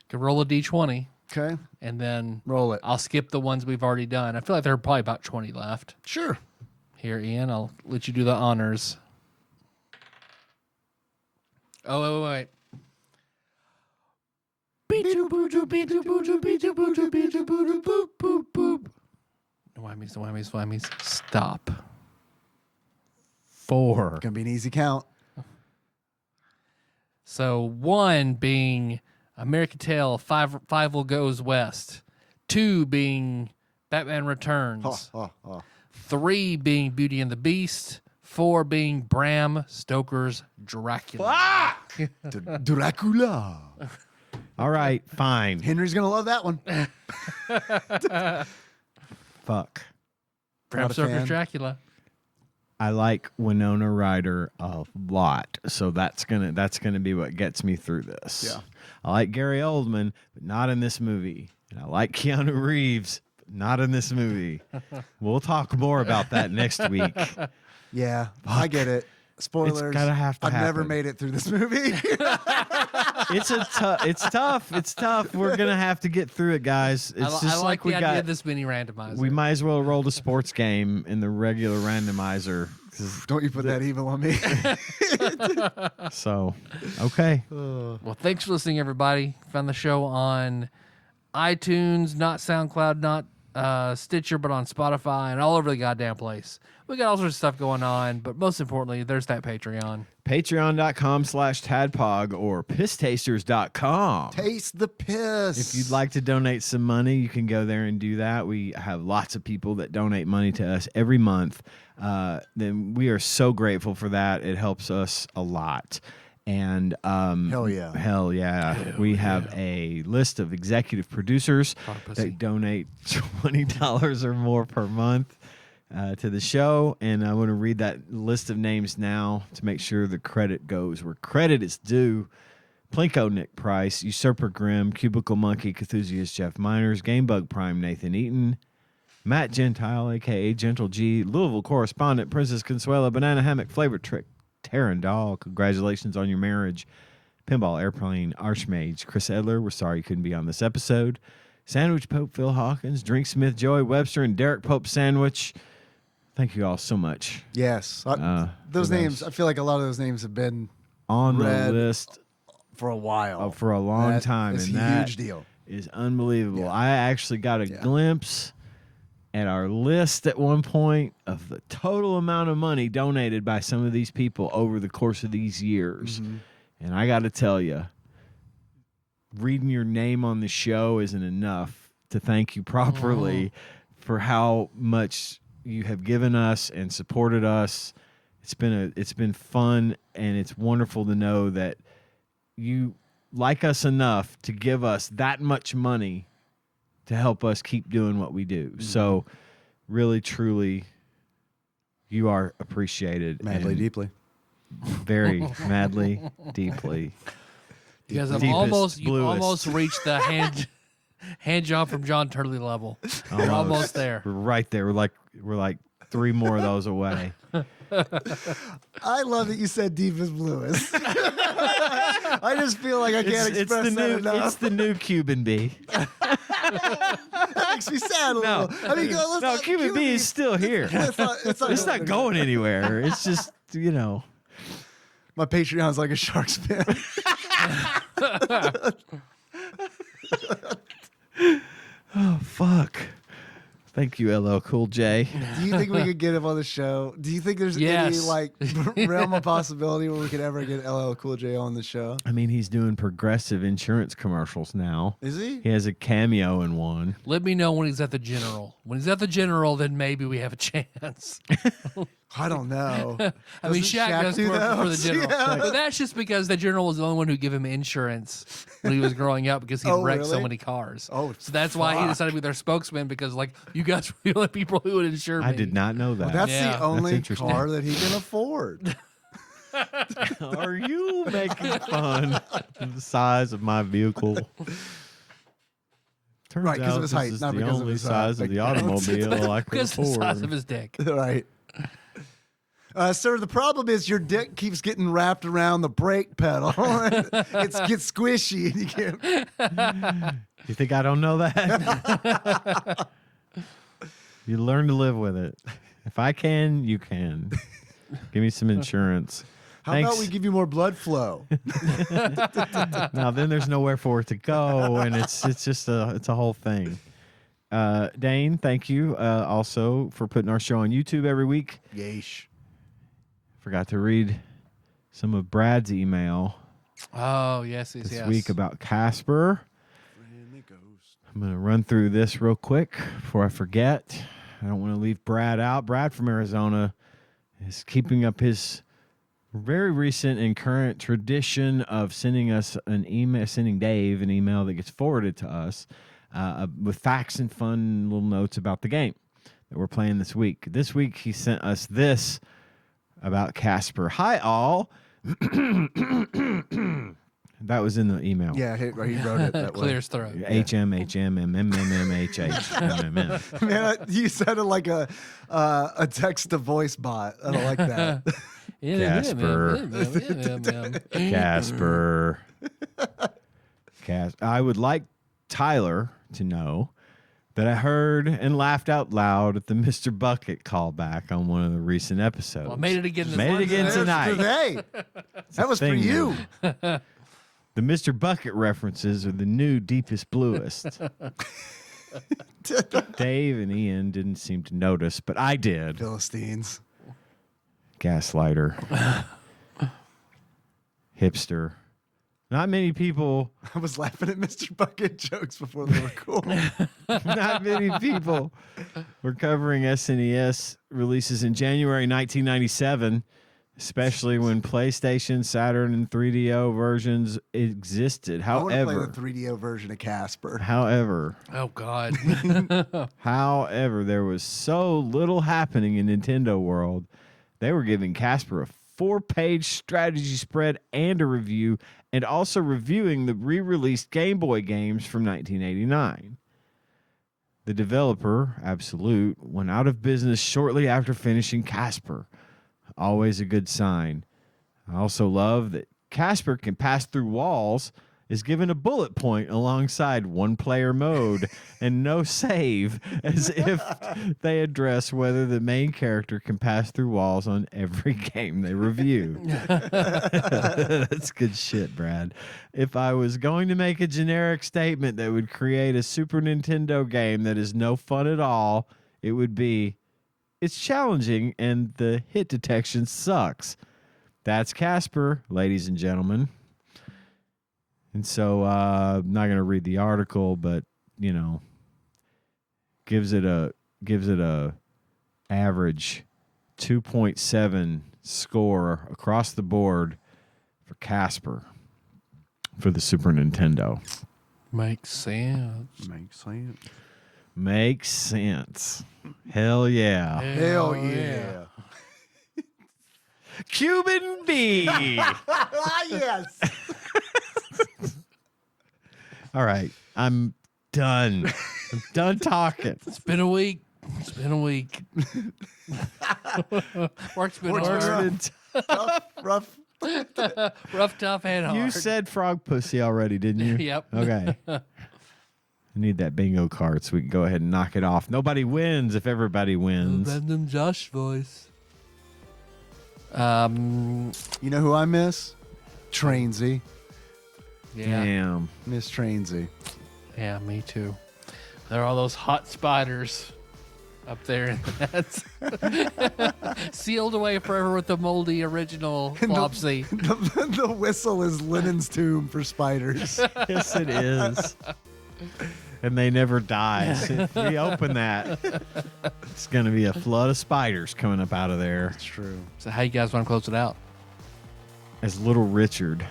Could roll a d20, Okay. and then Roll it. I'll skip the ones we've already done. I feel like there are probably about 20 left. Sure. Here, Ian, I'll let you do the honors. Oh, wait. No whammies. Stop. 4. Gonna be an easy count. So 1 being American Tail, 5 will goes west. 2 being Batman Returns. 3 being Beauty and the Beast. 4 being Bram Stoker's Dracula. Dracula. All right, fine. Henry's gonna love that one. Fuck. Bram Not a Stoker's fan. Dracula. I like Winona Ryder a lot, so that's gonna be what gets me through this. Yeah. I like Gary Oldman, but not in this movie. And I like Keanu Reeves, but not in this movie. We'll talk more about that next week. Yeah, I get it. Spoilers. It's gotta have to I've never happen. made it through this movie. It's tough. It's tough. We're gonna have to get through it, guys. It's I just like we the idea got. of this mini randomizer. We might as well roll the sports game in the regular randomizer. 'Cause- Don't you put that evil on me. So, okay. Well, thanks for listening, everybody. Found the show on iTunes, not SoundCloud, not Stitcher, but on Spotify and all over the goddamn place. We got all sorts of stuff going on, but most importantly, there's that Patreon. Patreon.com/TADPOG or pisstasters.com. Taste the piss. If you'd like to donate some money, you can go there and do that. We have lots of people that donate money to us every month. Then we are so grateful for that. It helps us a lot. And Hell yeah. We have a list of executive producers that donate $20 or more per month to the show. And I want to read that list of names now to make sure the credit goes where credit is due. Plinko Nick Price, Usurper Grimm, Cubicle Monkey, Cthusiast Jeff Miners, Gamebug Prime Nathan Eaton, Matt Gentile, a.k.a. Gentle G, Louisville Correspondent Princess Consuela, Banana Hammock Flavor Trick, Taryn Dahl, congratulations on your marriage, Pinball Airplane, Archmage, Chris Edler, we're sorry you couldn't be on this episode, Sandwich Pope, Phil Hawkins, Drink Smith, Joey Webster, and Derek Pope Sandwich. Thank you all so much. Yes. for Those names, I feel like a lot of those names have been on the read list for a while. for a long time. It's and a that huge deal. is unbelievable. Yeah. I actually got a glimpse at our list at one point of the total amount of money donated by some of these people over the course of these years. Mm-hmm. And I got to tell you, reading your name on the show isn't enough to thank you properly for how much you have given us and supported us. It's been fun, and it's wonderful to know that you like us enough to give us that much money to help us keep doing what we do. So really, truly, you are appreciated. Madly, and deeply. Very madly, deeply. You guys have Deepest, almost bluest. reached the hand job from John Turley level. You're almost there. We're right there. We're like 3 more of those away. I love that you said deepest bluest. I just feel like I can't express that enough. It's the new Cuban B. That makes me sad a little. I mean, No, Cuban B is still here. It's not going anywhere. It's just, My Patreon's like a shark's fin. Oh, fuck. Thank you, LL Cool J. Do you think we could get him on the show? Do you think there's any Yes. realm of possibility where we could ever get LL Cool J on the show? I mean, he's doing Progressive insurance commercials now. Is he? He has a cameo in one. Let me know when he's at the General. When he's at the General, then maybe we have a chance. I don't know. I mean, Doesn't Shaq does do commercials for the those? General. Yeah. But that's just because the General was the only one who gave him insurance when he was growing up because he Oh, wrecked so really? many cars. Oh, so that's why he fuck. decided to be their spokesman because, like, you guys were the only people who would insure me. I did not know that. That's Yeah. the only interesting. car that he can afford. Are you making fun of the size of my vehicle? Turns Right, 'cause of out his this height, is not the because of only his size of big the bones. automobile I can Because of the size of afford. his dick. Right. Sir, the problem is your dick keeps getting wrapped around the brake pedal. It gets squishy. And you can't. You think I don't know that? You learn to live with it. If I can, you can. Give me some insurance. How Thanks. about we give you more blood flow? Now then there's nowhere for it to go, and it's just a whole thing. Dane, thank you also for putting our show on YouTube every week. Yeesh. Forgot to read some of Brad's email Oh, yes, this yes. week about Casper. I'm going to run through this real quick before I forget. I don't want to leave Brad out. Brad from Arizona is keeping up his very recent and current tradition of sending us an email, sending Dave an email that gets forwarded to us with facts and fun little notes about the game that we're playing this week. This week he sent us this about Casper. Hi, all. That was in the email. Yeah, he wrote it that way. Clear his throat. HMHMMMMHH. Man, you sounded like a text to voice bot. I don't like that. Casper. Casper. I would like Tyler to know that I heard and laughed out loud at the Mr. Bucket callback on one of the recent episodes. Well, I made it again this Made it again tonight. Today. That was for thing, you. The Mr. Bucket references are the new deepest bluest. Dave and Ian didn't seem to notice, but I did. Philistines. Gaslighter. Hipster. Not many people. I was laughing at Mr. Bucket jokes before they were cool. Not many people were covering SNES releases in January 1997, especially when PlayStation, Saturn, and 3DO versions existed. I want to play However, the 3DO version of Casper. Oh, God. however, there was so little happening in Nintendo world, they were giving Casper a 4-page strategy spread and a review, and also reviewing the re-released Game Boy games from 1989. The developer, Absolute, went out of business shortly after finishing Casper. Always a good sign. I also love that Casper can pass through walls, is given a bullet point alongside one-player mode and no save, as if they address whether the main character can pass through walls on every game they review. That's good shit, Brad. If I was going to make a generic statement that would create a Super Nintendo game that is no fun at all, it would be, it's challenging and the hit detection sucks. That's Casper, ladies and gentlemen. And so I'm not going to read the article, but you know, gives it a average 2.7 score across the board for Casper for the Super Nintendo. Makes sense. Makes sense. Hell yeah. Hell yeah. Cuban B. Yes. All right. I'm done. I'm done talking. It's been a week. Work's been hard. Rough. Rough, tough, and hard. You said frog pussy already, didn't you? Yep. Okay. I need that bingo card so we can go ahead and knock it off. Nobody wins if everybody wins. Random Josh voice. You know who I miss? Trainsy. Yeah. Damn. Miss Trainsy. Yeah, me too. There are all those hot spiders up there in that. Sealed away forever with the moldy original Flopsy. The whistle is Lennon's tomb for spiders. Yes, it is. And they never die. So if we open that, it's going to be a flood of spiders coming up out of there. That's true. So how you guys want to close it out? As Little Richard.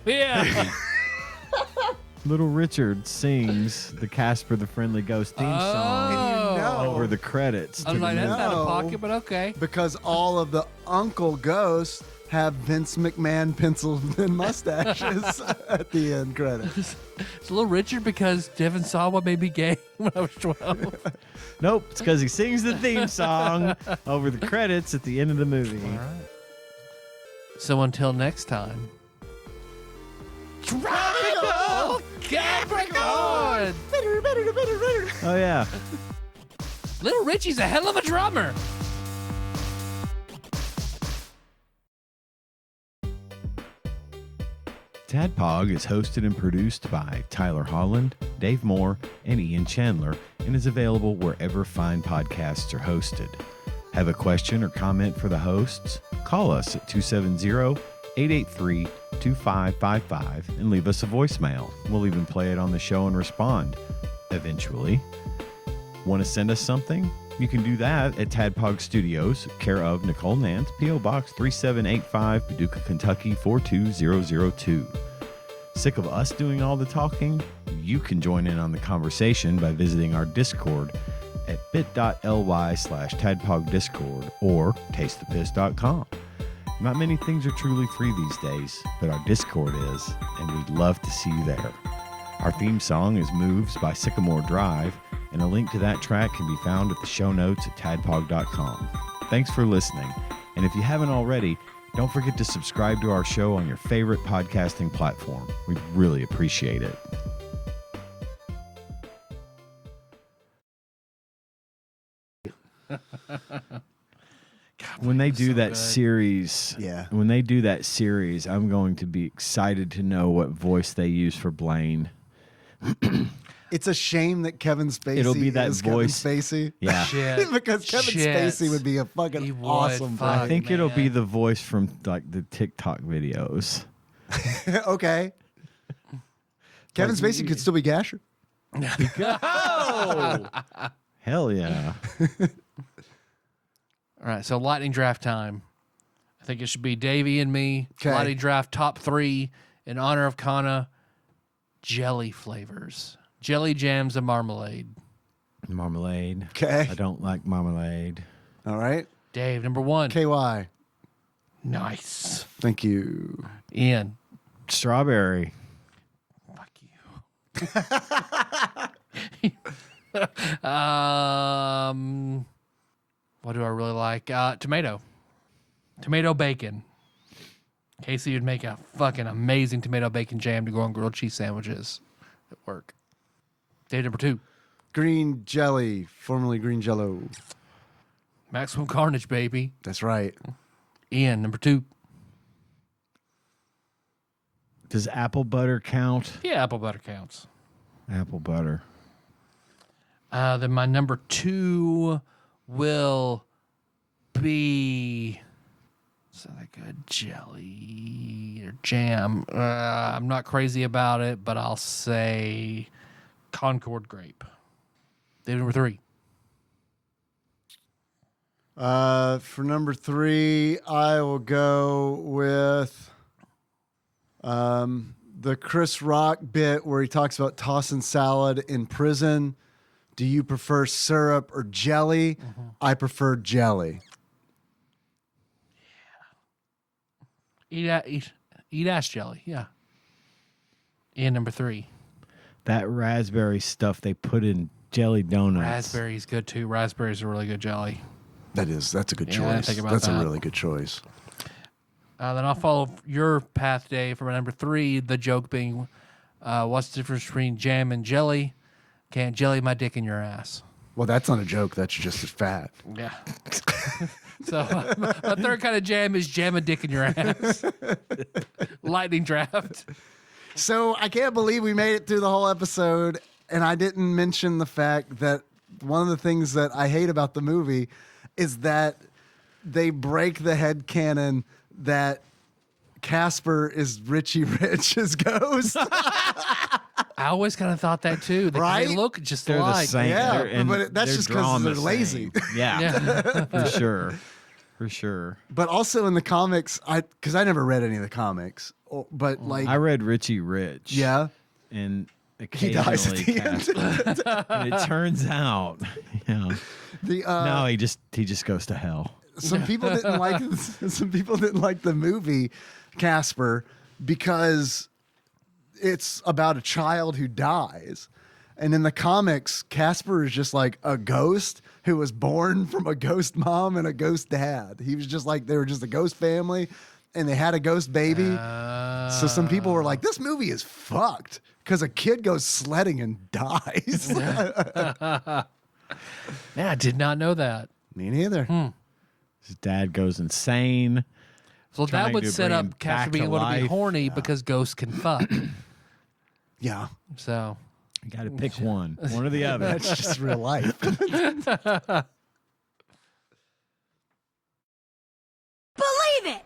Yeah. Little Richard sings the Casper the Friendly Ghost theme song And you know, over the credits. I was like, that's out of No. pocket, but okay. because all of the uncle ghosts have Vince McMahon pencils and mustaches at the end credits. It's a little Richard because Devin saw what made me gay when I was 12. Nope, it's because he sings the theme song over the credits at the end of the movie. All right. So until next time. Tropical Capricorn! Oh, yeah. Little Richie's a hell of a drummer. TADPOG is hosted and produced by Tyler Holland, Dave Moore, and Ian Chandler, and is available wherever fine podcasts are hosted. Have a question or comment for the hosts? Call us at 270-883-2555 and leave us a voicemail. We'll even play it on the show and respond eventually. Want to send us something? You can do that at Tadpog Studios, care of Nicole Nance, P.O. Box 3785, Paducah, Kentucky 42002. Sick of us doing all the talking? You can join in on the conversation by visiting our Discord at bit.ly/tadpogdiscord or tastethepiss.com. Not many things are truly free these days, but our Discord is, and we'd love to see you there. Our theme song is Moves by Sycamore Drive, and a link to that track can be found at the show notes at tadpog.com. Thanks for listening. And if you haven't already, don't forget to subscribe to our show on your favorite podcasting platform. We really appreciate it. When they do that series, when they do that series, I'm going to be excited to know what voice they use for Blaine. It's a shame that Kevin Spacey It'll be that is voice. Kevin Spacey. Yeah. Because Kevin Spacey would be a fucking awesome. I think it'll be the voice from like the TikTok videos. Okay. Kevin Spacey could still be Gasher. Hell yeah. All right, so lightning draft time. I think it should be Davey and me. Okay. Lightning draft top 3 in honor of Kana. Jelly flavors. Jelly jams and marmalade. Marmalade. Okay. I don't like marmalade. All right. Dave, number 1. KY. Nice. Thank you. Ian. Strawberry. Fuck you. What do I really like? Tomato. Tomato bacon. Casey would make a fucking amazing tomato bacon jam to go on grilled cheese sandwiches at work. Day number 2. Green jelly, formerly green jello. Maximum carnage, baby. That's right. Ian, number 2. Does apple butter count? Yeah, apple butter counts. Apple butter. Then my number 2 will be something like a jelly or jam. I'm not crazy about it, but I'll say Concord grape. Day number 3. For number 3, I will go with the Chris Rock bit where he talks about tossing salad in prison. Do you prefer syrup or jelly? I prefer jelly. Eat ass jelly. Yeah. And number 3. That raspberry stuff they put in jelly donuts. Raspberry's good too. Raspberry's a really good jelly. That's a good Yeah, choice. think about That's that. a really good choice. Then I'll follow your path, Dave, for my number 3. The joke being, what's the difference between jam and jelly? Can't jelly my dick in your ass. Well, that's not a joke. That's just a fact. Yeah. So my third kind of jam is jam a dick in your ass. Lightning draft. So I can't believe we made it through the whole episode, and I didn't mention the fact that one of the things that I hate about the movie is that they break the headcanon that Casper is Richie Rich's ghost. I always kind of thought that too. Right? They look just They're alike. the same. Yeah, but that's they're just 'cause drawn they're the lazy. same. Yeah, Yeah. for sure. For sure. But also in the comics, because I never read any of the comics, but like I read Richie Rich. yeah, And he dies at occasionally the end. Casper. And it turns out, yeah. The No, he just goes to hell. some people didn't like the movie Casper because it's about a child who dies. And in the comics, Casper is just like a ghost who was born from a ghost mom and a ghost dad. He was just like, they were just a ghost family and they had a ghost baby. So some people were like, this movie is fucked because a kid goes sledding and dies. Yeah, I did not know that. Me neither. His dad goes insane. So that Trying would to set bring him up Casper back being to able to be life. horny because ghosts can fuck. Yeah. So You got to pick one or the other. That's just real life. Believe it!